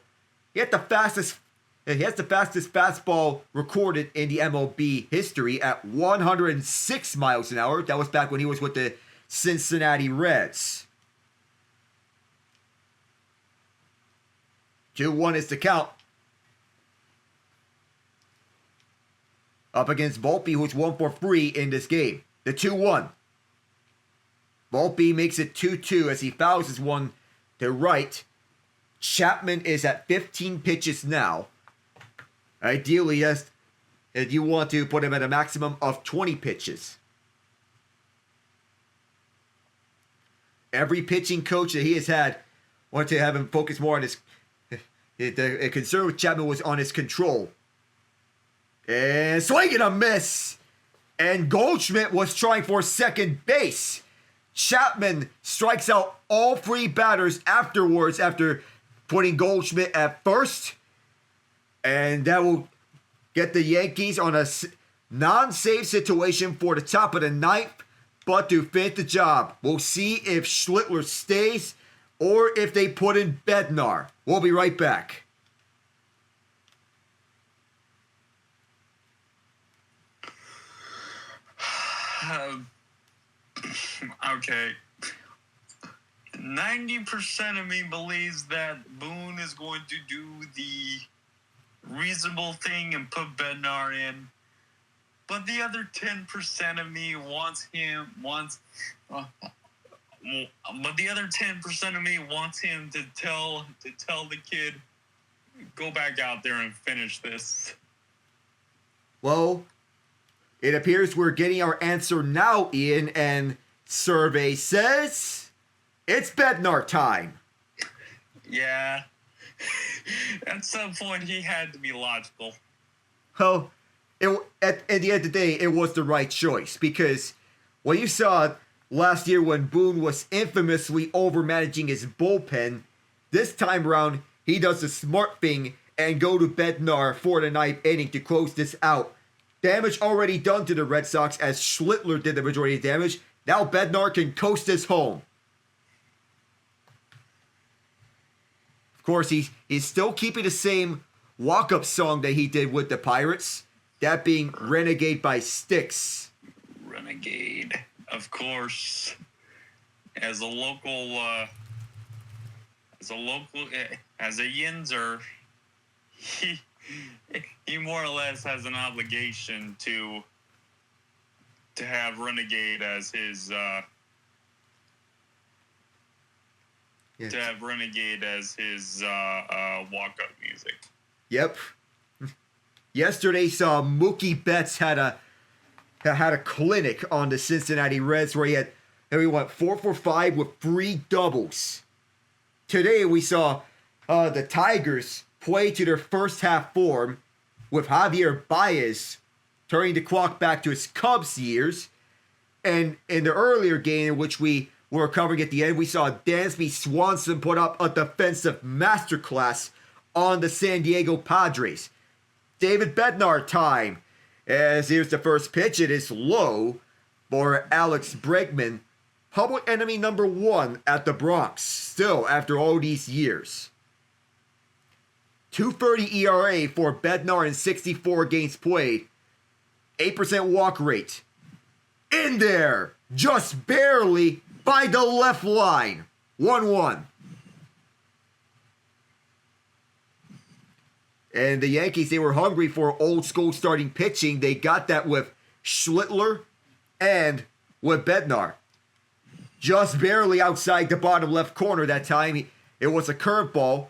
he has the fastest fastball recorded in the MLB history at 106 miles an hour. That was back when he was with the Cincinnati Reds. 2-1 is the count. Up against Volpe, who's 1 for 3 in this game. The 2-1. Volpe makes it 2-2 as he fouls his one to right. Chapman is at 15 pitches now. Ideally, yes, if you want to put him at a maximum of 20 pitches. Every pitching coach that he has had wanted to have him focus more on his... The concern with Chapman was on his control. And swing and a miss. And Goldschmidt was trying for second base. Chapman strikes out all 3 batters afterwards after putting Goldschmidt at first. And that will get the Yankees on a non-save situation for the top of the 9th. But to finish the job, we'll see if Schlittler stays or if they put in Bednar. We'll be right back. Okay. 90% of me believes that Boone is going to do the reasonable thing and put Bednar in. But the other 10% of me wants him to tell the kid, go back out there and finish this. Well, it appears we're getting our answer now, Ian, and survey says it's Bednar time. Yeah. At some point, he had to be logical. Well, at the end of the day, it was the right choice because what you saw last year when Boone was infamously overmanaging his bullpen, this time around, he does the smart thing and go to Bednar for the 9th inning to close this out. Damage already done to the Red Sox as Schlittler did the majority of damage. Now Bednar can coast this home. Of course, he's still keeping the same walk-up song that he did with the Pirates. That being Renegade by Styx. Renegade, of course. As a Yinzer, he more or less has an obligation to have Renegade as his walk-up music. Yep. Yesterday saw Mookie Betts had a clinic on the Cincinnati Reds where he went 4 for 5 with 3 doubles. Today we saw the Tigers play to their first half form with Javier Baez turning the clock back to his Cubs years. And in the earlier game, in which we were covering at the end, we saw Dansby Swanson put up a defensive masterclass on the San Diego Padres. David Bednar time. As here's the first pitch. It is low for Alex Bregman. Public enemy number 1 at the Bronx. Still, after all these years. .230 ERA for Bednar in 64 games played. 8% walk rate. In there, just barely by the left line. 1-1. And the Yankees, they were hungry for old school starting pitching. They got that with Schlittler and with Bednar. Just barely outside the bottom left corner that time. It was a curveball.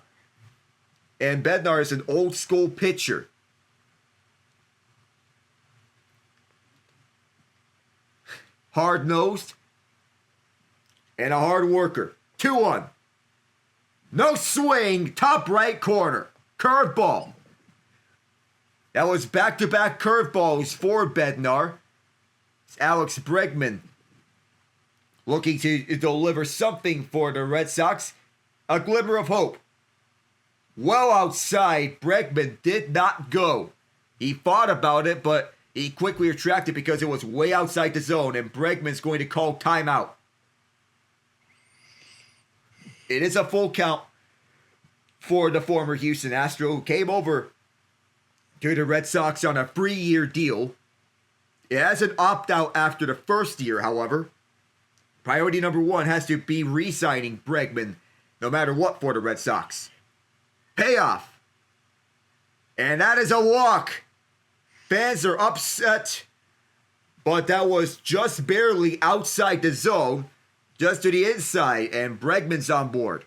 And Bednar is an old school pitcher. Hard-nosed and a hard worker. 2-1. No swing, top right corner. Curveball. That was back-to-back curveballs for Bednar. It's Alex Bregman looking to deliver something for the Red Sox. A glimmer of hope. Well outside, Bregman did not go. He thought about it, but he quickly retracted because it was way outside the zone, and Bregman's going to call timeout. It is a full count for the former Houston Astro, who came over to the Red Sox on a 3-year deal. It has an opt-out after the first year, however. Priority number one has to be re-signing Bregman, no matter what, for the Red Sox. Payoff. And that is a walk. Fans are upset, but that was just barely outside the zone, just to the inside, and Bregman's on board.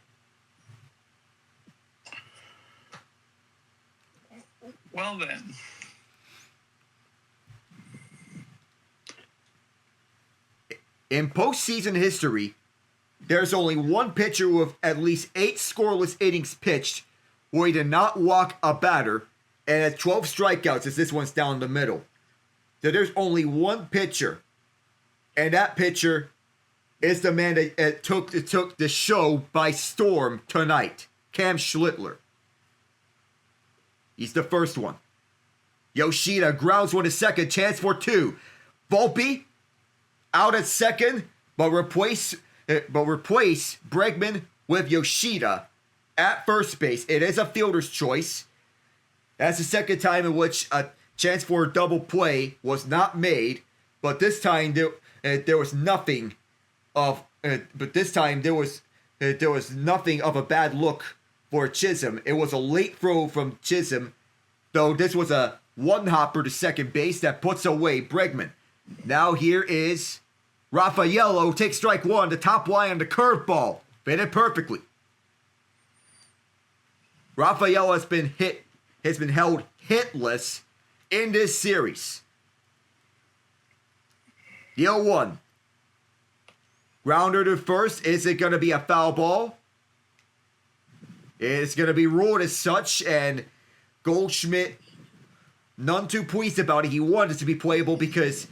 Well then. In postseason history, there's only one pitcher with at least 8 scoreless innings pitched where he did not walk a batter and had 12 strikeouts, as this one's down the middle. So there's only one pitcher, and that pitcher is the man that took the show by storm tonight, Cam Schlittler. He's the first one. Yoshida grounds one to second, chance for 2. Volpe out at second, but replace Bregman with Yoshida at first base. It is a fielder's choice. That's the second time in which a chance for a double play was not made, but this time there was nothing of. But this time there was nothing of a bad look for Chisholm. It was a late throw from Chisholm, though this was a one-hopper to second base that puts away Bregman. Now here is Raffaello, takes strike one, the top line on the curveball. Fitted perfectly. Raffaello has been held hitless in this series. The 0-1. Grounder to first. Is it going to be a foul ball? It's going to be ruled as such, and Goldschmidt, none too pleased about it. He wanted it to be playable because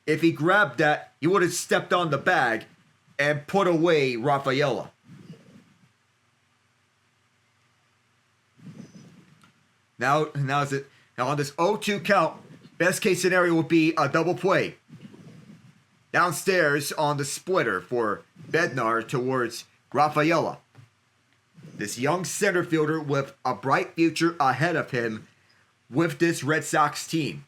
if he grabbed that, he would have stepped on the bag and put away Raffaello. Now on this 0-2 count, best case scenario would be a double play. Downstairs on the splitter for Bednar towards Raffaello. This young center fielder with a bright future ahead of him with this Red Sox team.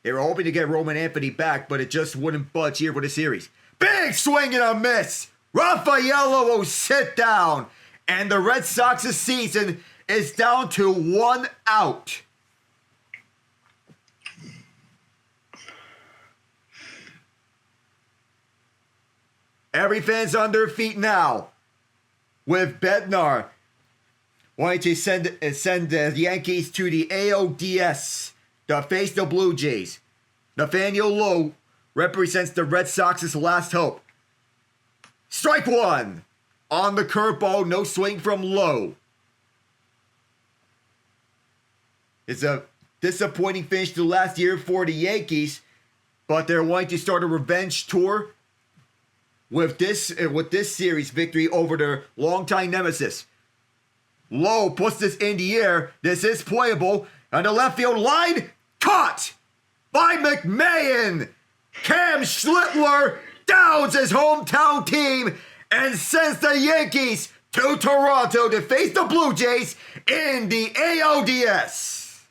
They were hoping to get Roman Anthony back, but it just wouldn't budge here for the series. Big swing and a miss. Raffaello will sit down, and the Red Sox's season is down to 1 out. Every fan's on their feet now, with Bednar wanting to send the Yankees to the ALDS to face the Blue Jays. Nathaniel Lowe represents the Red Sox's last hope. Strike one on the curveball, no swing from Lowe. It's a disappointing finish to last year for the Yankees, but they're wanting to start a revenge tour with this series victory over their longtime nemesis. Lowe puts this in the air. This is playable. On the left field line, caught by McMahon. Cam Schlittler downs his hometown team and sends the Yankees to Toronto to face the Blue Jays in the ALDS.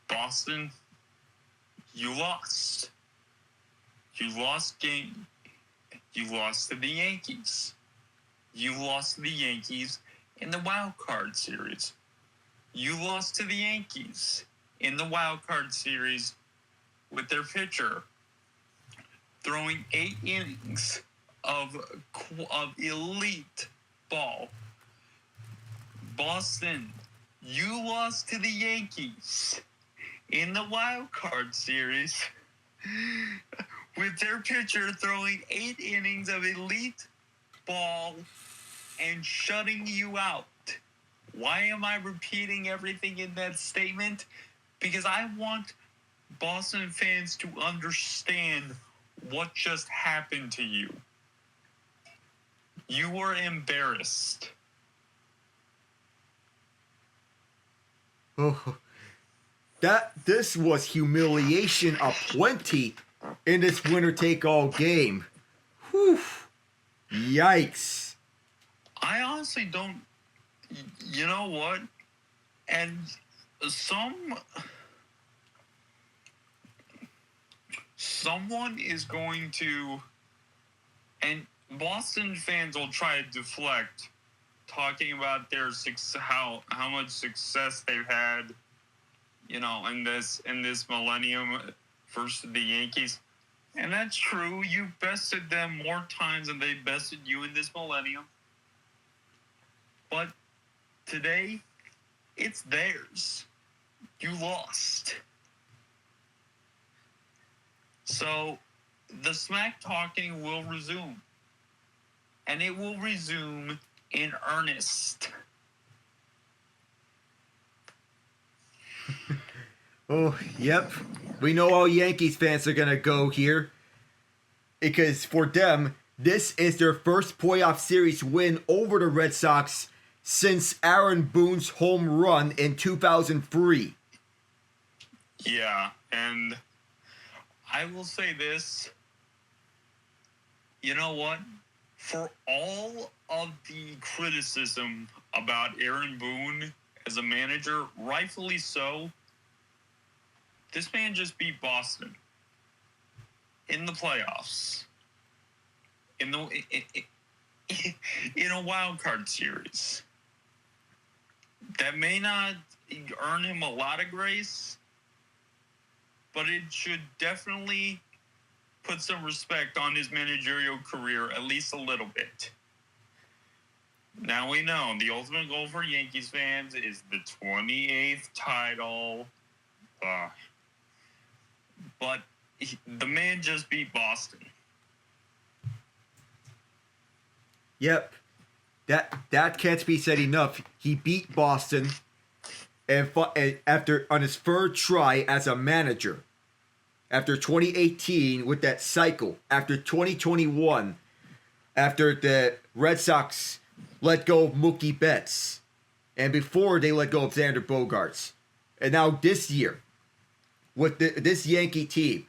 Boston, you lost. You lost game. You lost to the Yankees. You lost to the Yankees in the wild card series. You lost to the Yankees in the wild card series with their pitcher throwing 8 innings of elite ball. Boston, you lost to the Yankees in the wild card series with their pitcher throwing 8 innings of elite ball and shutting you out. Why am I repeating everything in that statement? Because I want Boston fans to understand what just happened to you. You were embarrassed. Oh, this was humiliation aplenty in this winner-take-all game. Whew. Yikes. I honestly don't. You know what? And someone is going to, and Boston fans will try to deflect, talking about their how much success they've had, in this millennium versus the Yankees. And that's true. You bested them more times than they bested you in this millennium. But today, it's theirs. You lost. So, the smack talking will resume. And it will resume in earnest. Oh, yep. We know all Yankees fans are going to go here. Because for them, this is their first playoff series win over the Red Sox since Aaron Boone's home run in 2003. Yeah, and I will say this. You know what? For all of the criticism about Aaron Boone as a manager, rightfully so, this man just beat Boston in the playoffs, in a wild card series. That may not earn him a lot of grace, but it should definitely put some respect on his managerial career, at least a little bit. Now we know the ultimate goal for Yankees fans is the 28th title. But the man just beat Boston. Yep. That can't be said enough. He beat Boston and after on his third try as a manager. After 2018 with that cycle. After 2021. After the Red Sox let go of Mookie Betts. And before they let go of Xander Bogaerts. And now this year, with this Yankee team,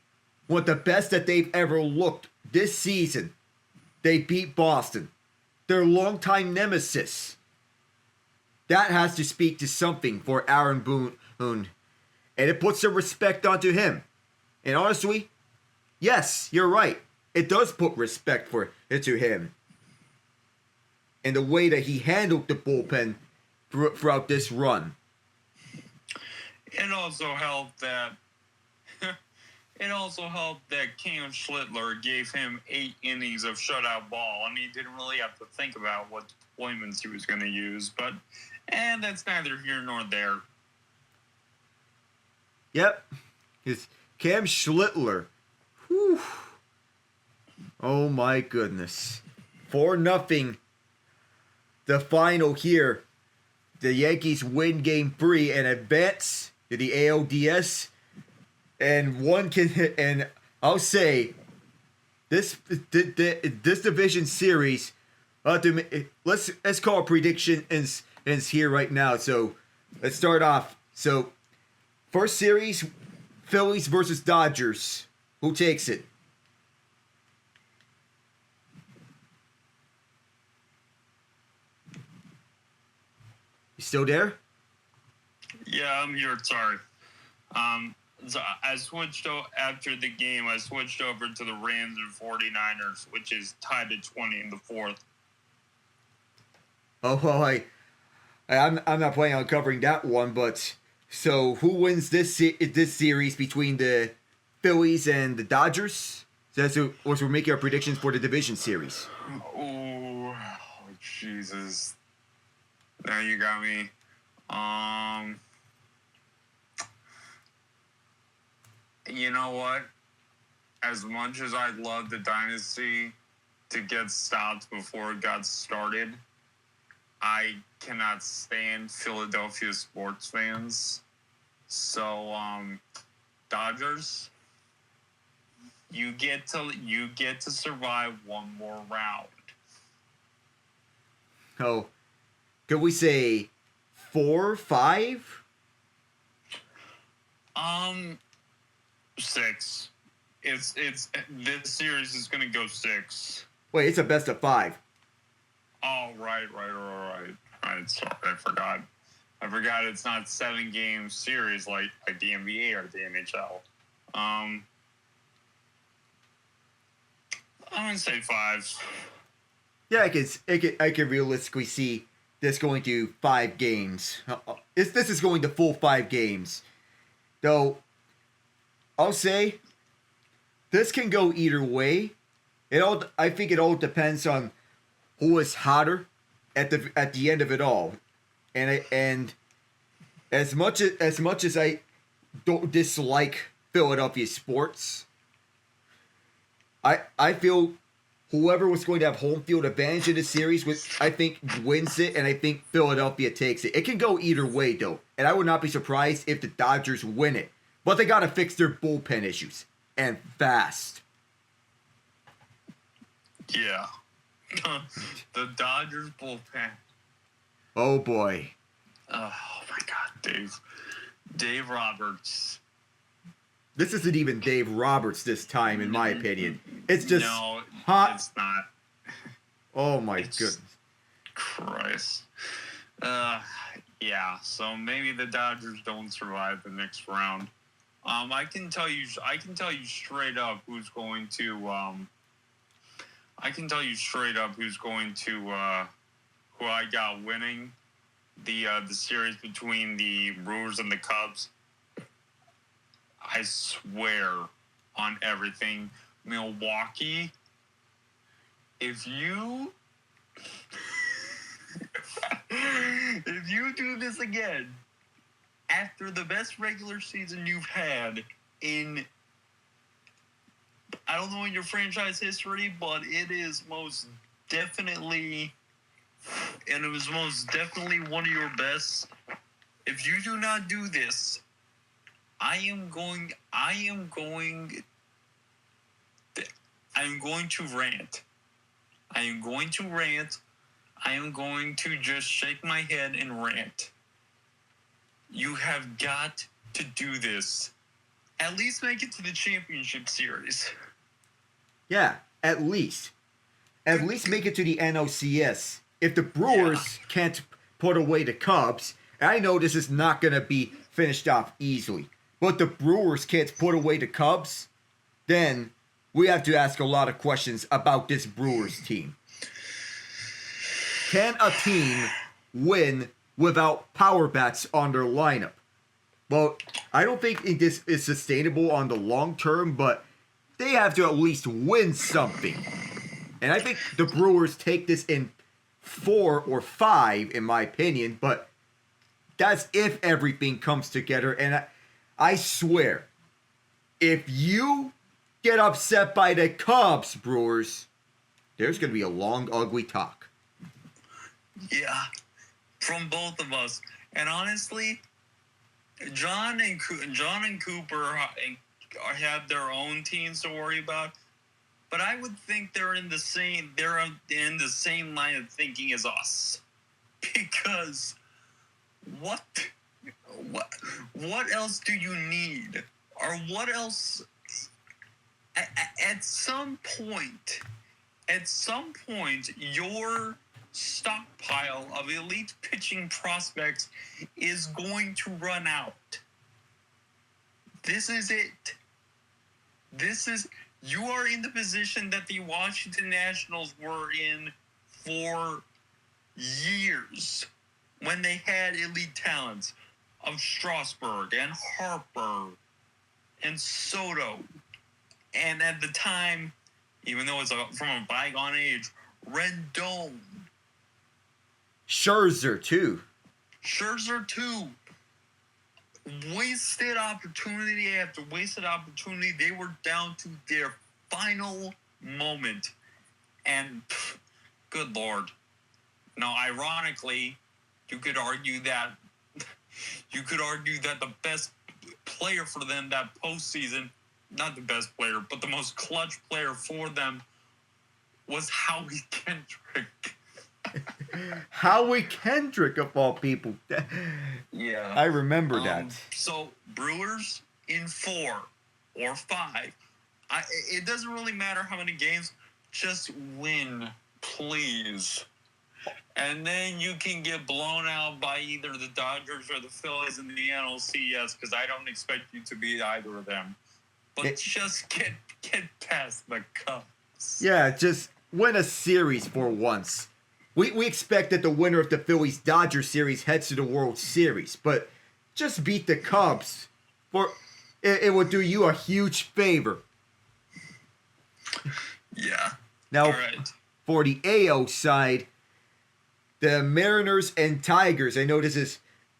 one of the best that they've ever looked this season, they beat Boston. Their longtime nemesis. That has to speak to something for Aaron Boone. And it puts some respect onto him. And honestly, yes, you're right. It does put respect into him. And the way that he handled the bullpen throughout this run. It also helped that Cam Schlittler gave him 8 innings of shutout ball. I mean, he didn't really have to think about what deployments he was going to use, and that's neither here nor there. Yep. It's Cam Schlittler. Whew. Oh my goodness. 4-0. The final here. The Yankees win Game 3 and advance to the ALDS. And I'll say, this division series, let's call a prediction ends here right now. So let's start off. So first series, Phillies versus Dodgers. Who takes it? You still there? Yeah, I'm here. Sorry. So I switched after the game. I switched over to the Rams and 49ers, which is tied at 20 in the fourth. Oh, well, I'm not planning on covering that one, but so who wins this series between the Phillies and the Dodgers? So that's we're making our predictions for the division series. Oh, Jesus! Now you got me. You know what? As much as I'd love the dynasty to get stopped before it got started, I cannot stand Philadelphia sports fans. So, Dodgers, you get to survive one more round. Oh, could we say 4, 5? 6. It's this series is gonna go 6. Wait, it's a best of 5. Oh, right. Sorry, I forgot. It's not 7-game series like the NBA or the NHL. I'm gonna say 5. Yeah, I could realistically see this going to 5 games. This is going to full 5 games. Though, I'll say, this can go either way. I think it all depends on who is hotter at the end of it all. And as much as I don't dislike Philadelphia sports, I feel whoever was going to have home field advantage in this series, I think wins it, and I think Philadelphia takes it. It can go either way, though, and I would not be surprised if the Dodgers win it. But they got to fix their bullpen issues, and fast. Yeah. The Dodgers bullpen. Oh, boy. Oh, my God, Dave Roberts. This isn't even Dave Roberts this time, in my opinion. It's just No, hot. it's not. Oh, my goodness. Christ. Yeah, so maybe the Dodgers don't survive the next round. I can tell you straight up who's going to who I got winning the series between the Brewers and the Cubs. I swear on everything, Milwaukee, if you do this again after the best regular season you've had in, I don't know in your franchise history, but it is most definitely, and it was most definitely one of your best. If you do not do this, I am going to rant. I am going to just shake my head and rant. You have got to do this. At least make it to the championship series. Yeah, at least. At least make it to the NLCS. If the Brewers can't put away the Cubs, and I know this is not going to be finished off easily, but the Brewers can't put away the Cubs, then we have to ask a lot of questions about this Brewers team. Can a team win without power bats on their lineup? Well, I don't think this is sustainable on the long term, but they have to at least win something. And I think the Brewers take this in 4 or 5, in my opinion, but that's if everything comes together. And I swear, if you get upset by the Cubs, Brewers, there's going to be a long, ugly talk. Yeah, from both of us. And honestly, John and Cooper have their own teams to worry about. But I would think they're in the same line of thinking as us. Because what else do you need? Or what else at some point your stockpile of elite pitching prospects is going to run out. This is it. You are in the position that the Washington Nationals were in for years when they had elite talents of Strasburg and Harper and Soto. And at the time, even though it's from a bygone age, Rendon. Scherzer, too. Wasted opportunity after wasted opportunity. They were down to their final moment. And, good Lord. Now, ironically, you could argue that the best player for them that postseason, not the best player, but the most clutch player for them was Howie Kendrick. Howie Kendrick, of all people. Yeah. I remember that. So, Brewers in 4 or 5. It doesn't really matter how many games. Just win, please. And then you can get blown out by either the Dodgers or the Phillies in the NLCS, because I don't expect you to beat either of them. But just get past the Cubs. Yeah, just win a series for once. We expect that the winner of the Phillies-Dodgers series heads to the World Series, but just beat the Cubs. It will do you a huge favor. Yeah. Now, all right. For the AL side, the Mariners and Tigers. I know this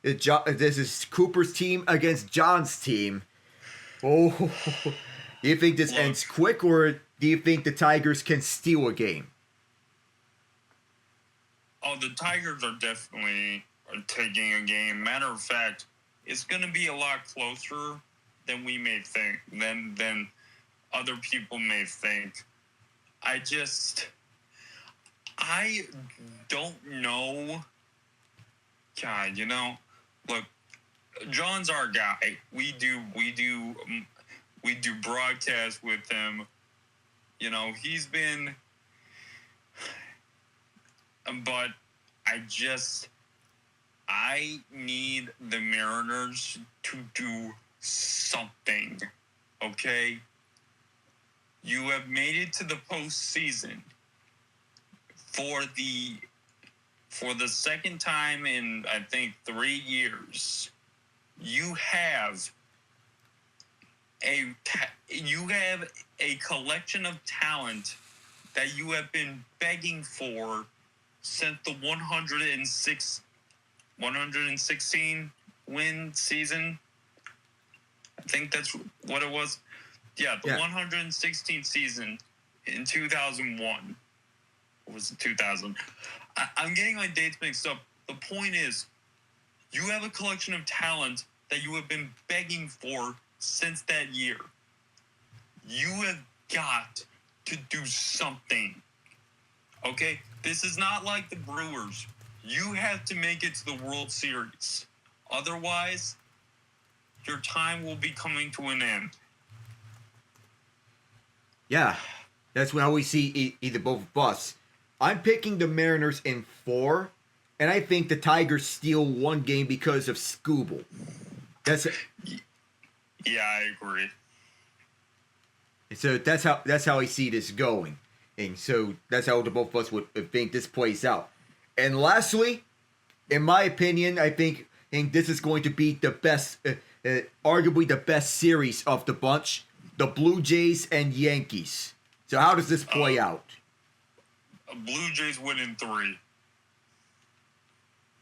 is Cooper's team against John's team. Oh, do you think this ends quick, or do you think the Tigers can steal a game? Oh, the Tigers are definitely taking a game. Matter of fact, it's going to be a lot closer than we may think, than other people may think. I don't know. God, look, John's our guy. We do broadcasts with him. He's been, but I need the Mariners to do something. Okay? You have made it to the postseason for the second time in, I think, 3 years. You have a collection of talent that you have been begging for since the 116 win season. I think that's what it was. Yeah, the 116th season in 2001. Or was it 2000? I'm getting my dates mixed up. The point is, you have a collection of talent that you have been begging for since that year. You have got to do something. Okay? This is not like the Brewers. You have to make it to the World Series. Otherwise, your time will be coming to an end. Yeah, that's how we see either both of us. I'm picking the Mariners in 4, and I think the Tigers steal one game because of Scooble. Yeah, I agree. So that's how I see this going, and so that's how the both of us would think this plays out. And lastly, in my opinion, I think this is going to be the best, arguably the best series of the bunch. The Blue Jays and Yankees. So how does this play out? Blue Jays win in 3.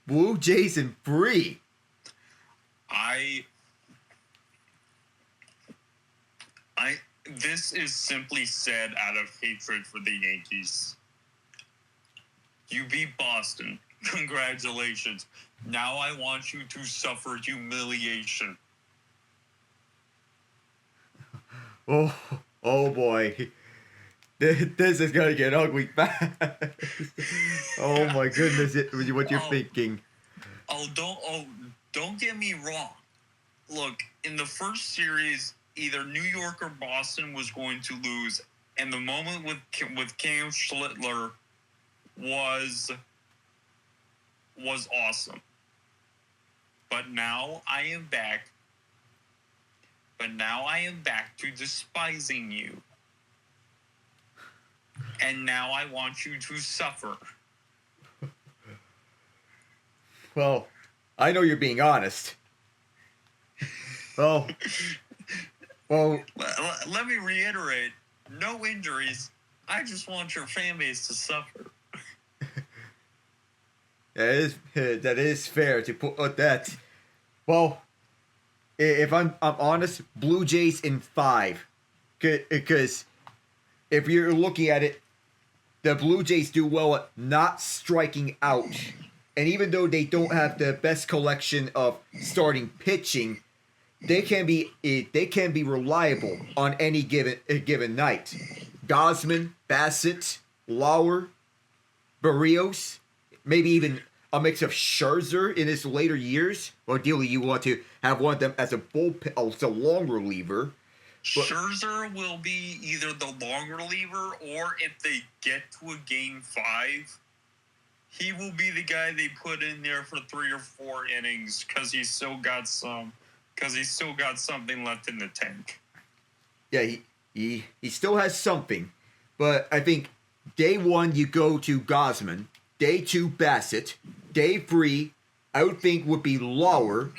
Blue Jays in 3. This is simply said out of hatred for the Yankees. You beat Boston. Congratulations. Now I want you to suffer humiliation. Oh boy. This is going to get ugly fast. Oh my goodness, what you're thinking. Don't get me wrong. Look, in the first series, either New York or Boston was going to lose, and the moment with Cam Schlittler was was awesome. But now I am back. But now I am back to despising you. And now I want you to suffer. Well, I know you're being honest. Well, Let me reiterate, no injuries. I just want your fan base to suffer. that is fair to put that. Well, if I'm honest, Blue Jays in 5, because if you're looking at it, the Blue Jays do well at not striking out, and even though they don't have the best collection of starting pitching, they can be reliable on any given night. Gosman, Bassett, Lauer, Barrios, maybe even a mix of Scherzer in his later years. Or ideally, you want to have one of them as a bullpen, as a long reliever. But Scherzer will be either the long reliever, or if they get to a game 5, he will be the guy they put in there for 3 or 4 innings because he's still got something left in the tank. yeah, he still has something, but I think day 1 you go to Gosman, day 2 Bassett, day 3 I would think would be Lauer.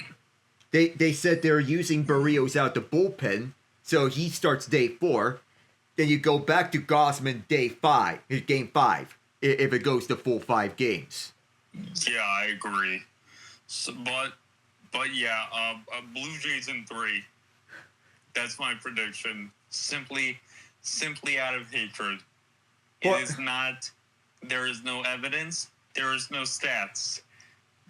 They said they're using Barrios out the bullpen, so he starts day 4. Then you go back to Gosman game 5, if it goes to full 5 games. Yeah, I agree. So, but yeah, Blue Jays in 3. That's my prediction. Simply out of hatred. It is not. There is no evidence. There is no stats.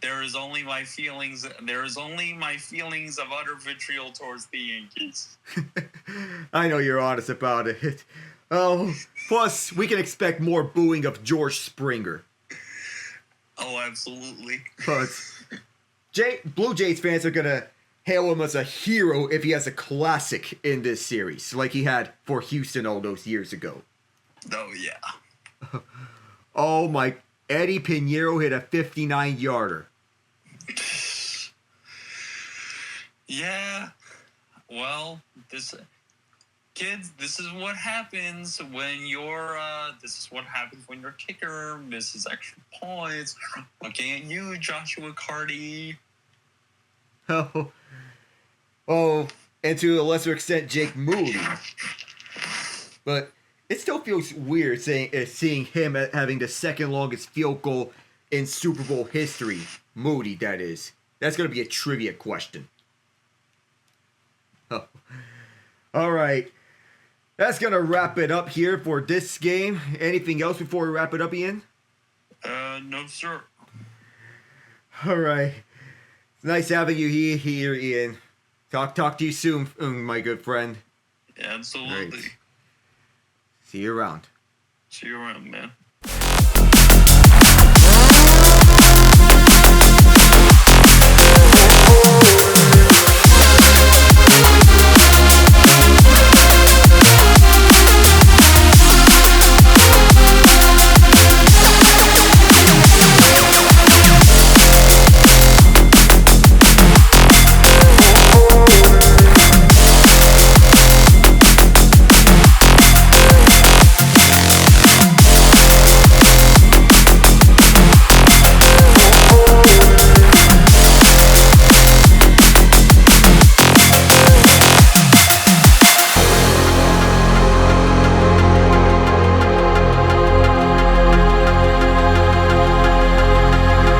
There is only my feelings. There is only my feelings of utter vitriol towards the Yankees. I know you're honest about it. Oh, plus we can expect more booing of George Springer. Oh, absolutely. But Blue Jays fans are gonna hail him as a hero if he has a classic in this series, like he had for Houston all those years ago. Oh yeah. Oh my! Eddie Pinheiro hit a 59-yarder. Yeah. Well, this is what happens when your kicker misses extra points. Looking at you, Joshua Carty. Oh, and to a lesser extent, Jake Moody. But it still feels weird seeing him having the second longest field goal in Super Bowl history. Moody, that is. That's going to be a trivia question. Oh. All right. That's going to wrap it up here for this game. Anything else before we wrap it up, Ian? No, sir. All right. It's nice having you here, Ian. Talk to you soon, my good friend. Absolutely. Right. See you around. See you around, man.